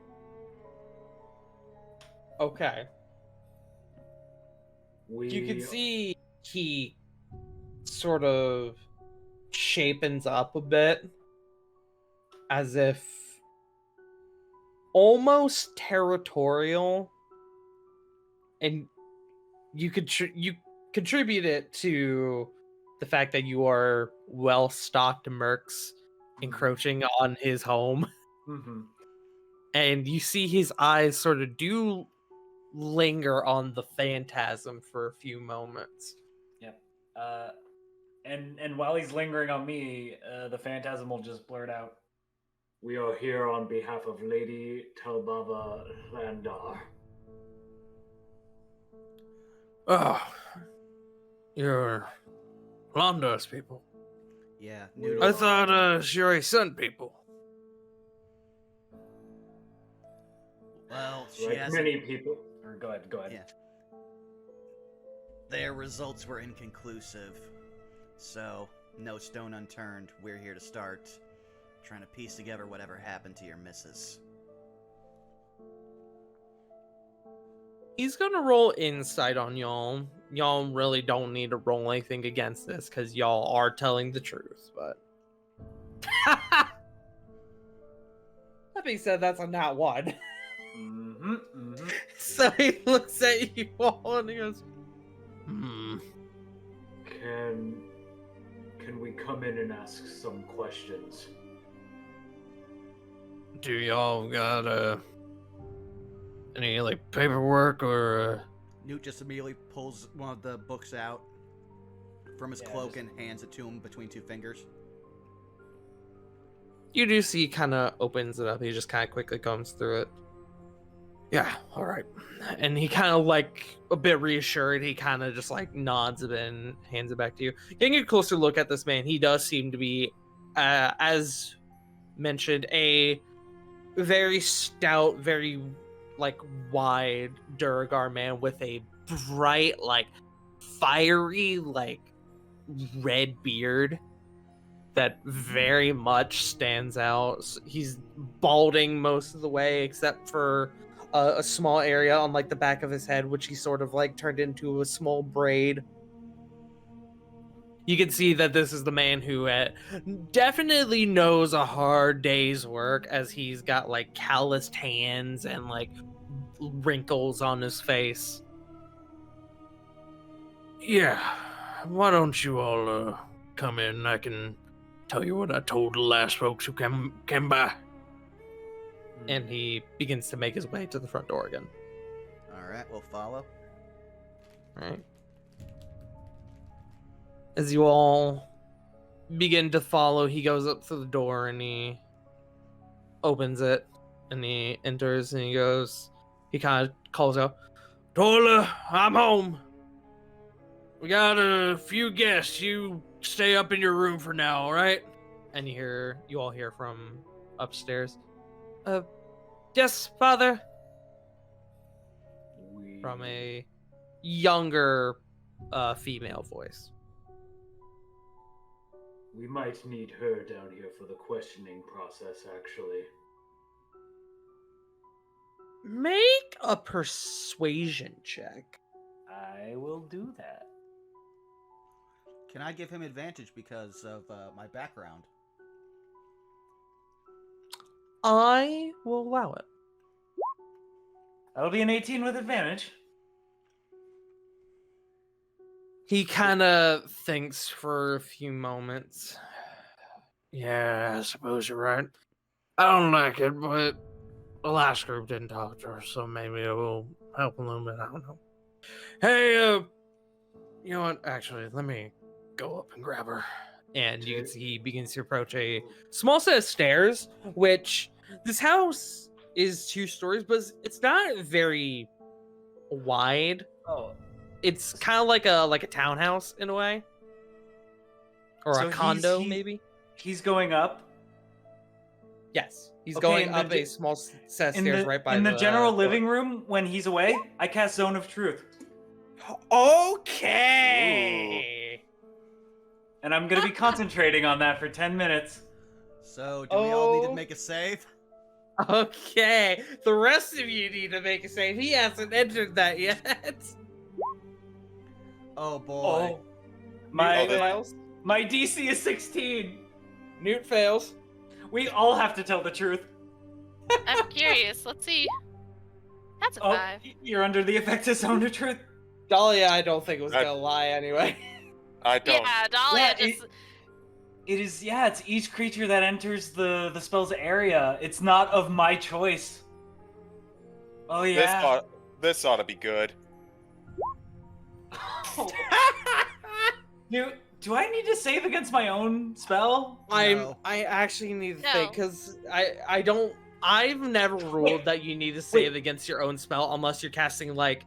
You can see he sort of shapens up a bit, as if almost territorial, and you could you contribute it to the fact that you are well-stocked mercs encroaching on his home. Mm-hmm. And you see his eyes sort of do linger on the phantasm for a few moments. Yep. And while he's lingering on me, the phantasm will just blurt out, We are here on behalf of Lady Telbava Landar. Oh, you're Londos people. Yeah. We Noodle. I thought Shuri Sun people. Well, she Like has many people. or go ahead. Yeah. Their results were inconclusive, so no stone unturned. We're here to start trying to piece together whatever happened to your missus. He's gonna roll insight on y'all. Y'all really don't need to roll anything against this because y'all are telling the truth, but that being said, that's a nat 1. Mm-hmm. Mm-hmm. So he looks at you all and he goes, Can we come in and ask some questions? Do y'all got any like paperwork or Newt just immediately pulls one of the books out from his Yeah, cloak just- and hands it to him between 2 fingers. you do see he kind of opens it up. He just kind of quickly combs through it. Yeah, all right. And he kind of like a bit reassured. He kind of just like nods a bit and hands it back to you. Getting a closer look at this man, he does seem to be, as mentioned, a very stout, very like wide Duragar man with a bright, like fiery, like red beard that very much stands out. He's balding most of the way, except for a small area on like the back of his head, which he sort of like turned into a small braid. You can see that this is the man who definitely knows a hard day's work, as he's got like calloused hands and like wrinkles on his face. yeah? Why don't you all come in? I can tell you what I told the last folks who came by. And he begins to make his way to the front door again. Alright, we'll follow. Right. As you all begin to follow, he goes up to the door and he opens it and he enters and he kind of calls out, Tola, I'm home. We got a few guests. You stay up in your room for now, all right? And you all hear from upstairs. Yes, father. From a younger, female voice. We might need her down here for the questioning process, actually. Make a persuasion check. I will do that. Can I give him advantage because of my background? I will allow it. That'll be an 18 with advantage. He kind of thinks for a few moments. Yeah, I suppose you're right. I don't like it, but the last group didn't talk to her, so maybe it will help a little bit. I don't know. Hey, you know what? Actually, let me go up and grab her. And you can see he begins to approach a small set of stairs, which this house is 2 stories, but it's not very wide. Oh, It's kind of like a townhouse in a way, or So a condo he- maybe. he's going up. Yes, he's Okay, going in the up a ge- small set of In stairs the, right by in the general door. living room, when he's away, I cast Zone of Truth. Okay. And I'm going to be concentrating on that for 10 minutes. So, do we all need to Oh. make a save? Okay. The rest of you need to make a save. He hasn't entered that yet. Oh boy. Oh. My, Oh, my, my DC is 16. Newt fails. We all have to tell the truth. I'm curious. Let's see. That's a Oh, 5. you're under the effect of Zone of Truth. Dahlia, I don't think was I- gonna lie anyway. I don't. Yeah, Dahlia Yeah, just. It is, yeah, it's each creature that enters the spell's area. It's not of my choice. Oh, yeah. This ought to be good. Do I need to save against my own spell? No. I actually need to No. think because I don't. I've never ruled that you need to save against your own spell unless you're casting like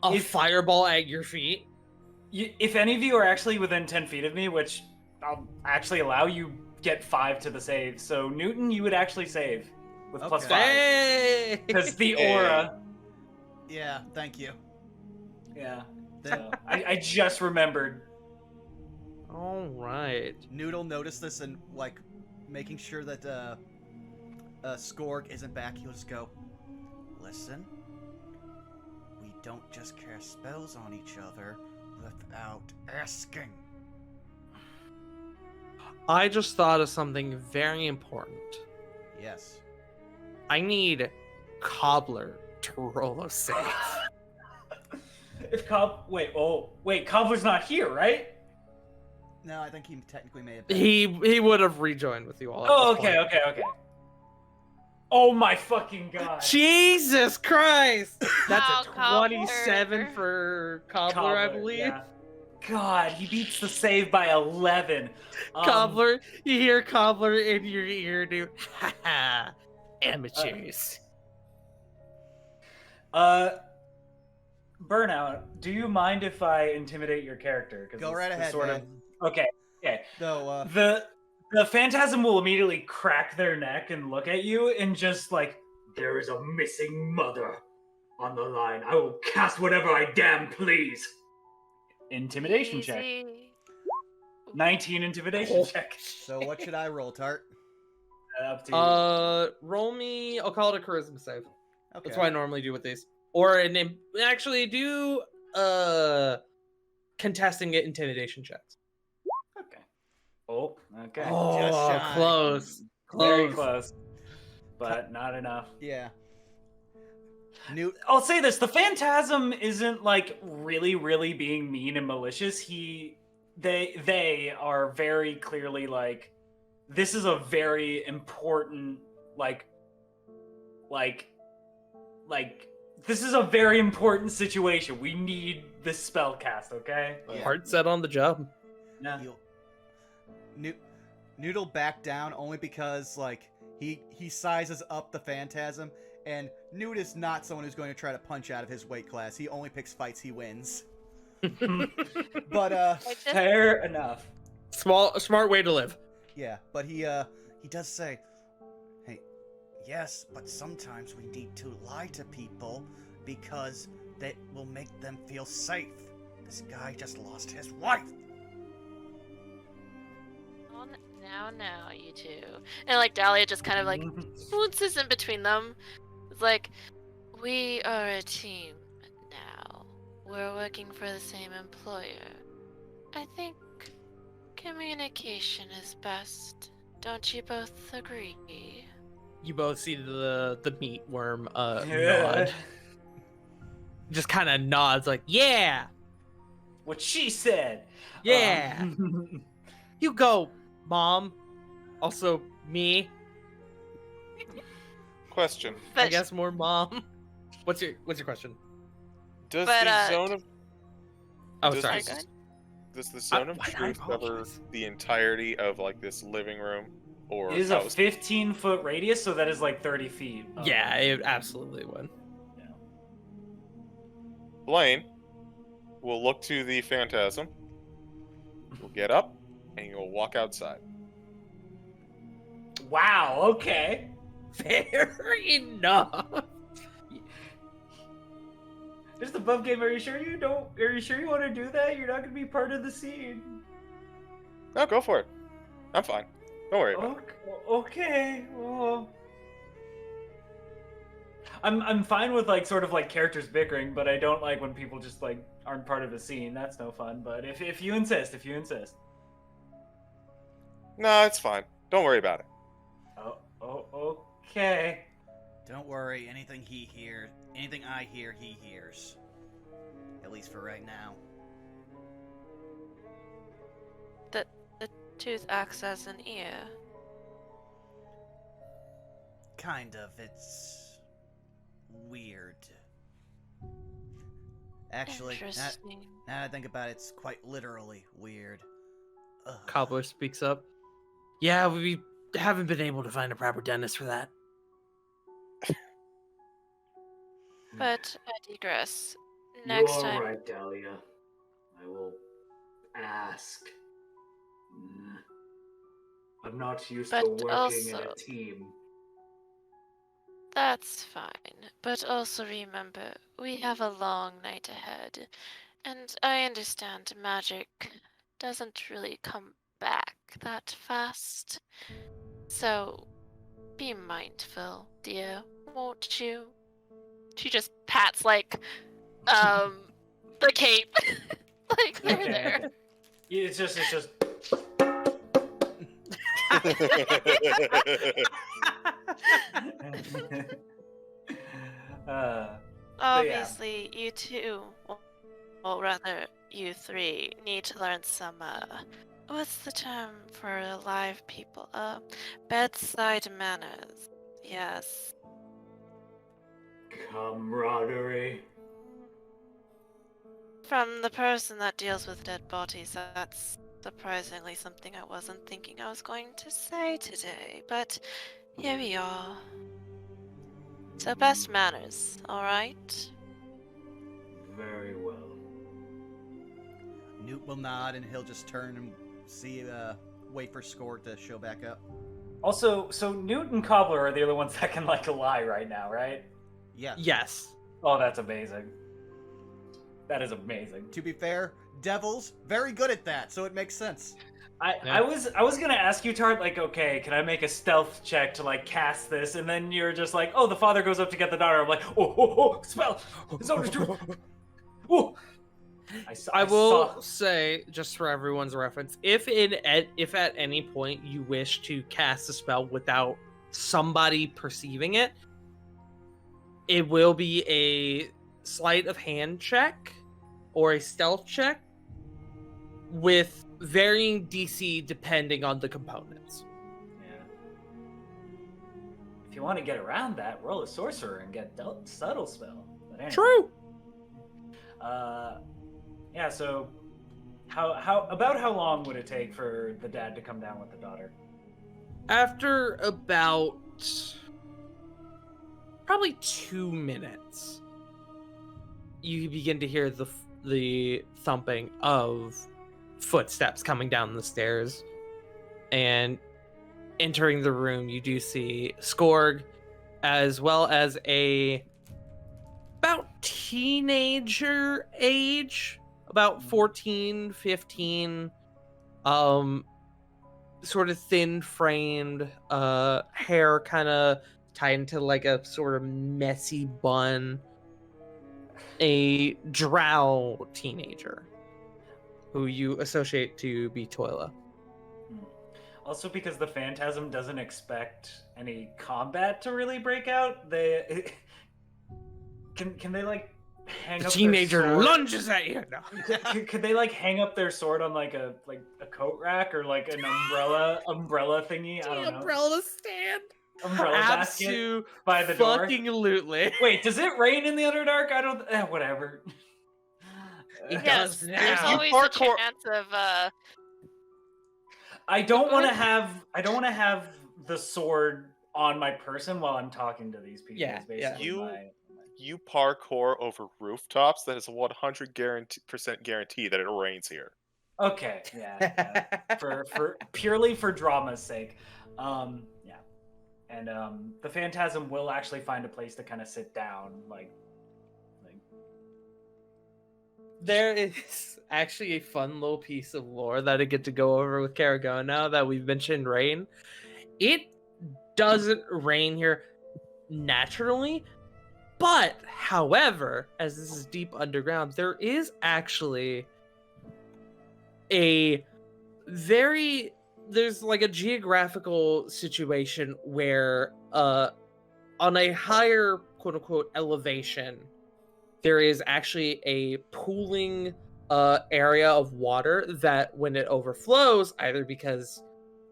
a If- fireball at your feet. If any of you are actually within 10 feet of me, which I'll actually allow, you get 5 to the save. So, Newton, you would actually save with plus Okay. 5. Hey! Because the Hey. aura. Yeah, thank you. Yeah. Then So, I just remembered. All right. Noodle noticed this and, like, making sure that Skorg isn't back, he'll just go, listen, we don't just cast spells on each other without asking. I just thought of something very important. Yes. I need Cobbler to roll a save. If wait, Cobbler's not here, right? No, I think he technically may have been. He would have rejoined with you all. at Oh, this okay, point. okay. Oh my fucking god. Jesus Christ! That's Wow, a Cobbler. 27 for Cobbler, I believe. Yeah. God, he beats the save by 11. Cobbler, you hear Cobbler in your ear, dude. Haha, amateurs. Burnout, do you mind if I intimidate your character? 'Cause Go this- right this ahead, sort of- man. Okay, okay. Though, The phantasm will immediately crack their neck and look at you and just like, There is a missing mother on the line. I will cast whatever I damn please. intimidation check. Easy. 19 intimidation Oh. check. so what should I roll, Tart? Up to you. Roll me. I'll call it a charisma save. Okay. That's what I normally do with these. Or actually do contesting it intimidation checks. Okay. Oh, okay. Just Oh, shy. close. Very close. But not enough. Yeah. Newt. I'll say this: the phantasm isn't like really being mean and malicious. They are very clearly like, this is a very important like this is a very important situation. We need this spell cast, okay? Yeah. Hard set on the job. Yeah. Noodle backed down only because like he sizes up the phantasm, and Newt is not someone who's going to try to punch out of his weight class. He only picks fights he wins. But I just- Fair enough. Smart way to live. yeah, but he does say, "Hey, yes, but sometimes we need to lie to people because that will make them feel safe. This guy just lost his wife." Oh, now, you two. And like Dahlia just kind of like bounces in between them. It's like, we are a team now. We're working for the same employer. I think communication is best. Don't you both agree? You both see the meat worm nod. Just kind of nods like, yeah, What she said. yeah. You go, Mom. Also, me. Question: I But guess more Mom. What's your question? Does But, the zone of Oh, does sorry. this- go ahead. does the zone of I truth cover apologize. the entirety of like this living room or It is a house? 15-foot radius, so that is like 30 feet. Yeah, it absolutely would. Blaine will look to the phantasm. You'll get up and you'll walk outside. Wow. Okay. Fair enough. There's the buff game. Are you sure you don't? Are you sure you want to do that? You're not gonna be part of the scene. No, go for it. I'm fine. Don't worry about it. Okay. Well, I'm fine with like sort of like characters bickering, but I don't like when people just like aren't part of a scene. That's no fun. But if you insist, No, it's fine. Don't worry about it. Okay. Don't worry, anything I hear, he hears. At least for right now. The tooth acts as an ear. Kind of. It's weird. Actually, Interesting. now I think about it, it's quite literally weird. Ugh. Cobbler speaks up. Yeah, we haven't been able to find a proper dentist for that. But I digress. You Next are time. right, Dahlia. I will ask. I'm not used to But working in a also- team. That's fine. But also remember, we have a long night ahead. And I understand magic doesn't really come back that fast. So be mindful, dear, won't you? She just pats like the cape. Like they're Okay. there. It's just. But yeah. Obviously, you two, or rather, you three, need to learn some, what's the term for live people? Bedside manners. Yes. Camaraderie. From the person that deals with dead bodies, that's surprisingly something I wasn't thinking I was going to say today, but here we are. So best manners, alright? Very well. Newt will nod and he'll just turn and wait for Score to show back up. Also, so Newt and Cobbler are the only ones that can like lie right now, right? Yeah. Yes. Oh, that's amazing. That is amazing. To be fair, Devils very good at that, so it makes sense. I was gonna ask you, Tart, like, okay, can I make a stealth check to like cast this? And then you're just like, oh, the father goes up to get the daughter. I'm like, oh, spell. Zone of truth. Oh. I will say, just for everyone's reference, if at any point you wish to cast a spell without somebody perceiving it, it will be a sleight of hand check or a stealth check with varying DC depending on the components. Yeah. If you want to get around that, roll a sorcerer and get subtle spell. But anyway. True. Yeah. So, how long would it take for the dad to come down with the daughter? After about probably 2 minutes, you begin to hear the thumping of footsteps coming down the stairs. And entering the room, you do see Skorg, as well as a about teenager age, about 14, 15, sort of thin framed, hair kind of tied into like a sort of messy bun, a drow teenager who you associate to be Toila. Also, because the Phantasm doesn't expect any combat to really break out, they can they like hang The up teenager their sword? lunges at you. No. Could they like hang up their sword on like a coat rack or like an umbrella thingy? I don't know. Umbrella stand. Umbrella basket by the door. Fucking lootly. Wait, does it rain in the Underdark? I don't. Whatever. It Yes, does there's now. always You a parkour- chance of I don't Go want to ahead. have the sword on my person while I'm talking to these people. Yeah, is basically yeah. You parkour over rooftops. That is a 100% guarantee that it rains here. Okay, yeah. for purely for drama's sake, yeah, and the Phantasm will actually find a place to kind of sit down, like. There is actually a fun little piece of lore that I get to go over with Kara-Goah now that we've mentioned rain. It doesn't rain here naturally, but however, as this is deep underground, there is actually there's like a geographical situation where on a higher quote unquote elevation, there is actually a pooling area of water that when it overflows, either because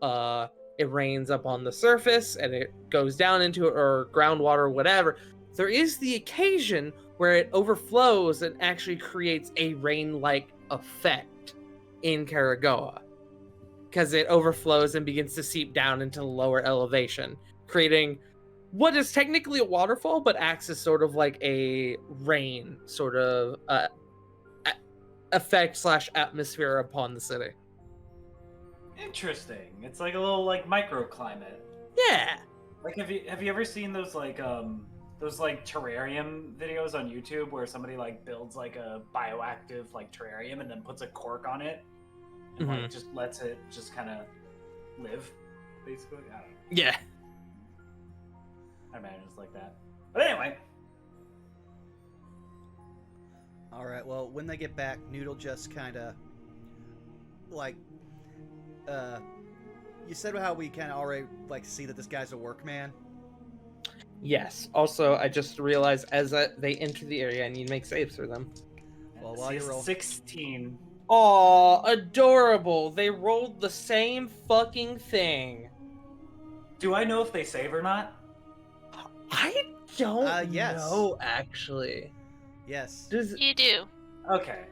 it rains up on the surface and it goes down into it, or groundwater or whatever, there is the occasion where it overflows and actually creates a rain-like effect in Kara-Goah, because it overflows and begins to seep down into the lower elevation, creating what is technically a waterfall, but acts as sort of like a rain sort of effect / atmosphere upon the city. Interesting. It's like a little like microclimate. Yeah. Like have you ever seen those like terrarium videos on YouTube where somebody like builds like a bioactive like terrarium and then puts a cork on it and like just lets it just kind of live, basically? I don't know. Yeah. I imagine it's like that. But anyway. All right. Well, when they get back, Noodle just kind of like you said how we kind of already like see that this guy's a workman. Yes. Also, I just realized as they enter the area, I need to make saves for them. Well, while you're rolling, 16. Aw, adorable. They rolled the same fucking thing. Do I know if they save or not? I don't yes. know, actually. Yes. you do. Okay.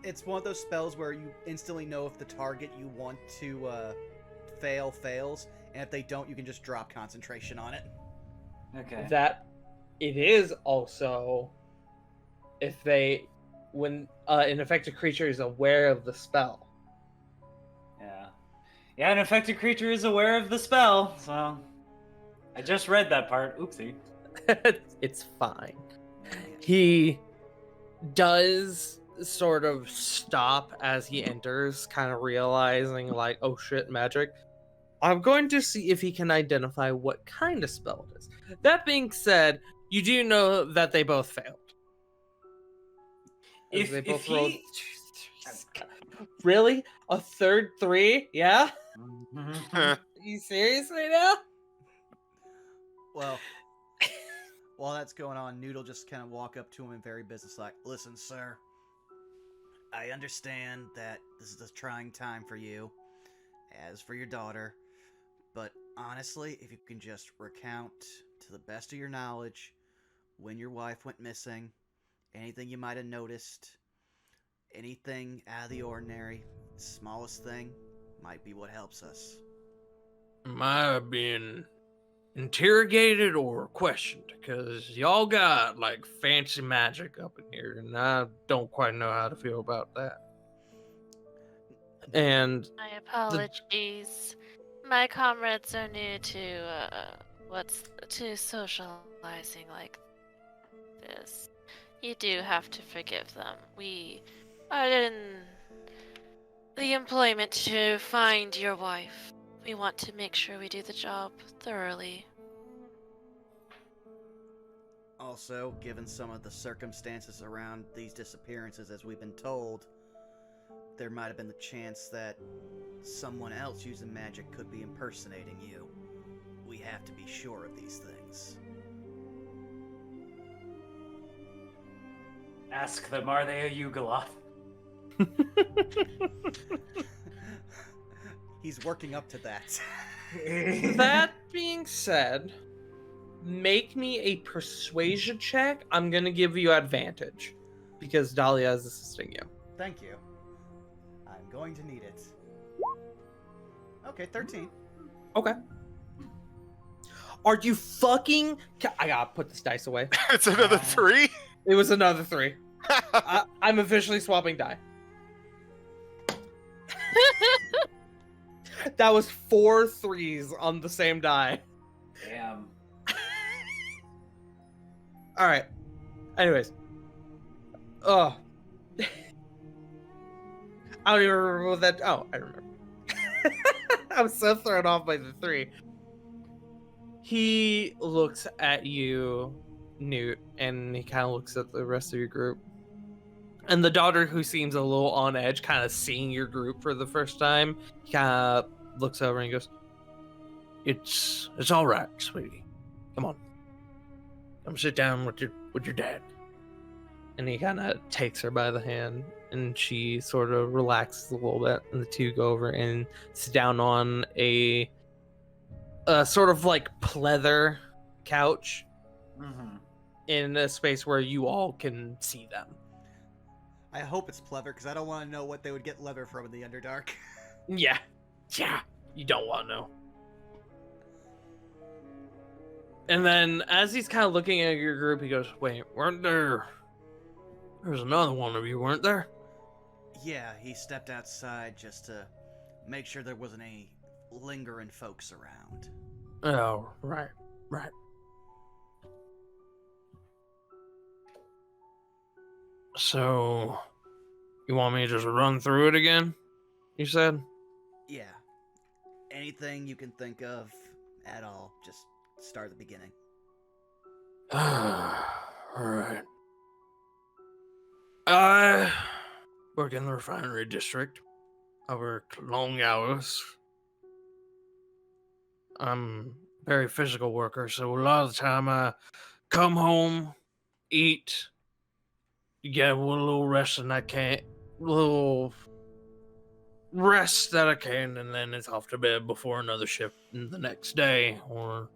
It's one of those spells where you instantly know if the target you want to fails, and if they don't, you can just drop concentration on it. Okay. That it is also if when an affected creature is aware of the spell. Yeah. Yeah, an affected creature is aware of the spell, so I just read that part. Oopsie. It's fine. He does sort of stop as he enters, kind of realizing like, oh shit, magic. I'm going to see if he can identify what kind of spell it is. That being said, you do know that they both failed. As they both rolled. Really? A third 3? Yeah? Are you serious right now? Well, while that's going on, Noodle just kind of walk up to him and very businesslike. Listen, sir. I understand that this is a trying time for you, as for your daughter, but honestly, if you can just recount, to the best of your knowledge, when your wife went missing, anything you might have noticed, anything out of the ordinary, smallest thing, might be what helps us. Might have been interrogated or questioned, because y'all got like fancy magic up in here, and I don't quite know how to feel about that. And My apologies. My comrades are new to socializing like this. You do have to forgive them. We are in the employment to find your wife. We want to make sure we do the job thoroughly. Also, given some of the circumstances around these disappearances, as we've been told, there might have been the chance that someone else using magic could be impersonating you. We have to be sure of these things. Ask them, are they a Yugoloth? He's working up to that. That being said, make me a persuasion check. I'm gonna give you advantage because Dahlia is assisting you. Thank you. I'm going to need it. Okay, 13. Okay. Are you fucking? I gotta put this dice away. It's another 3. It was another 3. I'm officially swapping die. That was 4 3s on the same die. Damn. All right. Anyways. Oh. I don't even remember what that. Oh, I remember. I was so thrown off by the 3. He looks at you, Newt, and he kind of looks at the rest of your group. And the daughter, who seems a little on edge, kind of seeing your group for the first time, he kind of looks over and goes, It's all right, sweetie. Come on. Come sit down with your dad. and he kind of takes her by the hand, and she sort of relaxes a little bit, and the two go over and sit down on a sort of like pleather couch Mm-hmm. in a space where you all can see them. I hope it's pleather, because I don't want to know what they would get leather from in the Underdark. Yeah, you don't want to know. And then, as he's kind of looking at your group, he goes, "Wait, weren't there? There's another one of you, weren't there?" Yeah, he stepped outside just to make sure there wasn't any lingering folks around. Oh, right. So, you want me to just run through it again? You said? Yeah. Anything you can think of at all, just start at the beginning. Alright. I work in the refinery district. I work long hours. I'm a very physical worker, so a lot of the time I come home, eat, get a little rest and I can, little rest that I can, and then it's off to bed before another shift the next day, or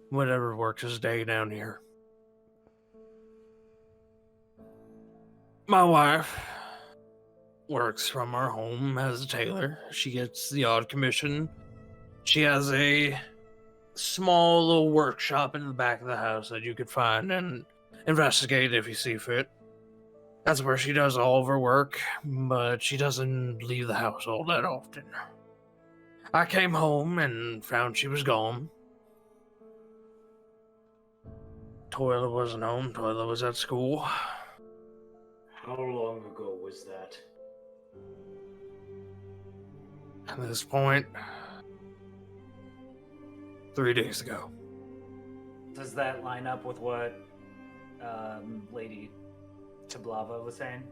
whatever works as day down here. My wife works from our home as a tailor. She gets the odd commission. She has a small little workshop in the back of the house that you could find and investigate if you see fit. That's where she does all of her work, but she doesn't leave the house all that often. I came home and found she was gone. Toilet wasn't home, Toilet was at school. How long ago was that? At this point, 3 days ago. Does that line up with what Lady Tablava was saying?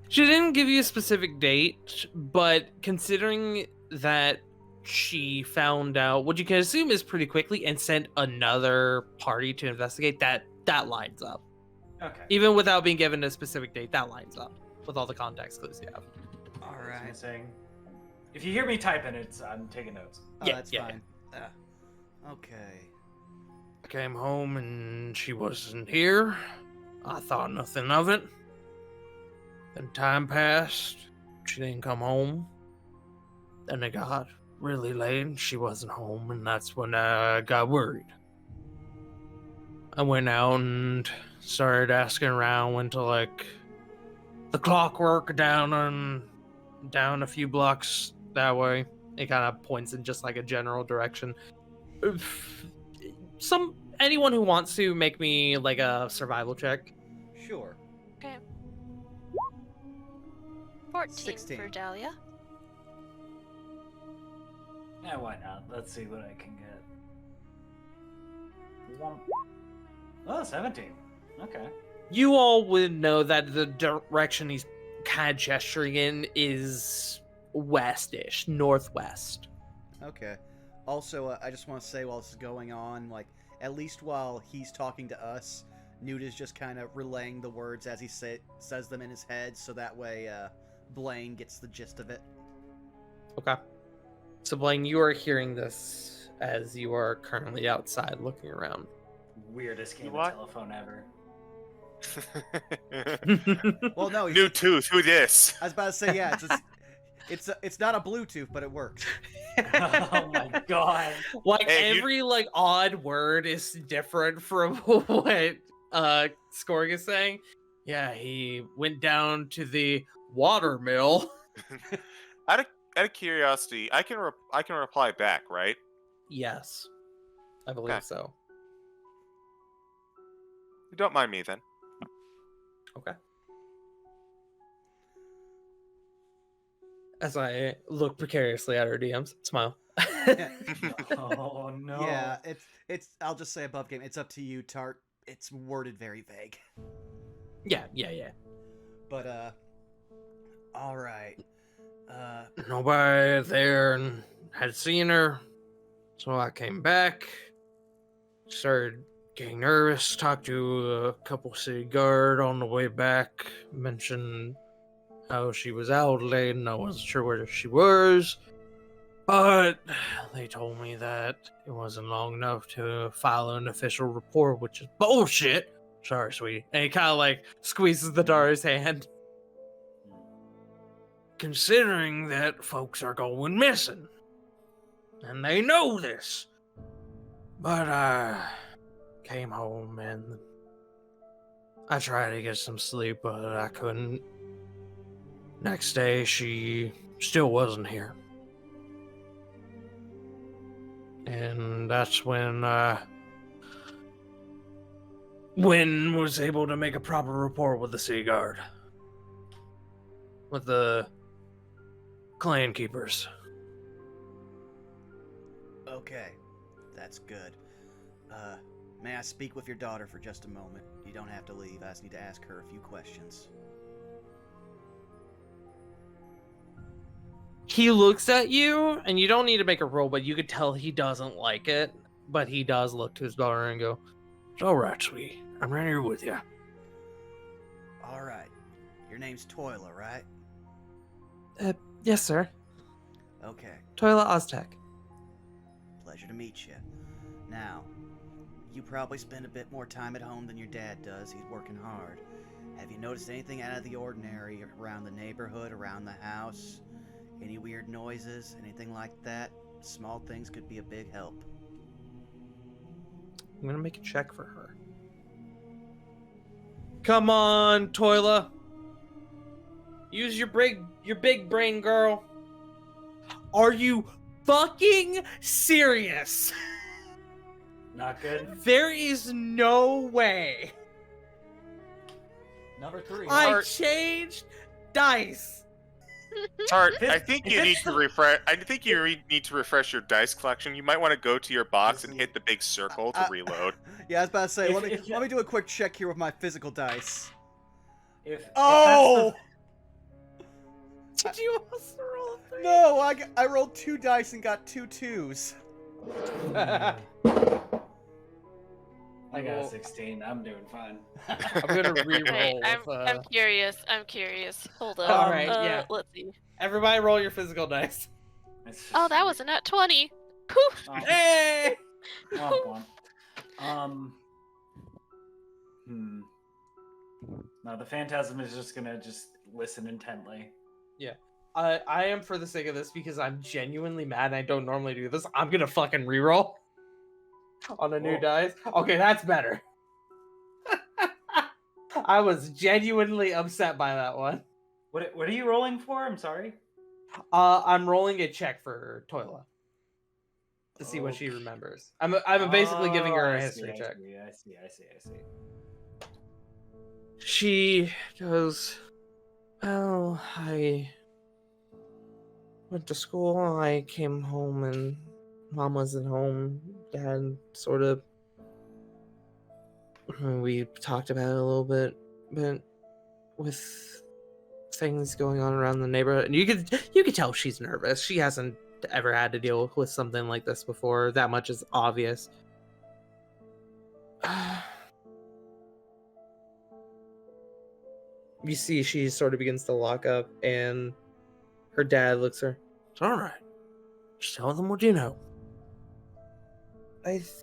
She didn't give you a specific date, but considering that she found out what you can assume is pretty quickly and sent another party to investigate, that lines up. Okay. Even without being given a specific date, that lines up with all the context clues you have. All I was right. gonna say, if you hear me typing, I'm taking notes. Oh, Yeah, that's yeah. fine. Okay. I came home and she wasn't here. I thought nothing of it. Then time passed. She didn't come home. Then it got really late and she wasn't home, and that's when I got worried. I went out and started asking around, went to like the clockwork down a few blocks that way. It kind of points in just like a general direction. Anyone who wants to make me like a survival check. Sure. Okay. 14 16. for Dahlia. Yeah, why not? Let's see what I can get. Womp. Oh, 17. Okay. You all would know that the direction he's kind of gesturing in is westish, northwest. Okay. Also, I just want to say while this is going on, like, at least while he's talking to us, Newt is just kind of relaying the words as he says them in his head, so that way Blaine gets the gist of it. Okay. So, Blaine, you are hearing this as you are currently outside looking around. Weirdest game What? of telephone ever. Well, no, New tooth. Who this? I was about to say, yeah, it's not a Bluetooth, but it works. Oh my god. Like, Hey, every, like, odd word is different from what Scoring is saying. Yeah, he went down to the water mill. Out of curiosity, I can reply back, right? Yes, I believe Okay. so. You don't mind me then. Okay. As I look precariously at her DMs, smile. Oh no. Yeah, it's. I'll just say above game. It's up to you, Tart. It's worded very vague. Yeah. But all right. Nobody there had seen her, so I came back. Started getting nervous. Talked to a couple city guard on the way back. Mentioned how she was out late and I wasn't sure where she was. But they told me that it wasn't long enough to file an official report, which is bullshit. Sorry, sweetie. And he kind of like squeezes the Dara's hand. Considering that folks are going missing. And they know this. But I came home and I tried to get some sleep, but I couldn't. Next day, she still wasn't here. And that's when Wynn was able to make a proper report with the Sea Guard. With the clan keepers. Okay, that's good. May I speak with your daughter for just a moment? You don't have to leave. I just need to ask her a few questions. He looks at you, and you don't need to make a roll, but you could tell he doesn't like it. But he does look to his daughter and go, It's all right, sweetie. I'm right here with you. All right. Your name's Toiler, right? yes, sir. Okay. Toilet Oztec. Pleasure to meet you. Now, you probably spend a bit more time at home than your dad does. He's working hard. Have you noticed anything out of the ordinary around the neighborhood, around the house? Any weird noises? Anything like that? Small things could be a big help. I'm gonna make a check for her. Come on, Toilet. Use your big brain, girl. Are you fucking serious? Not good. There is no way. Number 3. I changed dice. Tart, If I it's- think if you need it's to the- refresh. I think you need to refresh your dice collection. You might want to go to your box and hit the big circle to reload. Yeah, I was about to say, If- let me do a quick check here with my physical dice. If Oh! Did you also roll a 3? No, I rolled 2 dice and got 2 2s. I got a 16. I'm doing fine. I'm gonna re-roll. Wait, with, I'm curious. I'm curious. Hold on. All right, yeah. Let's see. Everybody roll your physical dice. It's just Oh, that was a nat 20. Whew. Oh, Hey! womp womp. No, the phantasm is just gonna listen intently. I am, for the sake of this, because I'm genuinely mad and I don't normally do this, I'm gonna fucking reroll on a new Whoa. dice. Okay, that's better. I was genuinely upset by that one. What are you rolling for? I'm sorry. I'm rolling a check for Toila to see what she Okay. remembers. I'm basically giving her a history check. I see. She goes, well, I went to school, I came home and mom wasn't home. Dad sort of, we talked about it a little bit, but with things going on around the neighborhood, and you could tell she's nervous. She hasn't ever had to deal with something like this before. That much is obvious. You see, she sort of begins to lock up, and her dad looks at her. It's all right. Just tell them what you know. I've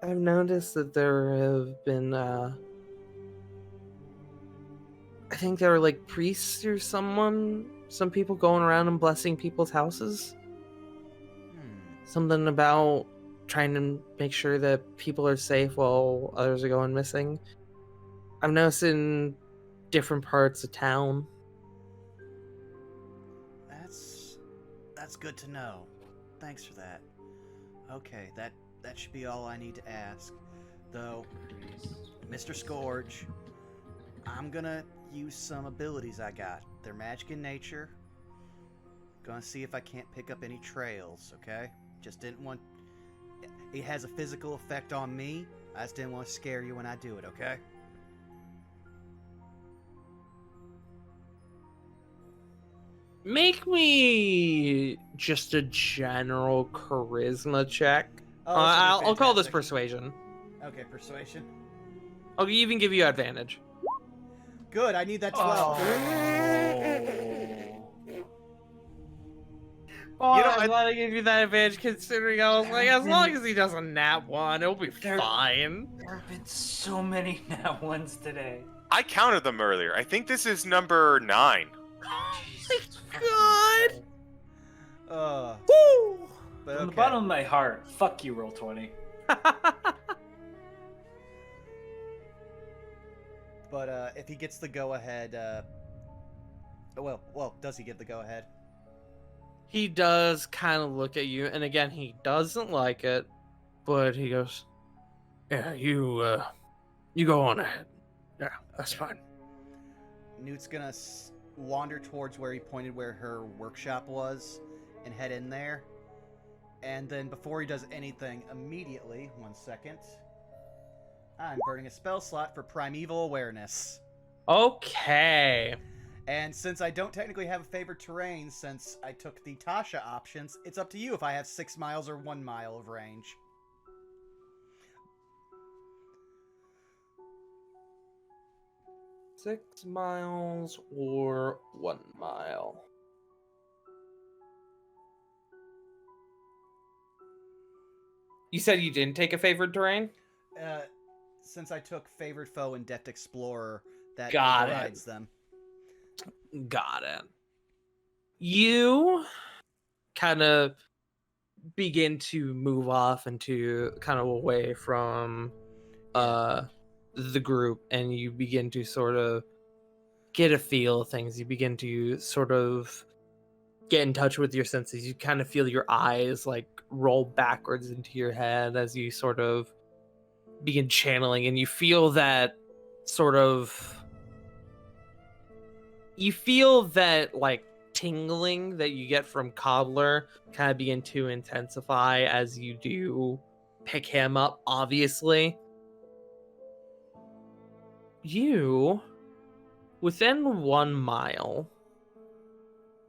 noticed that there have been, I think there were like priests or some people going around and blessing people's houses. Something about trying to make sure that people are safe while others are going missing. I've noticed in different parts of town. That's good to know. Thanks for that. Okay, that should be all I need to ask. Though, Mr. Scourge, I'm gonna use some abilities I got. They're magic in nature. Gonna see if I can't pick up any trails, okay? Just didn't want... It has a physical effect on me. I just didn't want to scare you when I do it, okay? Make me just a general charisma check. Oh, this will be I'll call this fantastic. persuasion. Okay, persuasion. I'll even give you advantage. Good, I need that 12. Oh, You know, I'm glad I gave you that advantage, considering I was like, as long as he doesn't nat one, it'll be fine. There have been so many nat ones today. I counted them earlier. I think this is number 9. Jesus God. Woo! But From the okay. bottom of my heart, fuck you, Roll20. But if he gets the go-ahead, well, does he get the go-ahead? He does kind of look at you, and again, he doesn't like it, but he goes, "Yeah, you go on ahead. Yeah, that's fine." Newt's gonna wander towards where he pointed where her workshop was and head in there. And then before he does anything, immediately, 1 second, I'm burning a spell slot for Primeval Awareness. Okay. And since I don't technically have a favored terrain since I took the Tasha options, it's up to you if I have 6 miles or 1 mile of range. Six miles or 1 mile. You said you didn't take a favored terrain? Since I took Favored Foe and Deft Explorer, that Got it. overrides them. Got it. You kind of begin to move off into kind of away from the group, and you begin to sort of get a feel of things. You begin to sort of get in touch with your senses. You kind of feel your eyes like roll backwards into your head as you sort of begin channeling, and you feel that sort of like tingling that you get from Cobbler kind of begin to intensify as you do pick him up, obviously. You, within 1 mile,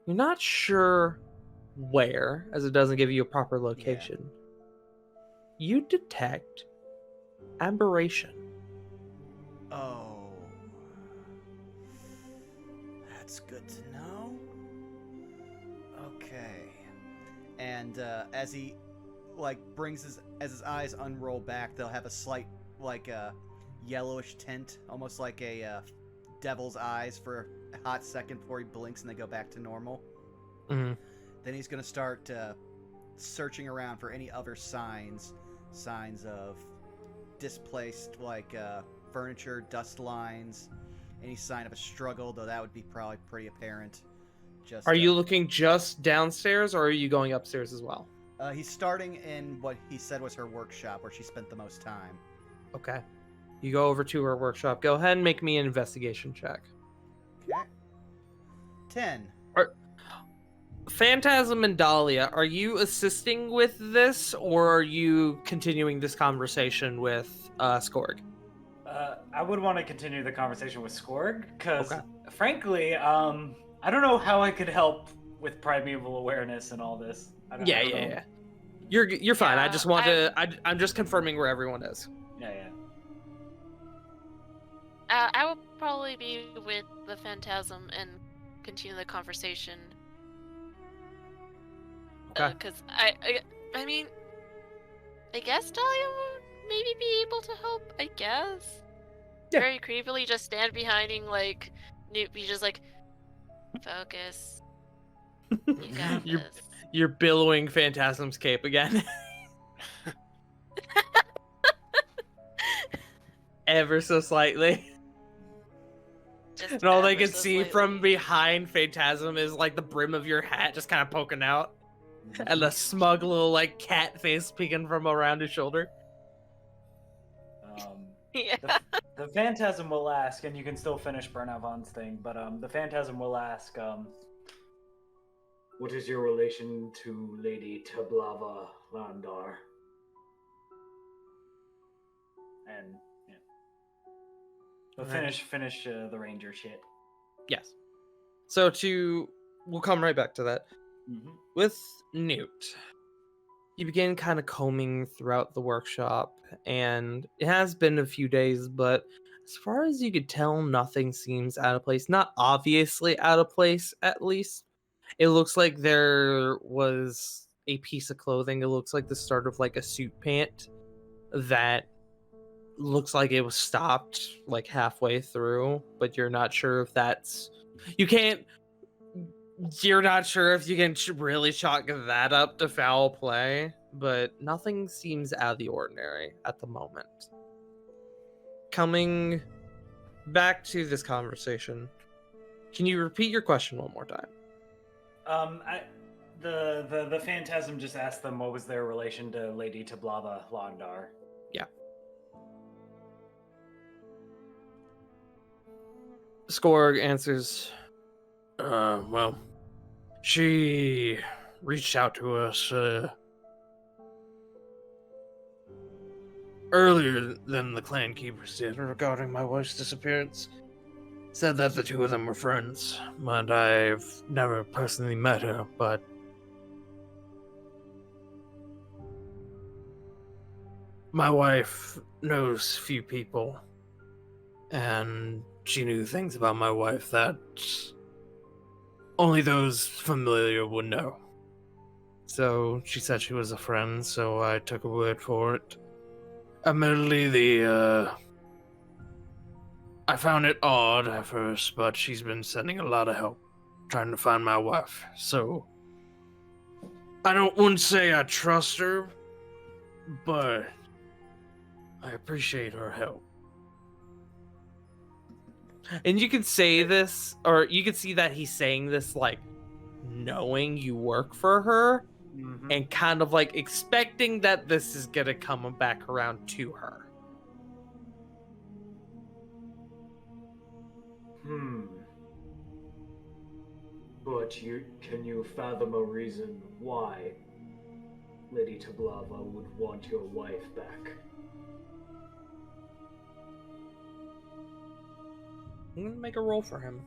you're not sure where, as it doesn't give you a proper location. You detect aberration. Oh. That's good to know. Okay. And as he brings his eyes unroll back, they'll have a slight yellowish tint, almost like a devil's eyes for hot second before he blinks and they go back to normal. Mhm. Then he's going to start searching around for any other signs of displaced, like furniture, dust lines, any sign of a struggle, though that would be probably pretty apparent. Just Are you looking just downstairs, or are you going upstairs as well? he's starting in what he said was her workshop, where she spent the most time. Okay. You go over to her workshop. Go ahead and make me an investigation check. Okay. 10. Phantasm and Dahlia, are you assisting with this, or are you continuing this conversation with Skorg? I would want to continue the conversation with Skorg, because Okay. frankly, I don't know how I could help with primeval awareness and all this. I don't know. You're fine. I Yeah, just want to. I'm just confirming where everyone is. Yeah. I will probably be with the Phantasm and continue the conversation. Okay. Because I mean, I guess Dahlia would maybe be able to help. I guess. Yeah. Very creepily, just stand behind him, like Newt be just like, focus. You got You're this. you're billowing Phantasm's cape again. Ever so slightly. Just And all they ever can so see from slightly. behind Phantasm is like the brim of your hat just kind of poking out. And the smug little like cat face peeking from around his shoulder. Yeah. The Phantasm will ask, and you can still finish Bernavon's thing, but the Phantasm will ask, What is your relation to Lady Tablava Landar? and yeah. But Alright. finish the ranger shit. Yes. So we'll come right back to that. Mm-hmm. With Newt, you begin kind of combing throughout the workshop, and it has been a few days, but as far as you could tell, nothing seems out of place. Not obviously out of place, at least. It looks like there was a piece of clothing. It looks like the start of like a suit pant that looks like it was stopped like halfway through, but you're not sure if that's. You're not sure if you can really chalk that up to foul play, but nothing seems out of the ordinary at the moment. Coming back to this conversation, can you repeat your question one more time? The Phantasm just asked them what was their relation to Lady Tablava Landar. Yeah. Skorg answers, well, she reached out to us earlier than the clan keepers did regarding my wife's disappearance. Said that the two of them were friends, but I've never personally met her, but my wife knows few people, and she knew things about my wife that only those familiar would know. So she said she was a friend, so I took her word for it. Admittedly, I found it odd at first, but she's been sending a lot of help trying to find my wife. So I wouldn't say I trust her, but I appreciate her help. And you could say this, or you could see that he's saying this like knowing you work for her, Mm-hmm. and kind of like expecting that this is gonna come back around to her. But can you fathom a reason why Lady Tablava would want your wife back? I'm gonna make a roll for him.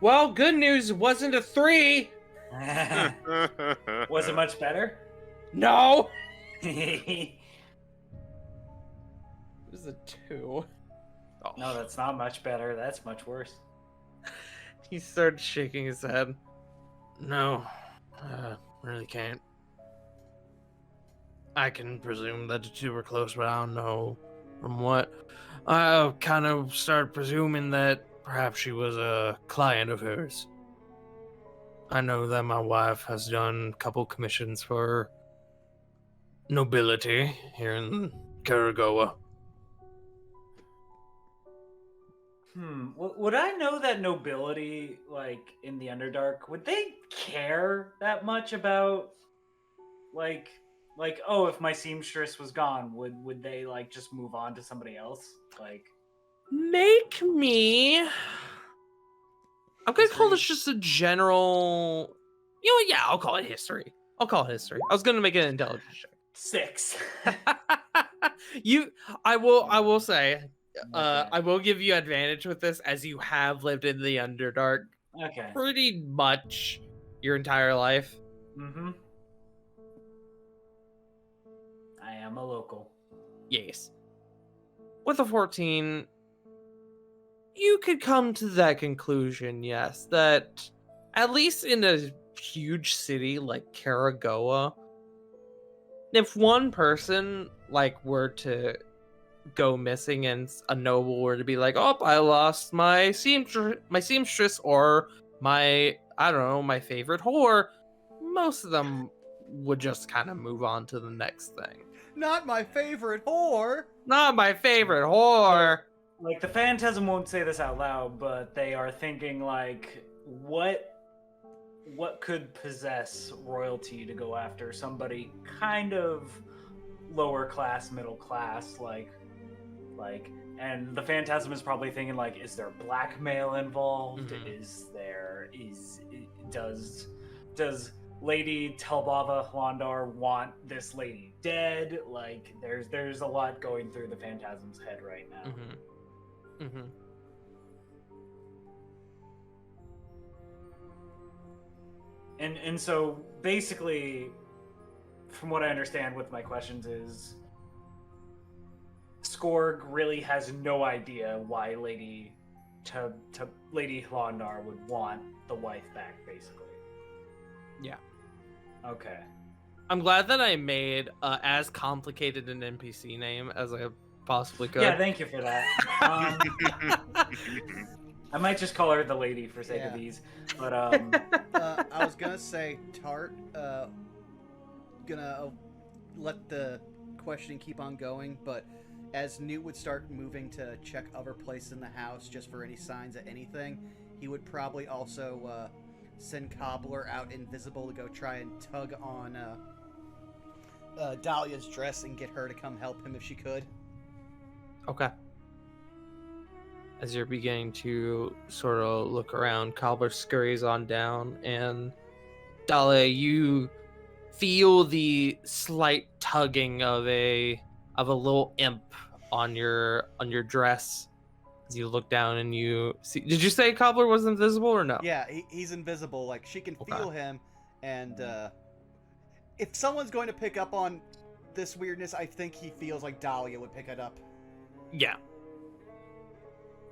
Well, good news, it wasn't a 3. Was it much better? No, it was a 2. No, that's not much better. That's much worse. He started shaking his head. No, really can't. I can presume that the two were close, but I don't know from what. I kind of started presuming that perhaps she was a client of hers. I know that my wife has done a couple commissions for nobility here in Kara-Goah. Would I know that nobility, like in the Underdark, would they care that much about, like, oh, if my seamstress was gone, would they like just move on to somebody else? Like, Make me. I'm gonna call this History? just a general. You know what? Yeah, I'll call it history. I'll call it history. I was gonna make an intelligence check. 6. I will say, Okay. I will give you advantage with this as you have lived in the Underdark Okay. pretty much your entire life. Mm-hmm. I am a local. Yes. With a 14, you could come to that conclusion, yes, that at least in a huge city like Kara-Goah, if one person like were to go missing and a noble were to be like, "Oh, I lost my seamstress or my I don't know, my favorite whore," most of them would just kind of move on to the next thing. Not my favorite whore. Not my favorite whore. Like the Phantasm won't say this out loud, but they are thinking like, what could possess royalty to go after somebody kind of lower class, middle class, like, and the Phantasm is probably thinking like, is there blackmail involved? Does Lady Telbava Hlandar want this lady dead? Like, there's a lot going through the Phantasm's head right now. And so basically, from what I understand with my questions is, Skorg really has no idea why Lady Hlandar would want the wife back, basically. Yeah. Okay. I'm glad that I made as complicated an NPC name as I possibly could. Yeah, thank you for that. I might just call her the lady for sake of ease, but I was gonna say Tart. Gonna let the questioning keep on going, but as Newt would start moving to check other places in the house just for any signs of anything, he would probably also send Cobbler out invisible to go try and tug on Dahlia's dress and get her to come help him if she could. Okay. As you're beginning to sort of look around, Cobbler scurries on down, and Dahlia, you feel the slight tugging of a little imp on your dress. As you look down and you see, did you say Cobbler was invisible or no? Yeah, he's invisible. Like, she can feel him, and if someone's going to pick up on this weirdness, I think he feels like Dahlia would pick it up. Yeah.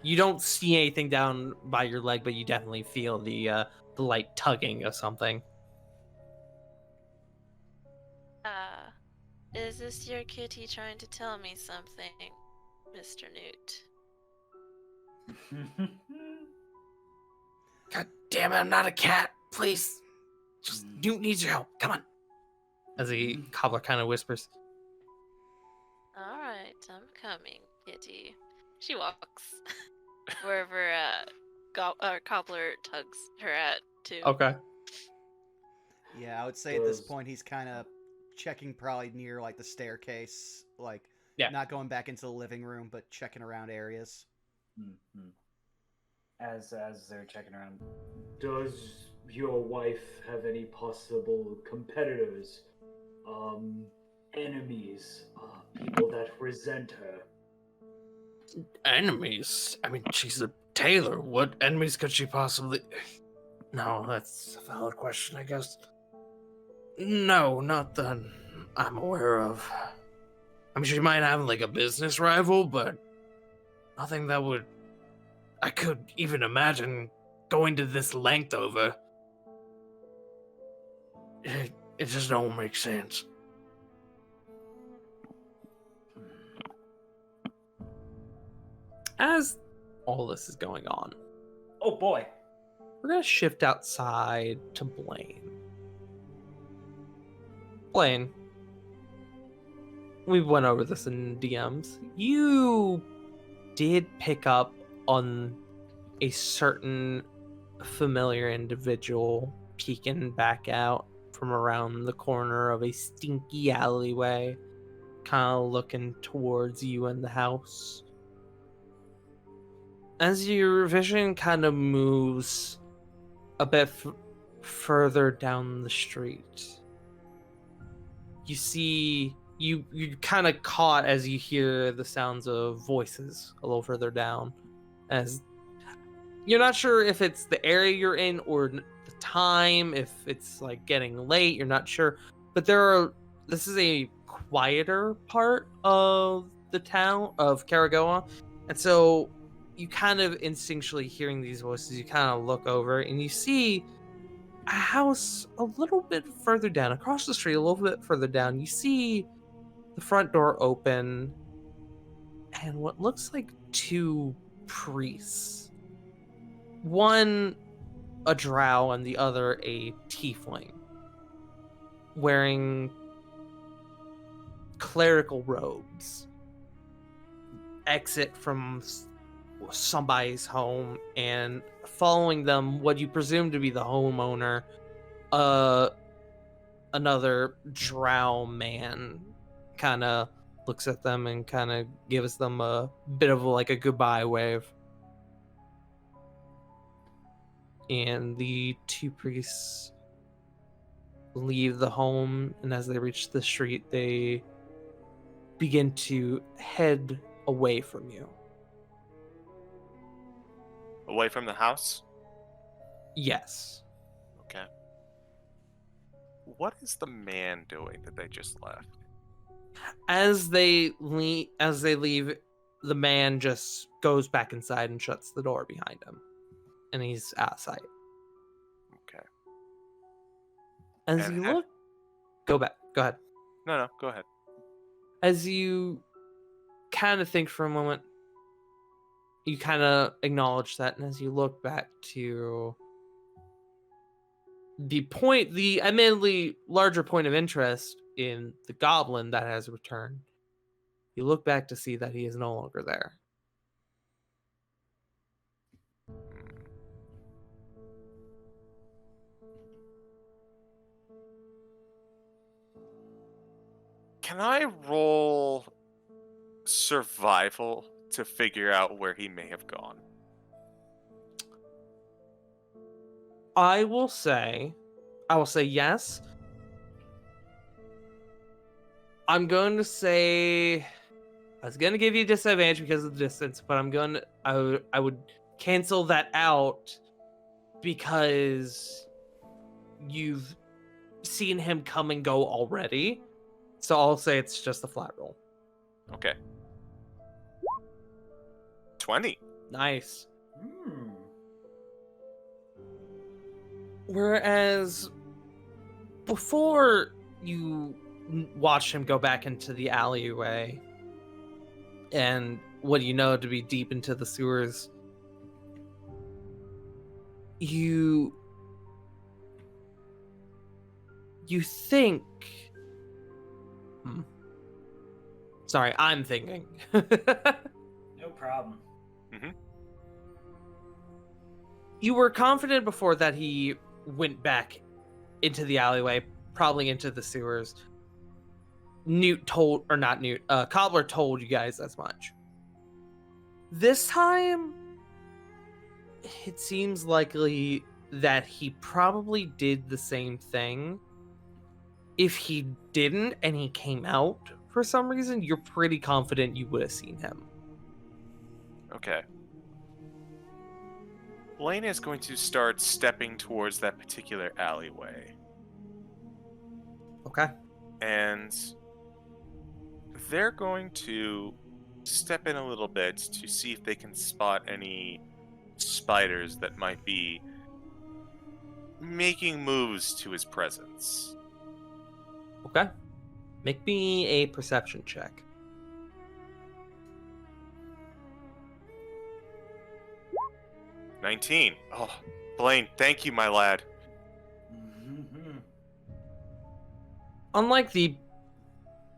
You don't see anything down by your leg, but you definitely feel the light tugging of something. Is this your kitty trying to tell me something, Mr. Newt? God damn it, I'm not a cat. Please. Just Newt needs your help. Come on. As the Cobbler kind of whispers. Alright, I'm coming, kitty. She walks wherever Cobbler tugs her at, too. Okay. Yeah, I would say at this point he's kind of checking probably near like the staircase, like not going back into the living room, but checking around areas. Mm-hmm. As they're checking around, Does your wife have any possible competitors, enemies, people that resent her? Enemies? I mean, she's a tailor. What enemies could she possibly... No, that's a valid question, I guess. No, not that I'm aware of. I mean, she might have like a business rival, but nothing that would... I could even imagine going to this length over. It just don't make sense. As all this is going on, Oh boy. we're going to shift outside to Blaine. Blaine, we went over this in DMs. You did pick up on a certain familiar individual peeking back out from around the corner of a stinky alleyway, kind of looking towards you and the house. As your vision kind of moves a bit further down the street, you see you kind of caught as you hear the sounds of voices a little further down, as you're not sure if it's the area you're in or the time, if it's like getting late, you're not sure, but this is a quieter part of the town of Kara-Goah, and so you kind of instinctually hearing these voices, you kind of look over and you see a house a little bit further down, across the street, a little bit further down. You see the front door open and what looks like two priests. One a drow and the other a tiefling, wearing clerical robes, exit from somebody's home, and following them, what you presume to be the homeowner, another drow man kind of looks at them and kind of gives them a bit of like a goodbye wave. And the two priests leave the home, and as they reach the street, they begin to head away from you. Away from the house? Yes. Okay. What is the man doing that they just left? As they leave, the man just goes back inside and shuts the door behind him, and he's out of sight. Okay. As And you look, go ahead. No, go ahead. As you kind of think for a moment, you kind of acknowledge that, and as you look back to the admittedly larger point of interest in the goblin that has returned, you look back to see that he is no longer there. Can I roll survival to figure out where he may have gone? I will say yes. I'm going to say I was going to give you a disadvantage because of the distance, but I would cancel that out because you've seen him come and go already. So I'll say it's just a flat roll. Okay. 20. Nice. Hmm. Whereas before you watched him go back into the alleyway and what you know to be deep into the sewers, you think sorry, I'm thinking. No problem. You were confident before that he went back into the alleyway, probably into the sewers. Cobbler told you guys as much. This time, it seems likely that he probably did the same thing. If he didn't and he came out for some reason, you're pretty confident you would have seen him. Okay. Blaine is going to start stepping towards that particular alleyway. Okay. And they're going to step in a little bit to see if they can spot any spiders that might be making moves to his presence. Okay. Make me a perception check. 19. Oh, Blaine, thank you, my lad. Unlike the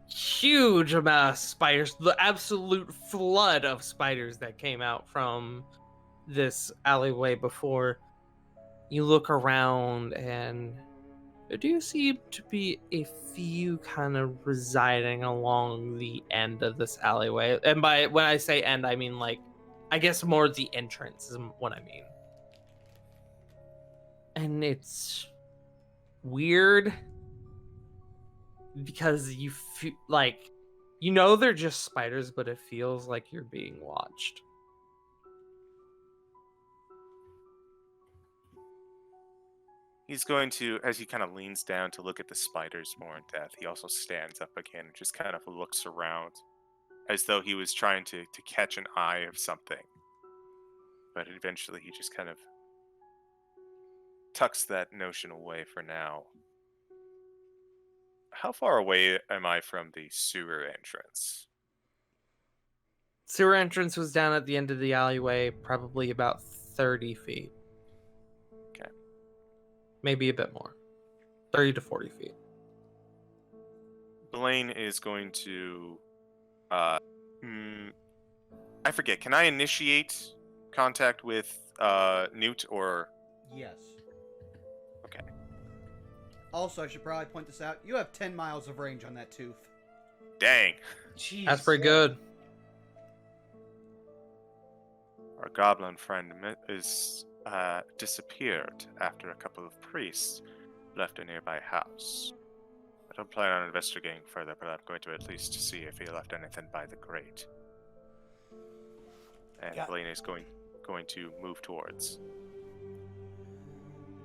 huge amount of spiders, the absolute flood of spiders that came out from this alleyway before, you look around and there do seem to be a few kind of residing along the end of this alleyway. And by when I say end, I mean like, I guess more the entrance is what I mean. And it's weird because you feel like, you know, they're just spiders, but it feels like you're being watched. He's going to, as he kind of leans down to look at the spiders more in depth, he also stands up again and just kind of looks around as though he was trying to catch an eye of something. But eventually he just kind of tucks that notion away for now. How far away am I from the sewer entrance? Sewer entrance was down at the end of the alleyway, probably about 30 feet. Okay. Maybe a bit more. 30 to 40 feet. Blaine is going to... I forget, can I initiate contact with Newt or... Yes. Okay. Also, I should probably point this out. You have 10 miles of range on that tooth. Dang. Jeez. That's pretty good. Our goblin friend is disappeared after a couple of priests left a nearby house. I don't plan on investigating further, but I'm going to at least see if he left anything by the grate. And Got- Blaine is going to move towards.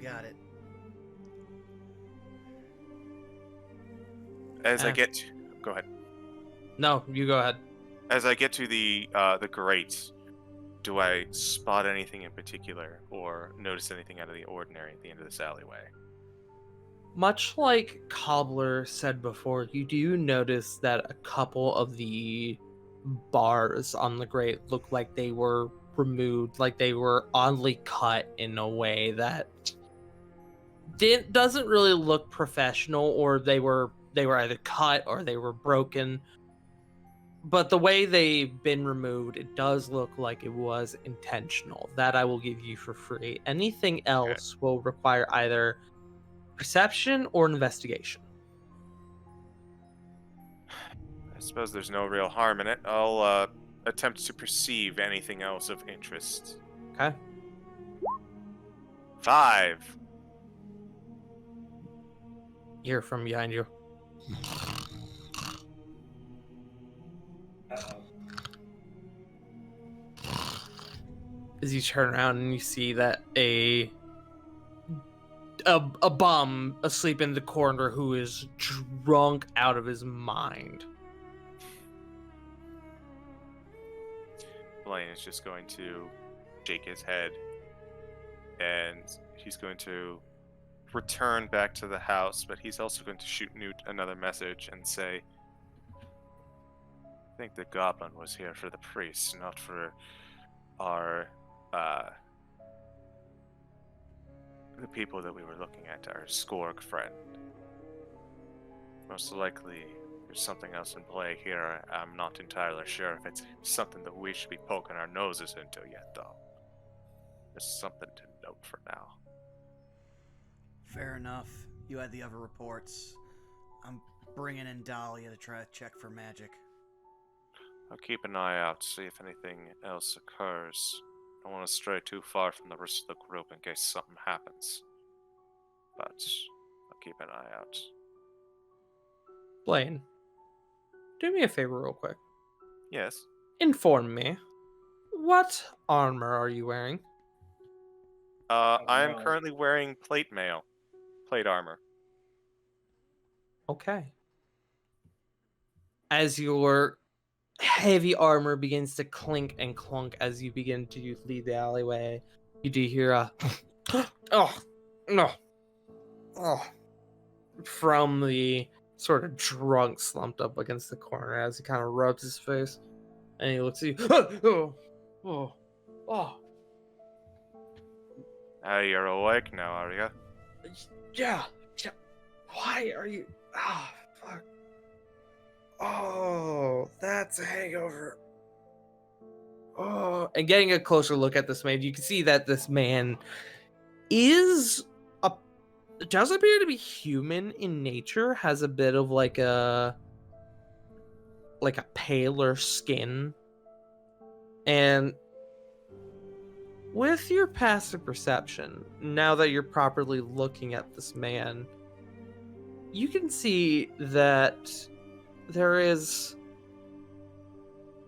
Got it. As I get to, go ahead. No, you go ahead. As I get to the grate, do I spot anything in particular or notice anything out of the ordinary at the end of this alleyway? Much like Cobbler said before, you do notice that a couple of the bars on the grate look like they were removed, like they were oddly cut in a way that doesn't really look professional, or they were either cut or they were broken. But the way they've been removed, it does look like it was intentional. That I will give you for free. Anything else will require either perception or investigation. I suppose there's no real harm in it. I'll attempt to perceive anything else of interest. Okay. 5. Hear from behind you. As you turn around and you see that a bum asleep in the corner who is drunk out of his mind. Blaine is just going to shake his head, and he's going to return back to the house, but he's also going to shoot Newt another message and say, I think the goblin was here for the priests, not for our, the people that we were looking at, our Skorg friend. Most likely, there's something else in play here. I'm not entirely sure if it's something that we should be poking our noses into yet, though. Just something to note for now. Fair enough. You had the other reports. I'm bringing in Dahlia to try to check for magic. I'll keep an eye out, see if anything else occurs. I don't want to stray too far from the rest of the group in case something happens. But I'll keep an eye out. Blaine, do me a favor real quick. Yes. Inform me. What armor are you wearing? I am no. currently wearing plate armor. Okay. As your heavy armor begins to clink and clunk as you begin to lead the alleyway, you do hear a oh no from the sort of drunk slumped up against the corner as he kind of rubs his face and he looks at you. You're awake now, are you? Yeah. Why are you? Oh, fuck. Oh, that's a hangover. Oh, and getting a closer look at this man, you can see that this man does appear to be human in nature, has a bit of like a paler skin. And with your passive perception, now that you're properly looking at this man, you can see that there is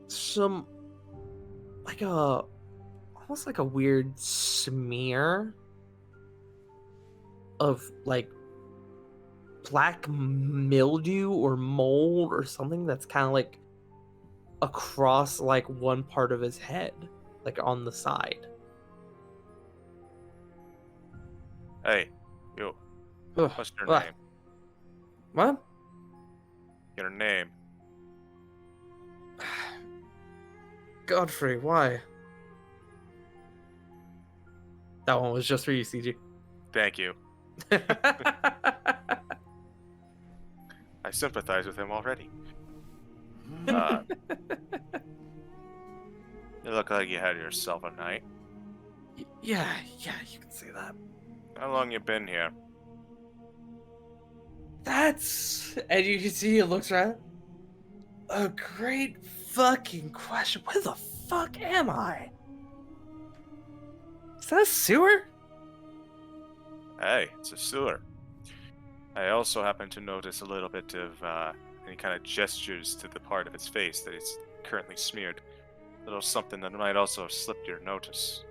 some almost like a weird smear of like black mildew or mold or something that's kind of like across like one part of his head, like on the side. Hey, you. Ugh, What's your what? name? What? Your name. Godfrey, why? That one was just for you, CG. Thank you. I sympathize with him already. You look like you had yourself a night. Yeah, you can say that. How long you been here? And you can see he looks around. A great fucking question. Where the fuck am I? Is that a sewer? Hey, it's a sewer. I also happen to notice a little bit of, and he kind of gestures to the part of his face that is currently smeared. A little something that might also have slipped your notice.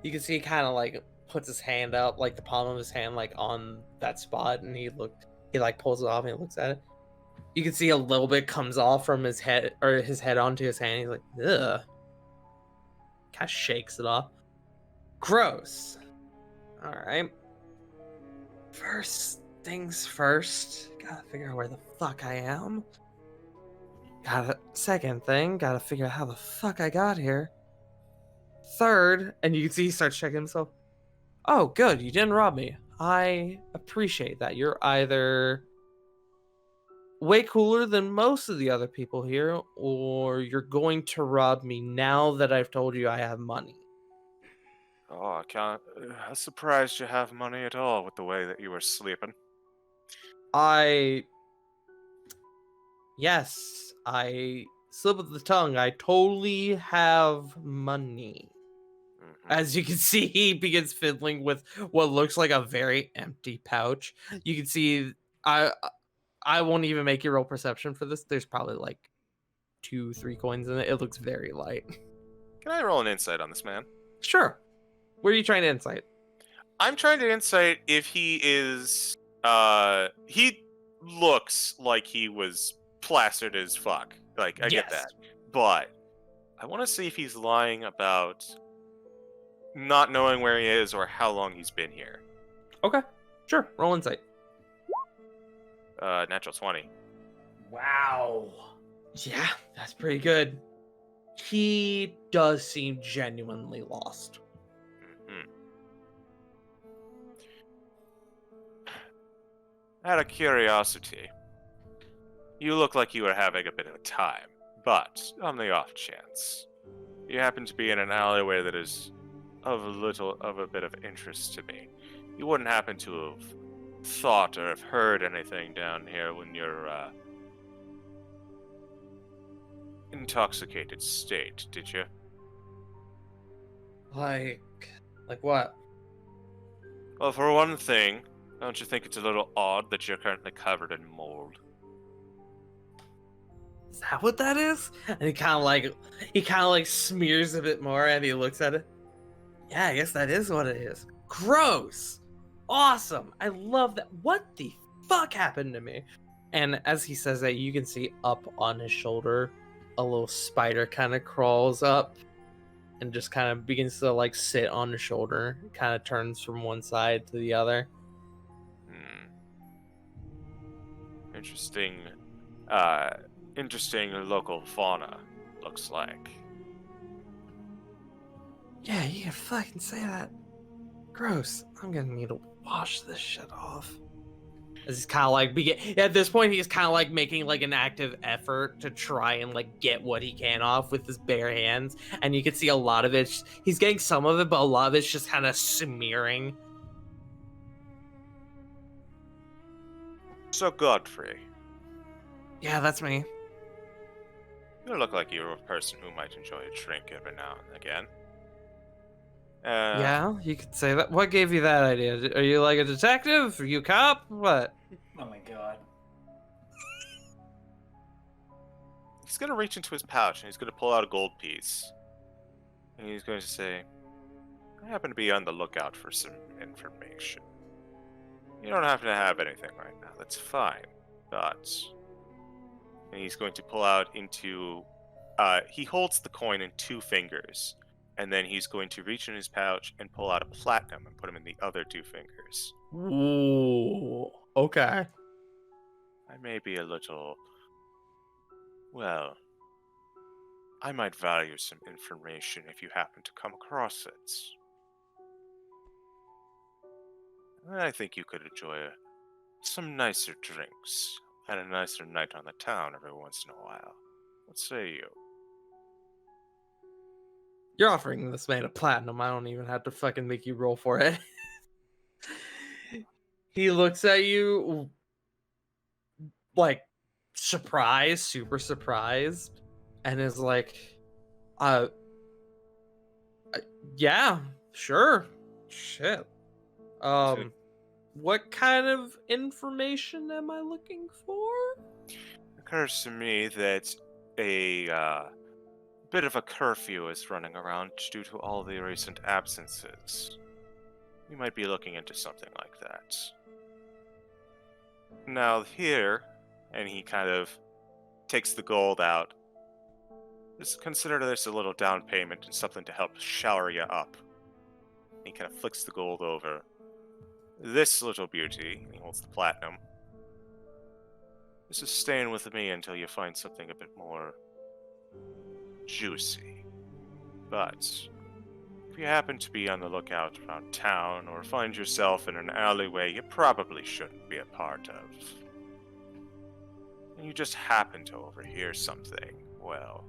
You can see he kind of like puts his hand up, like the palm of his hand, like on that spot, and he like pulls it off and he looks at it. You can see a little bit comes off from his head, or his head onto his hand. He's like, ugh. Kind of shakes it off. Gross. All right. First things first. Gotta figure out where the fuck I am. Second thing, gotta figure out how the fuck I got here. Third, and you can see he starts checking himself. Oh, good, you didn't rob me. I appreciate that. You're either way cooler than most of the other people here, or you're going to rob me now that I've told you I have money. Oh, I can't. I'm surprised you have money at all with the way that you were sleeping. Yes, I slip of the tongue. I totally have money. Mhm. As you can see, he begins fiddling with what looks like a very empty pouch. You can see, I won't even make you roll perception for this. There's probably like 2-3 coins in it. It looks very light. Can I roll an insight on this man? Sure. Where are you trying to insight? I'm trying to insight if he is. He looks like he was plastered as fuck. Like, I get Yes. that. But I want to see if he's lying about not knowing where he is or how long he's been here. Okay. Sure. Roll insight. Natural 20. Wow. Yeah, that's pretty good. He does seem genuinely lost. Mhm. Out of curiosity, you look like you were having a bit of a time, but on the off chance, you happen to be in an alleyway that is of a bit of interest to me. You wouldn't happen to have thought or have heard anything down here when you're intoxicated state, did you? Like what? Well, for one thing, don't you think it's a little odd that you're currently covered in mold? Is that what that is? And he kind of like smears a bit more, and he looks at it. Yeah, I guess that is what it is. Gross. Awesome. I love that. What the fuck happened to me? And as he says that, you can see up on his shoulder, a little spider kind of crawls up and just kind of begins to like sit on his shoulder. Kind of turns from one side to the other. Interesting, interesting local fauna, looks like. Yeah, you can fucking say that. Gross. I'm gonna need to wash this shit off. As he's kind of like at this point, he's kind of like making like an active effort to try and like get what he can off with his bare hands, and you can see a lot of it. He's getting some of it, but a lot of it's just kind of smearing. So Godfrey, Yeah, that's me. you look like you're a person who might enjoy a drink every now and again. Yeah, you could say that. What gave you that idea? Are you like a detective? Are you a cop? What? Oh my god. He's gonna reach into his pouch and he's gonna pull out a gold piece. And he's going to say, I happen to be on the lookout for some information. You don't have to have anything right now, that's fine. But... And he's going to pull out into... he holds the coin in 2 fingers. And then he's going to reach in his pouch and pull out a platinum and put him in the other 2 fingers. Ooh. Okay. I may be a little... Well... I might value some information if you happen to come across it. I think you could enjoy some nicer drinks and a nicer night on the town every once in a while. What say you? You're offering this man a platinum. I don't even have to fucking make you roll for it. He looks at you like surprised, super surprised, and is like, yeah, sure. Shit. What kind of information am I looking for? It occurs to me that a bit of a curfew is running around due to all the recent absences. You might be looking into something like that. Now here, and he kind of takes the gold out. Just consider this a little down payment and something to help shower you up. He kind of flicks the gold over. This little beauty, and he holds the platinum. This is staying with me until you find something a bit more juicy. But if you happen to be on the lookout around town or find yourself in an alleyway you probably shouldn't be a part of, and you just happen to overhear something, well,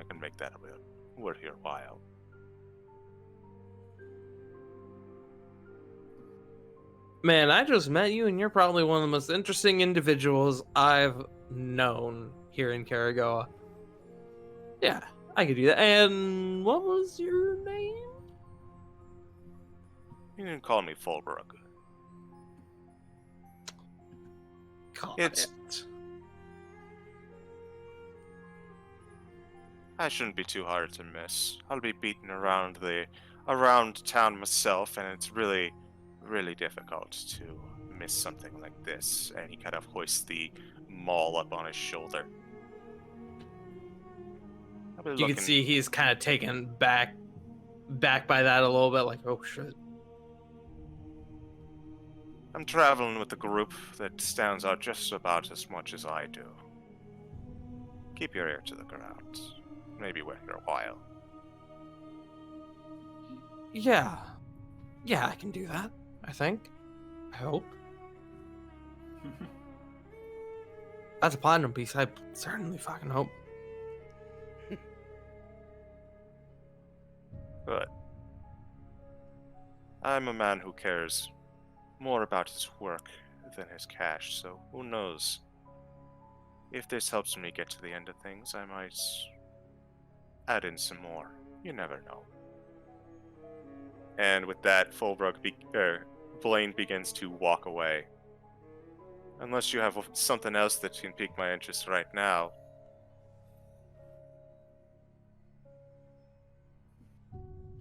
I can make that a bit worth your while. Man, I just met you, and you're probably one of the most interesting individuals I've known here in Kara-Goah. Yeah, I could do that. And what was your name? You can call me Fulbrook. Got It's- it. I shouldn't be too hard to miss. I'll be beating around town myself, and it's really difficult to miss something like this. And he kind of hoists the maul up on his shoulder. You can see he's kind of taken back by that a little bit, like, oh shit. I'm traveling with a group that stands out just about as much as I do. Keep your ear to the ground. Maybe worth your while. Yeah, I can do that. I think. I hope. That's a platinum piece. I certainly fucking hope. But I'm a man who cares more about his work than his cash, so who knows? If this helps me get to the end of things, I might add in some more. You never know. And with that, Blaine begins to walk away. Unless you have something else that can pique my interest right now.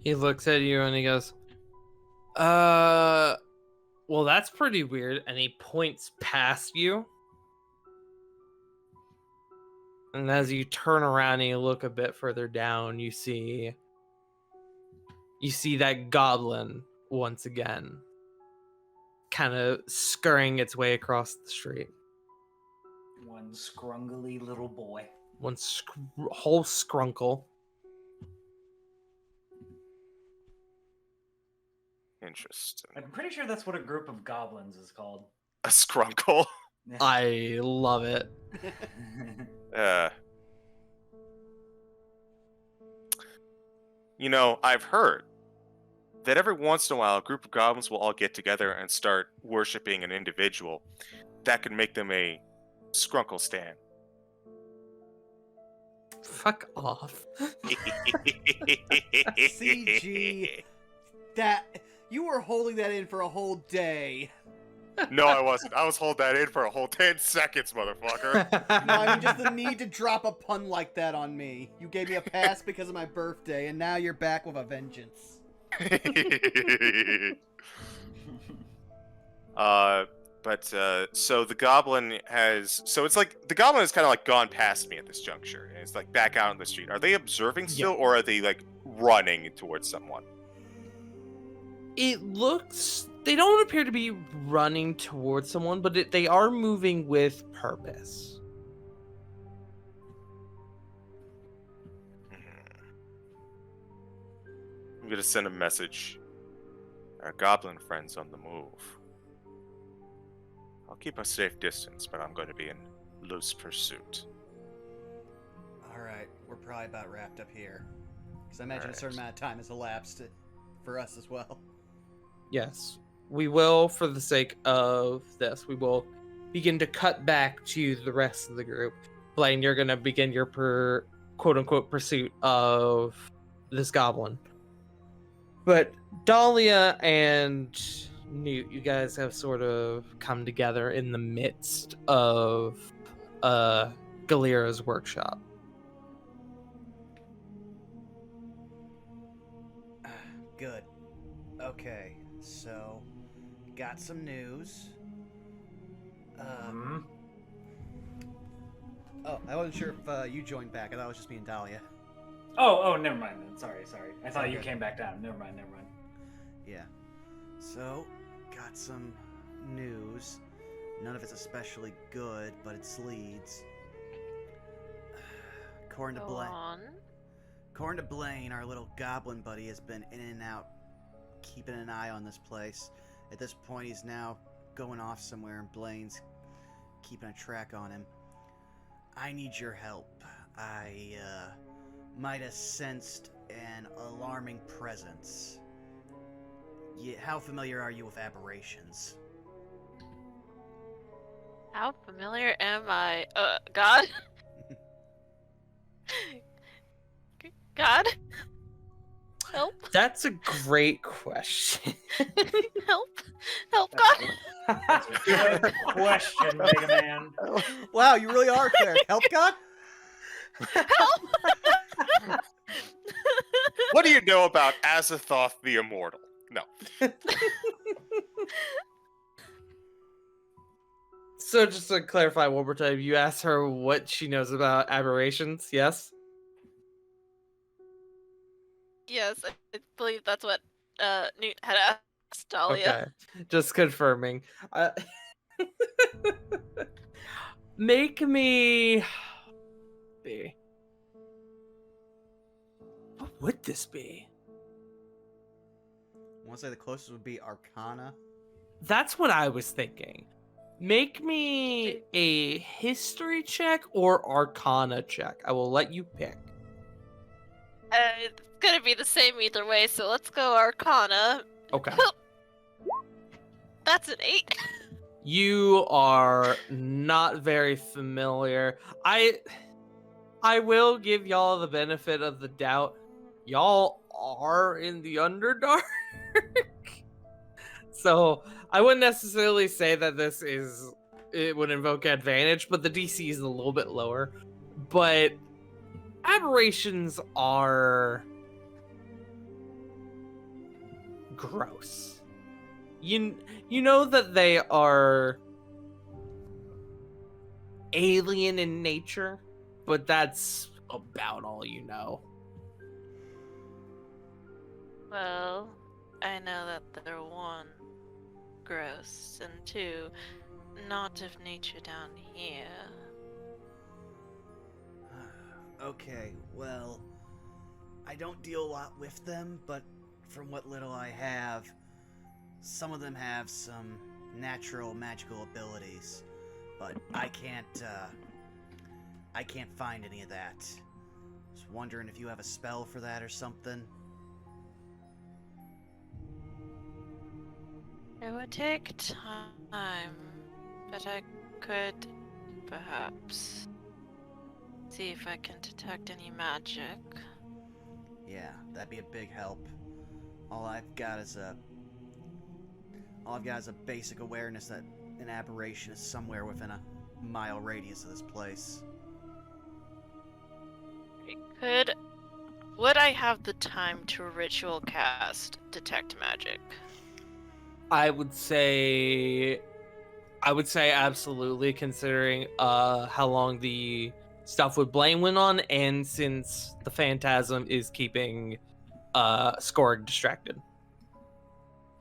He looks at you and he goes, well, that's pretty weird. And he points past you. And as you turn around and you look a bit further down, you see that goblin once again, kind of scurrying its way across the street. One scrungly little boy. One whole scrunkle. Interesting. I'm pretty sure that's what a group of goblins is called. A scrunkle. I love it. You know, I've heard that every once in a while a group of goblins will all get together and start worshipping an individual. That could make them a scrunkle stan. Fuck off. CG. That you were holding that in for a whole day. No, I wasn't. I was holding that in for a whole 10 seconds, motherfucker. No, I mean just the need to drop a pun like that on me. You gave me a pass because of my birthday, and now you're back with a vengeance. So the goblin has, so it's like the goblin has kind of like gone past me at this juncture, and it's like back out on the street. Are they observing still, or are they like running towards someone? It looks. They don't appear to be running towards someone, but they are moving with purpose. I'm gonna send a message. Our goblin friends on the move. I'll keep a safe distance, but I'm going to be in loose pursuit. Alright, we're probably about wrapped up here. Because I imagine a certain Alright. amount of time has elapsed for us as well. Yes, we will, for the sake of this, we will begin to cut back to the rest of the group. Blaine, you're going to begin your quote-unquote pursuit of this goblin. But Dahlia and Newt, you guys have sort of come together in the midst of Galira's workshop. Good. Okay, so got some news. Oh, I wasn't sure if you joined back. I thought it was just me and Dahlia. Oh, never mind then. Sorry. I thought you Okay. came back down. Never mind. Yeah. So, got some news. None of it's especially good, but it's leads. According to Go Blaine. on. According to Blaine, our little goblin buddy has been in and out, keeping an eye on this place. At this point, he's now going off somewhere, and Blaine's keeping a track on him. I need your help. I might have sensed an alarming presence. How familiar are you with aberrations? How familiar am I? God? God? Help? That's a great question. Help? Help, God? That's a good question, Mega Man. Wow, you really are a cleric. Help, God? Help! What do you know about Azathoth the Immortal? No. So just to clarify one more time, you asked her what she knows about aberrations, yes? Yes, I believe that's what Newt had asked Dahlia. Okay, just confirming. Make me... be. What would this be? I want to say the closest would be Arcana. That's what I was thinking. Make me a history check or arcana check. I will let you pick. It's gonna be the same either way, so let's go Arcana. Okay. That's an 8. You are not very familiar. I will give y'all the benefit of the doubt. Y'all are in the Underdark. So I wouldn't necessarily say that it would invoke advantage, but the DC is a little bit lower. But aberrations are gross. You know that they are alien in nature, but that's about all you know. Well, I know that they're 1, gross, and 2, not of nature down here. Okay, well, I don't deal a lot with them, but from what little I have, some of them have some natural magical abilities, but I can't find any of that. Just wondering if you have a spell for that or something. It would take time, but I could perhaps see if I can detect any magic. Yeah, that'd be a big help. All I've got is a basic awareness that an aberration is somewhere within a mile radius of this place. Would I have the time to ritual cast detect magic? I would say absolutely, considering how long the stuff with Blaine went on, and since the phantasm is keeping Skorg distracted.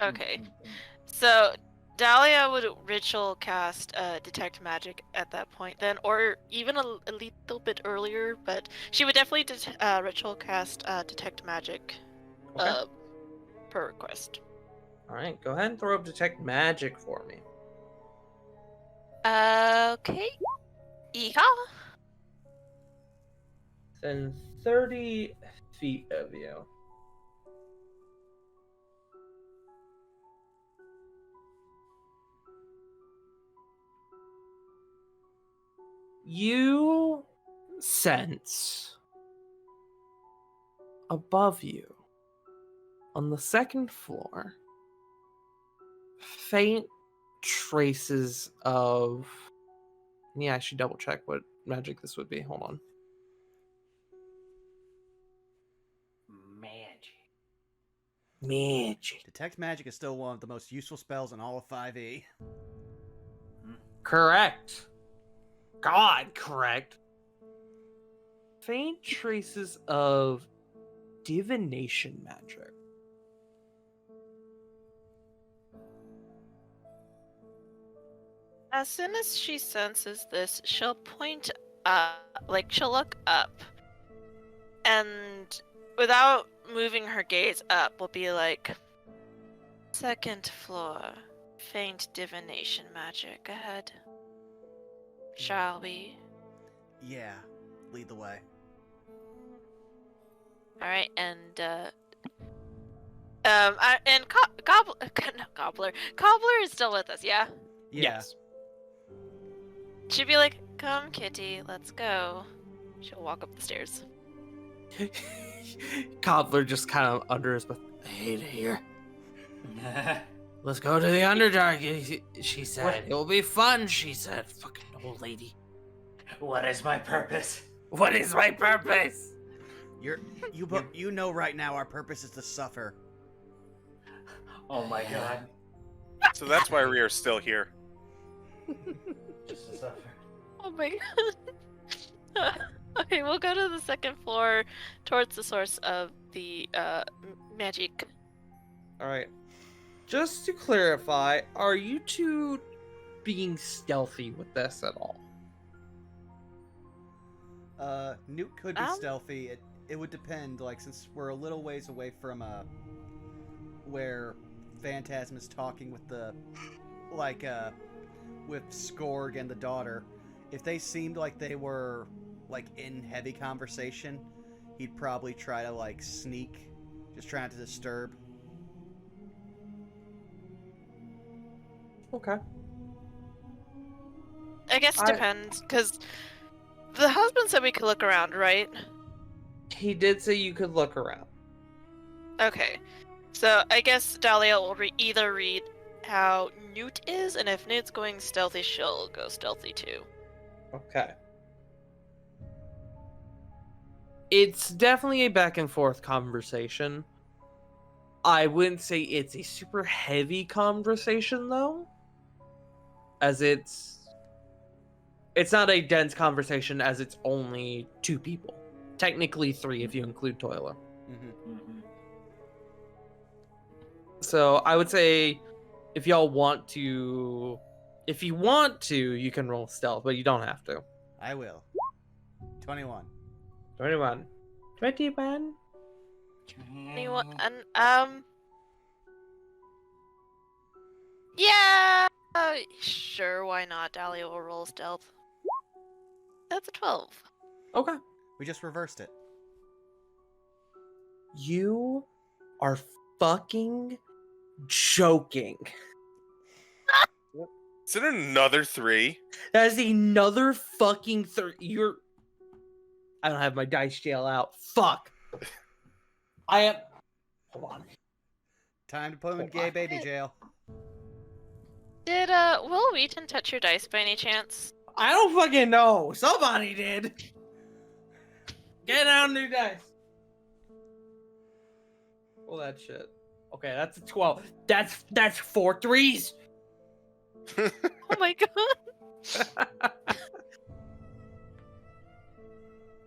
Okay, so Dahlia would ritual cast detect magic at that point then, or even a little bit earlier, but she would definitely ritual cast detect magic Okay. per request. All right, go ahead and throw up detect magic for me. Okay. Yeehaw! Within 30 feet of you. You sense above you on the second floor faint traces of. Yeah, I should double check what magic this would be. Hold on. Magic. Detect magic is still one of the most useful spells in all of 5e. Correct. God, correct. Faint traces of divination magic. As soon as she senses this, she'll point up, she'll look up, and without moving her gaze up, will be like, second floor, faint divination magic ahead. Shall we? Yeah, lead the way. Alright, and, Gobbler is still with us, yeah? Yeah. Yes. She'd be like, come, kitty, let's go. She'll walk up the stairs. Cobbler just kind of under his breath. I hate it here. Let's go to the Underdark, she said. What? It will be fun, she said. Fucking old lady. What is my purpose? What is my purpose? You know right now our purpose is to suffer. Oh my god. So that's why we are still here. Just to suffer. Oh my god. Okay, we'll go to the second floor towards the source of the magic. Alright. Just to clarify, are you two being stealthy with this at all? Newt could be Um? stealthy. It would depend, since we're a little ways away from where Phantasm is talking with with Skorg and the daughter. If they seemed like they were in heavy conversation, he'd probably try to sneak, just try not to disturb. Okay. I guess it depends, because the husband said we could look around, right? He did say you could look around. Okay. So I guess Dahlia will either read how Newt is, and if Newt's going stealthy, she'll go stealthy too. Okay. It's definitely a back and forth conversation. I wouldn't say it's a super heavy conversation though, as it's not a dense conversation, as it's only two people. Technically three if you include Toiler. Mm-hmm. So I would say if y'all want to, you can roll stealth, but you don't have to. I will. 21. 21. 21? Anyone? And Yeah. Sure. Why not? Dahlia will roll stealth. That's a 12. Okay. We just reversed it. You are fucking joking. Is it another 3? That is another fucking you're. I don't have my dice jail out. Fuck. I am. Hold on. Time to put him in Hold gay on. baby jail. Did Will Wheaton touch your dice by any chance? I don't fucking know. Somebody did. Get out new dice. Well, that shit. Okay, that's a 12. That's 4 3s. Oh my god.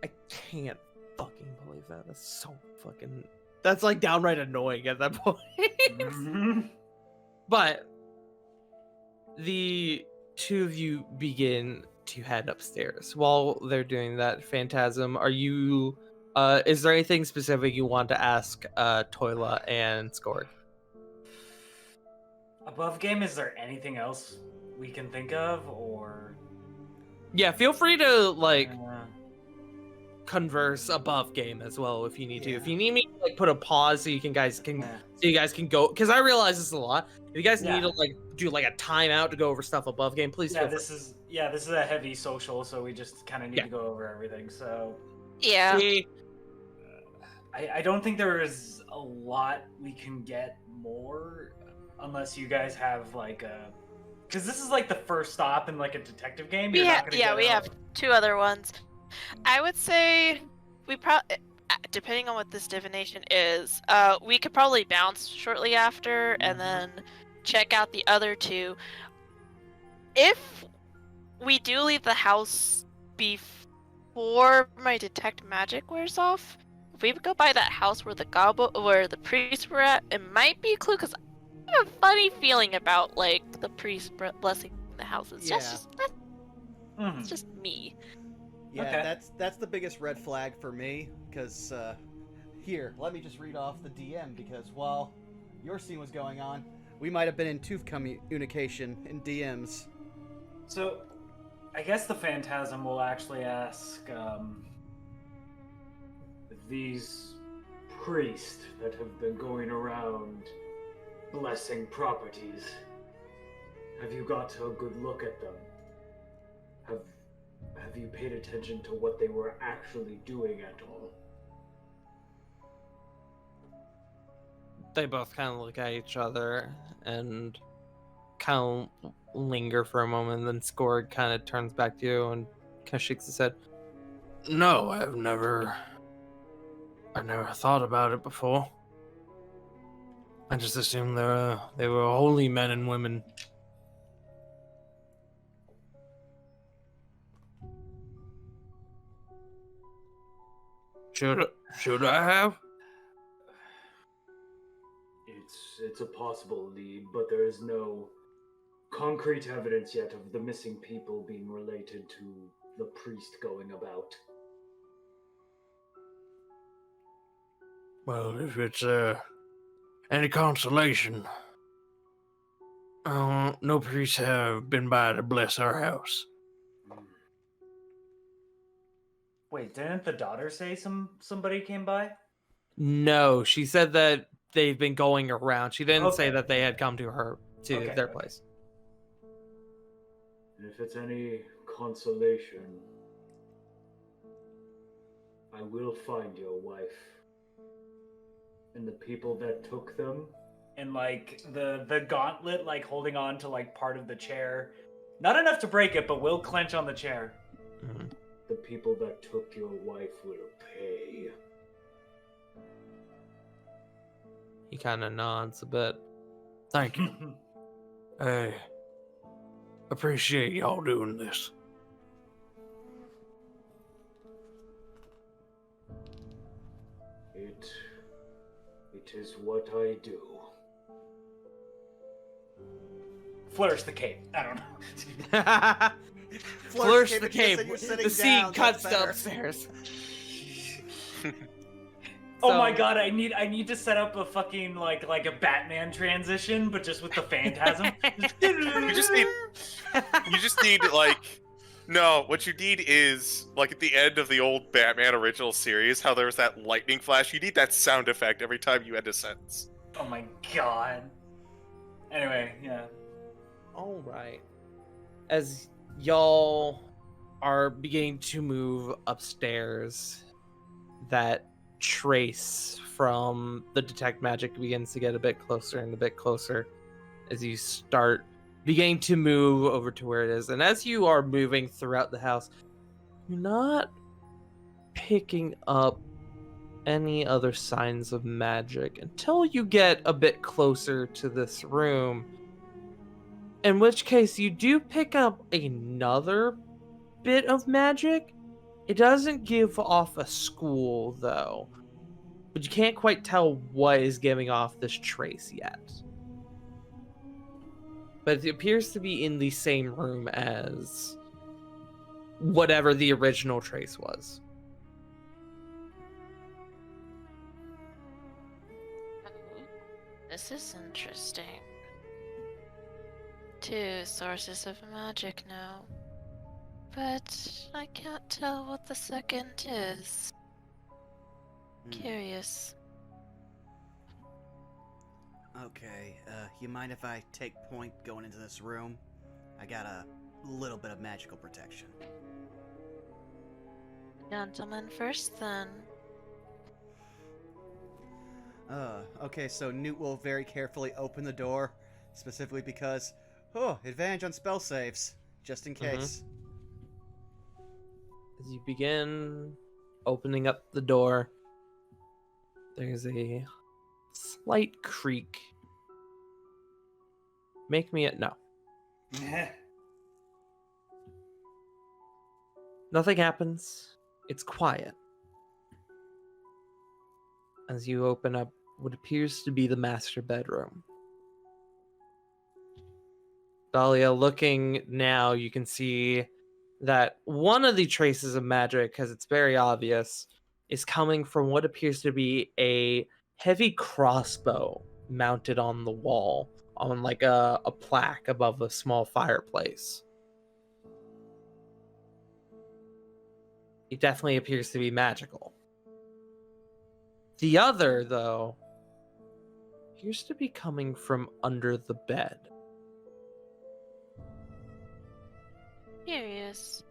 I can't fucking believe that. That's so fucking. That's like downright annoying at that point. Mhm. But the two of you begin to head upstairs. While they're doing that, Phantasm, are you? Is there anything specific you want to ask Toila and Skorg? Above game, is there anything else we can think of, or Yeah, feel free to like uh, converse above game as well if you need to. Yeah. If you need me to like put a pause so you guys can yeah. so you guys can go, because I realize this is a lot. If you guys Yeah. need to like do like a timeout to go over stuff above game, please Yeah, feel free. this is a heavy social, so we just kind of need Yeah. to go over everything. So Yeah. See, I don't think there is a lot we can get more, unless you guys have like a, because this is like the first stop in like a detective game. We You're have, not gonna yeah, get we a- have 2 other ones. I would say we probably, depending on what this divination is, we could probably bounce shortly after and then check out the other 2. If we do leave the house before my detect magic wears off, if we go by that house where the priests were at, it might be a clue, because I have a funny feeling about like the priest blessing the houses. Yeah. Mhm. That's just me. Yeah, Okay. that's the biggest red flag for me, because here, let me just read off the DM, because while your scene was going on, we might have been in tooth communication in DMs. So, I guess the Phantasm will actually ask These priests that have been going around blessing properties. Have you got a good look at them? Have you paid attention to what they were actually doing at all? they both kind of look at each other and kind of linger for a moment. Then Skorg kind of turns back to you and kind of shakes his head. No, I've never thought about it before. I just assumed they were holy men and women. Should I have? It's a possible lead, but there is no concrete evidence yet of the missing people being related to the priest going about. Well, if it's any consolation, no priests have been by to bless our house. Wait, didn't the daughter say somebody came by? No, she said that they've been going around. She didn't say Okay. that they had come to Okay, their okay. place. And if it's any consolation, I will find your wife. And the people that took them, And like the gauntlet, like holding on to like part of the chair, not enough to break it, but will clench on the chair. Mhm. the people that took your wife will pay. He kind of nods a bit. Thank you. I appreciate y'all doing this. It is what I do. Flourish the cape. I don't know. Flourish the just cape. said you're sitting The scene down, so cuts it's better. upstairs. Oh my So- god, I need to set up a fucking like a Batman transition, but just with the phantasm. You just need like no, what you need is like at the end of the old Batman original series, how there was that lightning flash. You need that sound effect every time you end a sentence. Oh my god. Anyway, yeah. All right. As y'all are beginning to move upstairs, that trace from the detect magic begins to get a bit closer and a bit closer as you start beginning to move over to where it is. And as you are moving throughout the house, you're not picking up any other signs of magic until you get a bit closer to this room. In which case, you do pick up another bit of magic. It doesn't give off a school, though. But you can't quite tell what is giving off this trace yet. But it appears to be in the same room as whatever the original trace was. This is interesting. 2 sources of magic now. But I can't tell what the second is. Curious. Okay, you mind if I take point going into this room? I got a little bit of magical protection. Gentlemen first, then. Okay, so Newt will very carefully open the door, specifically because, advantage on spell saves, just in case. As you begin opening up the door, there's a slight creak. Make me no. Nothing happens. It's quiet. As you open up what appears to be the master bedroom. Dahlia, looking now, you can see that one of the traces of magic, because it's very obvious, is coming from what appears to be a heavy crossbow mounted on the wall, on like a plaque above a small fireplace. It definitely appears to be magical. The other, though, appears to be coming from under the bed. Curious.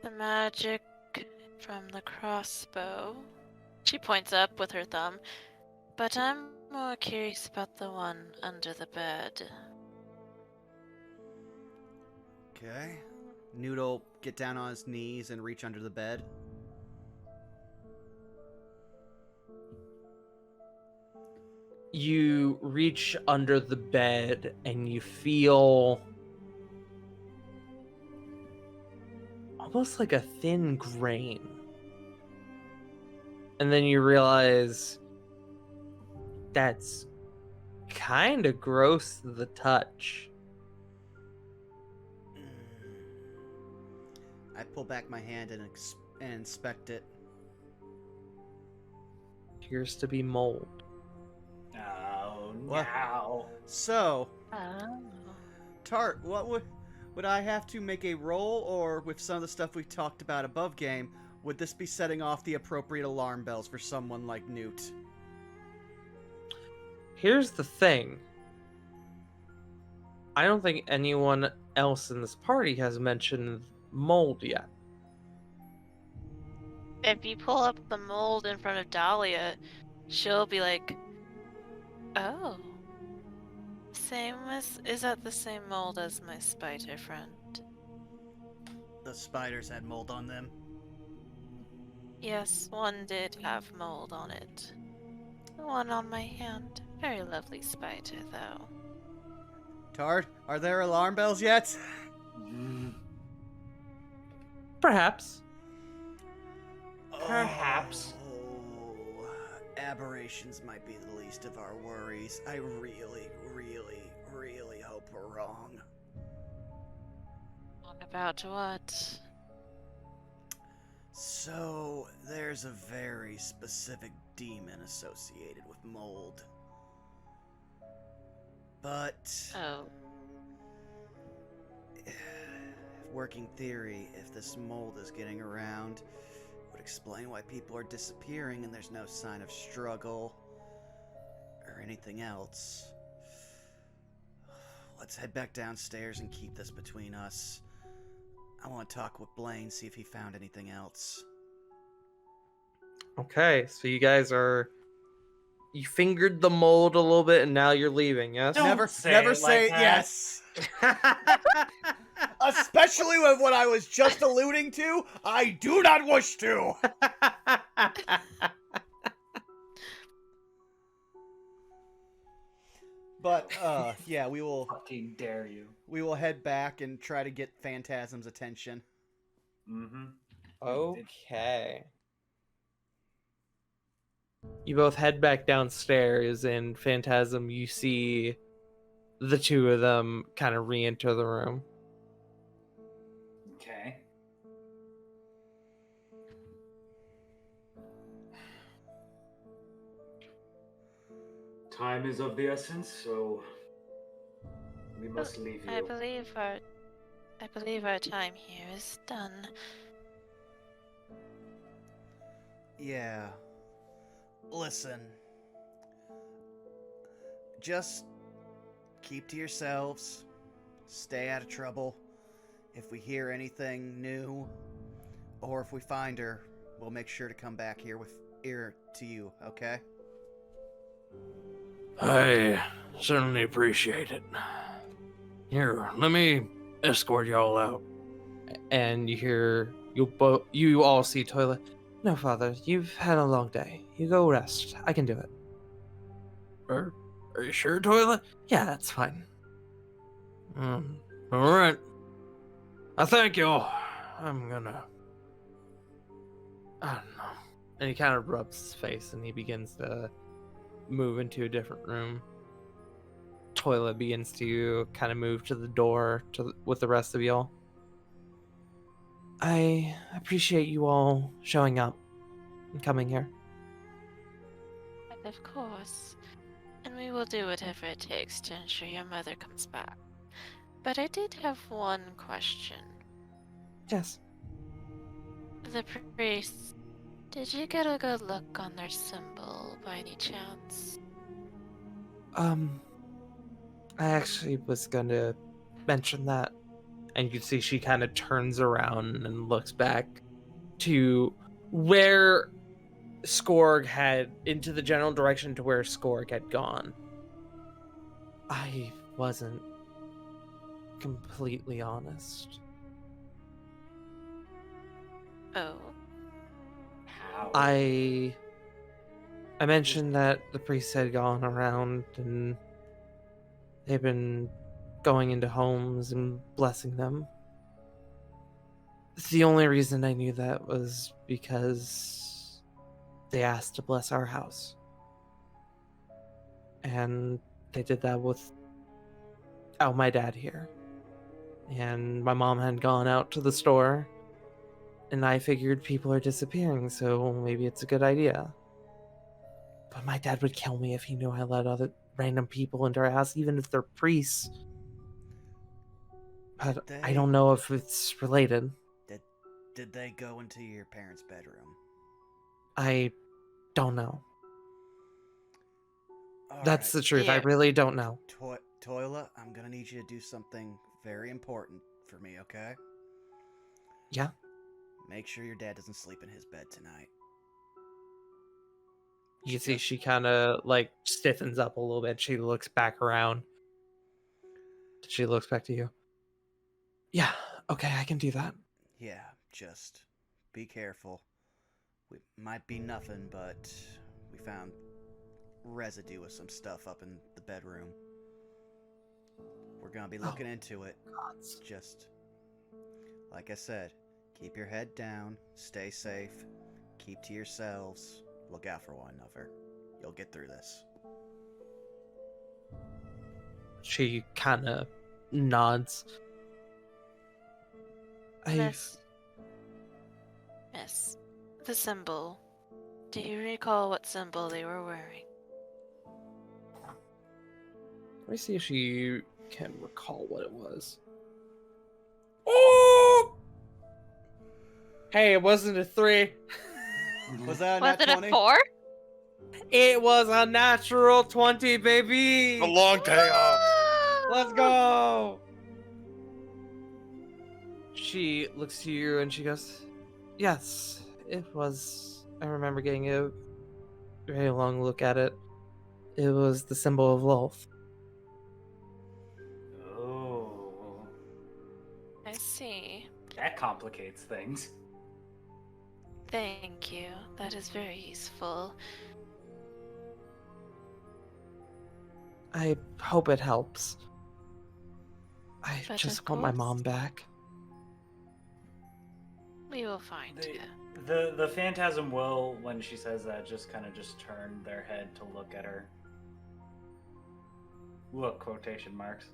The magic from the crossbow. She points up with her thumb. But I'm more curious about the one under the bed. Okay. Newt'll get down on his knees and reach under the bed. You reach under the bed and you feel almost like a thin grain. And then you realize that's kind of gross to the touch. I pull back my hand and inspect it. Appears to be mold. Oh What? no. So, Oh. Tart, what would I have to make a roll, or with some of the stuff we talked about above game, would this be setting off the appropriate alarm bells for someone like Newt? Here's the thing. I don't think anyone else in this party has mentioned mold yet. If you pull up the mold in front of Dahlia, she'll be like, oh. Is that the same mold as my spider friend? The spiders had mold on them. Yes, one did have mold on it. The one on my hand. Very lovely spider, though. Tart, are there alarm bells yet? Perhaps. Perhaps. Oh, aberrations might be the least of our worries. I really, really, really hope we're wrong. About what? So, there's a very specific demon associated with mold. But Oh. working theory, if this mold is getting around, would explain why people are disappearing and there's no sign of struggle or anything else. Let's head back downstairs and keep this between us. I want to talk with Blaine, see if he found anything else. Okay, so you guys are. You fingered the mold a little bit and now you're leaving, yes? Don't Never say say it like that. yes. Especially with what I was just alluding to, I do not wish to. But yeah, we will Fucking dare you. head back and try to get Phantasm's attention. Mm-hmm. Okay. You both head back downstairs, and Phantasm, you see the two of them kind of re-enter the room. Okay. Time is of the essence, so we must leave I you. believe our time here is done. Yeah. Listen. Just keep to yourselves. Stay out of trouble. If we hear anything new, or if we find her, we'll make sure to come back here with ear to you, okay? I certainly appreciate it. Here, let me escort y'all out. And you hear you all see Toilet. No, Father, you've had a long day. You go rest. I can do it. Are you sure, Toilet? Yeah, that's fine. All right. I thank y'all. I'm gonna. I don't know. And he kind of rubs his face and he begins to move into a different room. Toilet begins to kind of move to the door with the rest of y'all. I appreciate you all showing up and coming here. Of course. And we will do whatever it takes to ensure your mother comes back. But I did have one question. Yes. The priests, did you get a good look on their symbol by any chance? I actually was going to mention that. And you see she kind of turns around and looks back to where Skorg had, into the general direction to where Skorg had gone. I wasn't completely honest. Oh. How? I mentioned that the priest had gone around and they've been going into homes and blessing them. The only reason I knew that was because they asked to bless our house. And they did that without my dad here. And my mom had gone out to the store, and I figured people are disappearing, so maybe it's a good idea. But my dad would kill me if he knew I let other random people into our house, even if they're priests. But I don't know if it's related. Did they go into your parents' bedroom? I don't know. All That's right. the truth. I Yeah. really don't know. Toilet, I'm gonna need you to do something very important for me, okay? Yeah? Make sure your dad doesn't sleep in his bed tonight. You can see she kind of like stiffens up a little bit. She looks back around. She looks back to you. Yeah, okay, I can do that. Yeah, just be careful. We might be nothing, but we found residue of some stuff up in the bedroom. We're gonna be looking into it. Just like I said, keep your head down, stay safe, keep to yourselves, look out for one another. You'll get through this. She kind of nods. Miss, the symbol. Do you recall what symbol they were wearing? Let me see if she can recall what it was. Oh! Hey, it wasn't a 3. Was that a Was nat it 20? a 4? It was a natural 20, baby! A long day off. Let's go! She looks to you and she goes, yes, it was. I remember getting a very long look at it. It was the symbol of Lolth. Oh, I see. that complicates things. Thank you. That is very useful. I hope it helps. I But just of want my course. mom back. We will find The, her. the phantasm will, when she says that, just kind of just turn their head to look at her. Look, quotation marks.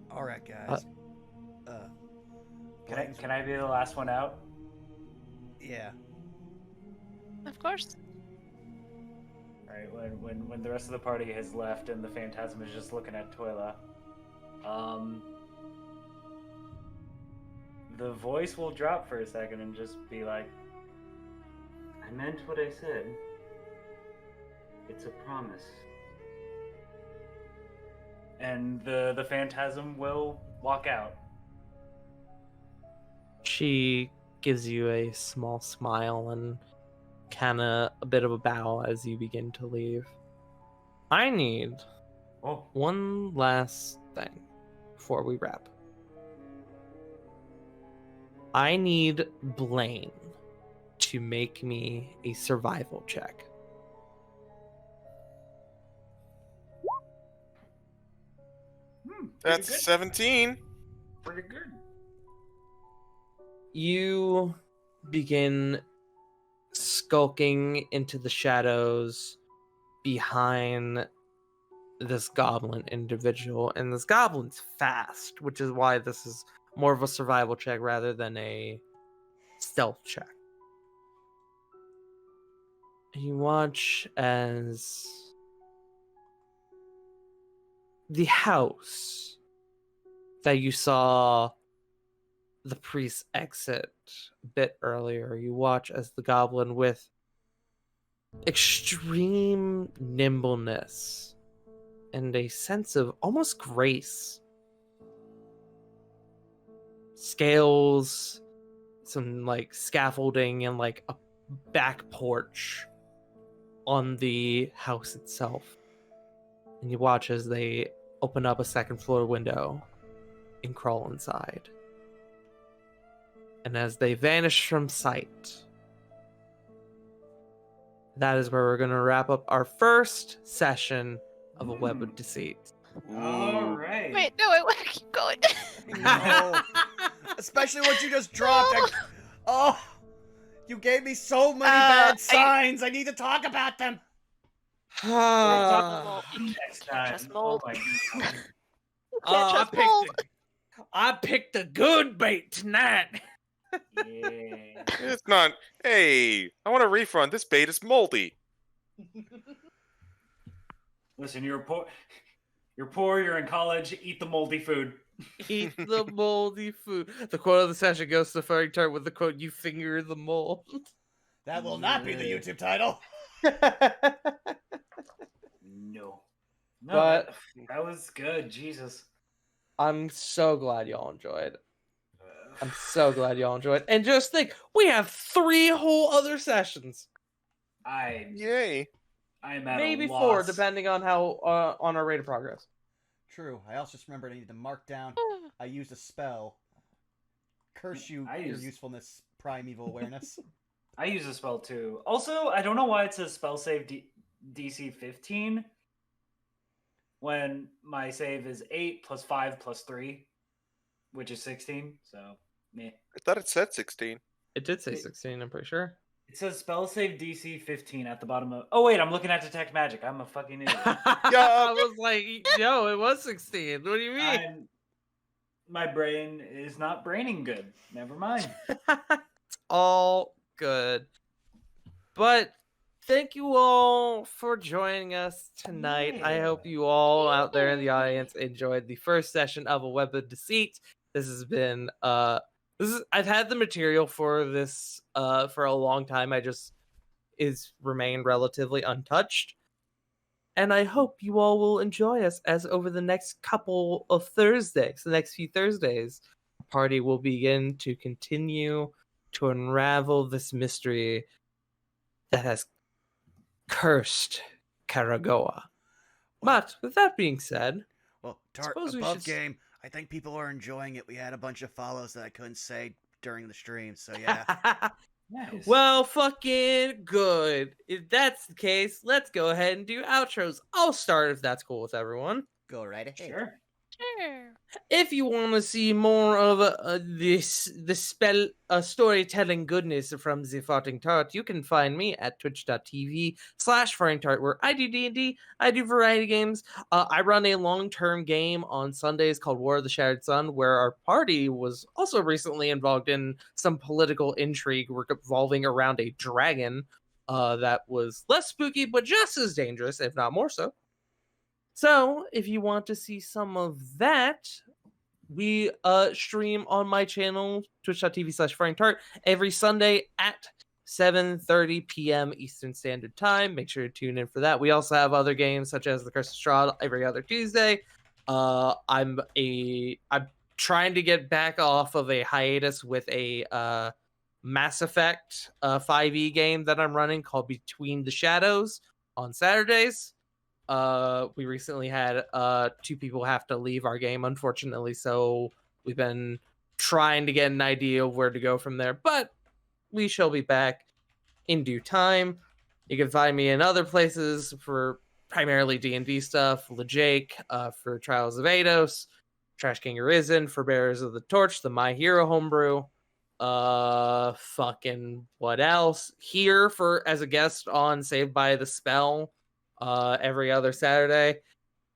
All right, guys. Blaine's- Can I be the last one out? Yeah. Of course. Right, when the rest of the party has left and the phantasm is just looking at Toila, the voice will drop for a second and just be like, I meant what I said. It's a promise. And the phantasm will walk out. She gives you a small smile and kind of a bit of a bow as you begin to leave. I need Oh, one last thing before we wrap. I need Blaine to make me a survival check. pretty That's good. 17. Pretty good. You begin skulking into the shadows behind this goblin individual, and this goblin's fast, which is why this is more of a survival check rather than a stealth check. You watch as the house that you saw the priest exit a bit earlier, you watch as the goblin, with extreme nimbleness and a sense of almost grace, scales some like scaffolding and like a back porch on the house itself, and you watch as they open up a second floor window and crawl inside. And as they vanish from sight, that is where we're going to wrap up our first session of A Web of Deceit. All right. Wait, no, I want to keep going. No. Especially what you just dropped. Oh, you gave me so many bad signs. I need to talk about them. Well, you Next can't time. trust Oh mold. my You god. can't trust mold. I picked a good bait tonight. Yeah. It's not. Hey, I want a refund. This bait is moldy. Listen, you're poor. You're poor. You're in college. Eat the moldy food. Eat the moldy food. The quote of the session goes to the furry tart with the quote, "You finger the mold." That will not be the YouTube title. No. No, But- that was good. Jesus. I'm so glad y'all enjoyed. I'm so glad y'all enjoyed. And just think, we have 3 whole other sessions. Yay. I'm at Maybe a 4, loss. depending on how on our rate of progress. True. I also just remembered I need to mark down. I used a spell. Curse you, your usefulness, primeval awareness. I use a spell too. Also, I don't know why it says spell save DC 15 when my save is 8 plus 5 plus 3, which is 16. So, meh. I thought it said 16. It did say 16, I'm pretty sure. It says spell save DC 15 at the bottom of. Oh wait, I'm looking at detect magic. I'm a fucking idiot. I was like, yo, it was 16. What do you mean? My brain is not braining good. Never mind. It's all good. But thank you all for joining us tonight. I hope you all out there in the audience enjoyed the first session of A Web of Deceit. This has been I've had the material for this for a long time. I just is remained relatively untouched. And I hope you all will enjoy us as over the next couple of Thursdays, the next few Thursdays, the party will begin to continue to unravel this mystery that has cursed Kara-Goah. But with that being said, Well, Tart, suppose we above should game, I think people are enjoying it. We had a bunch of follows that I couldn't say during the stream, so yeah. Nice. well, fucking good. If that's the case, let's go ahead and do outros. I'll start if that's cool with everyone. Go right ahead. Sure. Sure. If you want to see more of the storytelling goodness from the Farting Tart, you can find me at twitch.tv/Farting Tart, where I do D&D, I do variety games. I run a long-term game on Sundays called War of the Shattered Sun, where our party was also recently involved in some political intrigue revolving around a dragon that was less spooky, but just as dangerous, if not more so. So, if you want to see some of that, we stream on my channel, twitch.tv/FrankTart, every Sunday at 7:30 p.m. Eastern Standard Time. Make sure to tune in for that. We also have other games such as The Curse of Strahd every other Tuesday. I'm trying to get back off of a hiatus with a Mass Effect 5e game that I'm running called Between the Shadows on Saturdays. We recently had 2 people have to leave our game, unfortunately, so we've been trying to get an idea of where to go from there, but we shall be back in due time. You can find me in other places for primarily D&D stuff, LeJake for Trials of Eidos, Trash King Arisen for Bearers of the Torch, the My Hero homebrew, fucking what else? Here for as a guest on Saved by the Spell every other Saturday.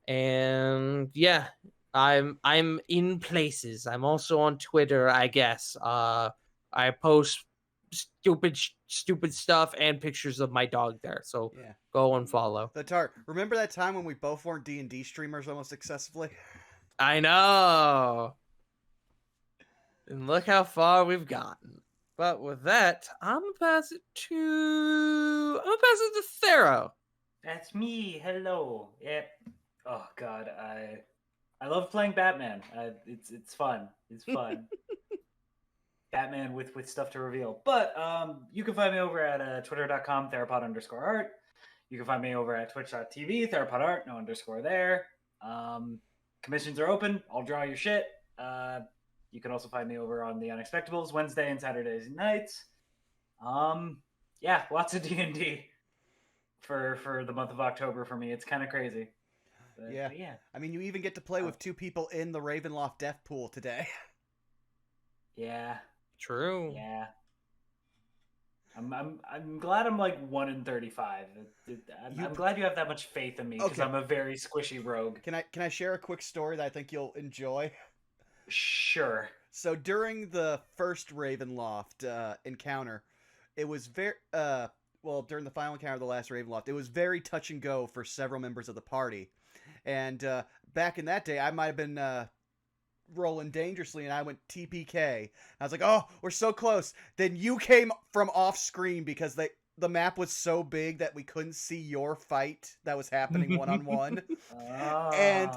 And yeah, I'm in places. I'm also on Twitter, I guess. I post stupid stuff and pictures of my dog there. So Yeah. go and follow. The Tart, remember that time when we both weren't D&D streamers almost successfully? I know. And look how far we've gotten. But with that, I'm gonna pass it to Thero. That's me. Hello. Yep. Oh God, I love playing Batman. It's fun. It's fun. Batman with stuff to reveal. But you can find me over at twitter.com theropod_art. You can find me over at twitch.tv theropodart, no underscore there. Commissions are open. I'll draw your shit. You can also find me over on the Unexpectables Wednesday and Saturdays nights. Yeah, lots of D&D. For the month of October for me. It's kind of crazy. But yeah. I mean, you even get to play with 2 people in the Ravenloft death pool today. Yeah. True. Yeah. I'm glad I'm like 1 in 35. I'm glad you have that much faith in me because I'm a very squishy rogue. Can I share a quick story that I think you'll enjoy? Sure. So during the first Ravenloft encounter, it was very during the final encounter of the last Ravenloft, it was very touch and go for several members of the party. And back in that day, I might have been rolling dangerously, and I went TPK. I was like, oh, we're so close. Then you came from off screen because the map was so big that we couldn't see your fight that was happening one-on-one. And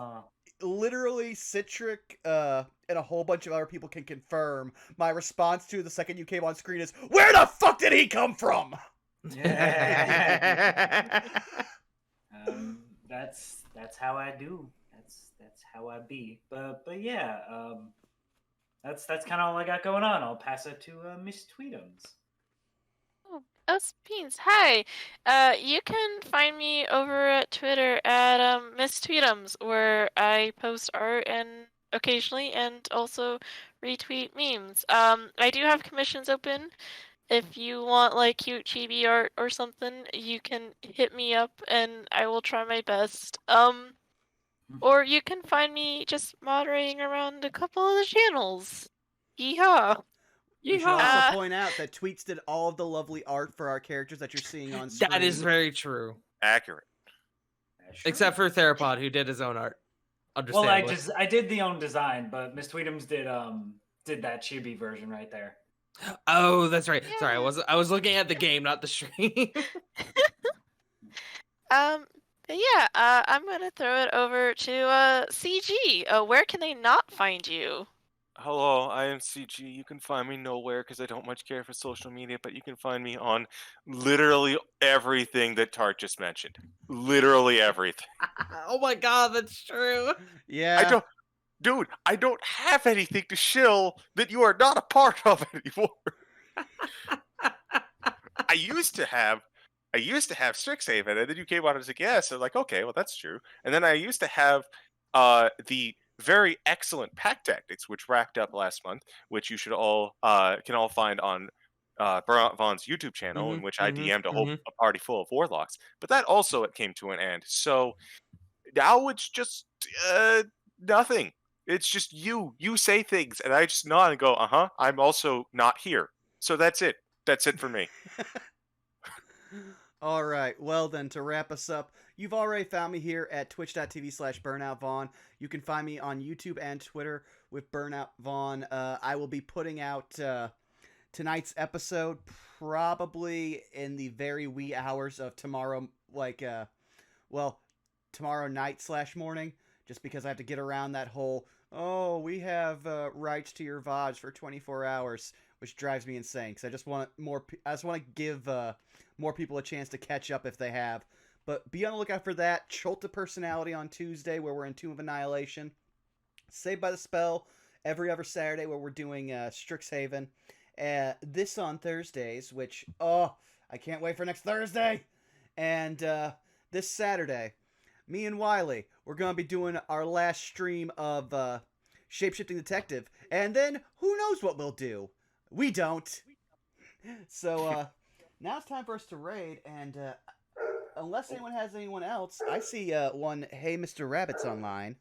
literally, Citric and a whole bunch of other people can confirm my response to the second you came on screen is, where the fuck did he come from? That's how I do. That's how I be. But yeah, that's kind of all I got going on. I'll pass it to Miss Tweetums. Oh, Beans. Hi. You can find me over at Twitter at Miss Tweetums, where I post art and occasionally and also retweet memes. I do have commissions open if you want like cute chibi art or something, you can hit me up and I will try my best. Or you can find me just moderating around a couple of the channels. Yeehaw! We should also Uh, point out that Tweets did all of the lovely art for our characters that you're seeing on screen. That is very true. Accurate. Except for Therapod, who did his own art. Well, Understandably. I did the own design, but Miss Tweetums did that chibi version right there. Oh, that's right. Sorry, Yeah. I was looking at the game, not the stream. But yeah, I'm gonna throw it over to CG. Where can they not find you? Hello, I am CG. You can find me nowhere because I don't much care for social media, but you can find me on literally everything that Tart just mentioned. Literally everything. Oh my god, that's true. Yeah. I don't have anything to shill that you are not a part of anymore. I used to have Strixhaven, and then you came on as a guest. I'm like, okay, well that's true. And then I used to have the very excellent Pack Tactics, which racked up last month, which you should all can all find on Burnout Vaughn's YouTube channel, in which I DM'd a party full of warlocks. But that also it came to an end. So now it's just nothing. It's just you say things, and I just nod and go, I'm also not here. So that's it. That's it for me. All right. Well, then, to wrap us up, you've already found me here at twitch.tv/BurnoutVaughn. You can find me on YouTube and Twitter with Burnout Vaughn. I will be putting out tonight's episode probably in the very wee hours of tomorrow, tomorrow night/morning, just because I have to get around that whole, we have rights to your VODs for 24 hours, which drives me insane, because I just want to give more people a chance to catch up if they have. But be on the lookout for that. Cholta Personality on Tuesday, where we're in Tomb of Annihilation. Saved by the Spell every other Saturday, where we're doing Strixhaven. This on Thursdays, which, I can't wait for next Thursday. And this Saturday, me and Wiley, we're going to be doing our last stream of Shapeshifting Detective. And then, who knows what we'll do? We don't. So, now it's time for us to raid, and unless anyone has anyone else, I see one, Hey Mr. Rabbit's online.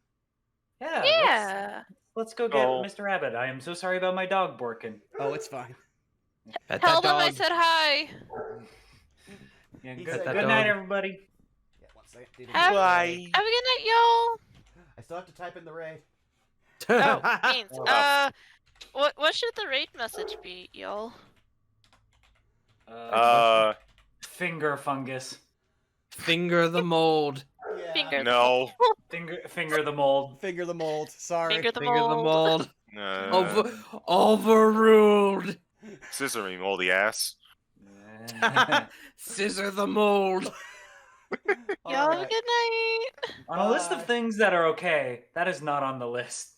Yeah. Yeah. Let's go get Mr. Rabbit. I am so sorry about my dog barking. Oh, it's fine. Tell them I said hi. Yeah, He good said good dog. night, everybody. Yeah, one second. Have, Bye. have a good night, y'all. I still have to type in the raid. Oh, beans. What should the raid message be, y'all? Finger fungus. Finger the mold. Yeah. Finger. No. Finger the mold. Finger the mold. Sorry. Finger the Finger the mold. mold. Overruled. Scissor me, moldy ass. Scissor the mold. Y'all have a Alright. good night. On a list of things that are okay, that is not on the list.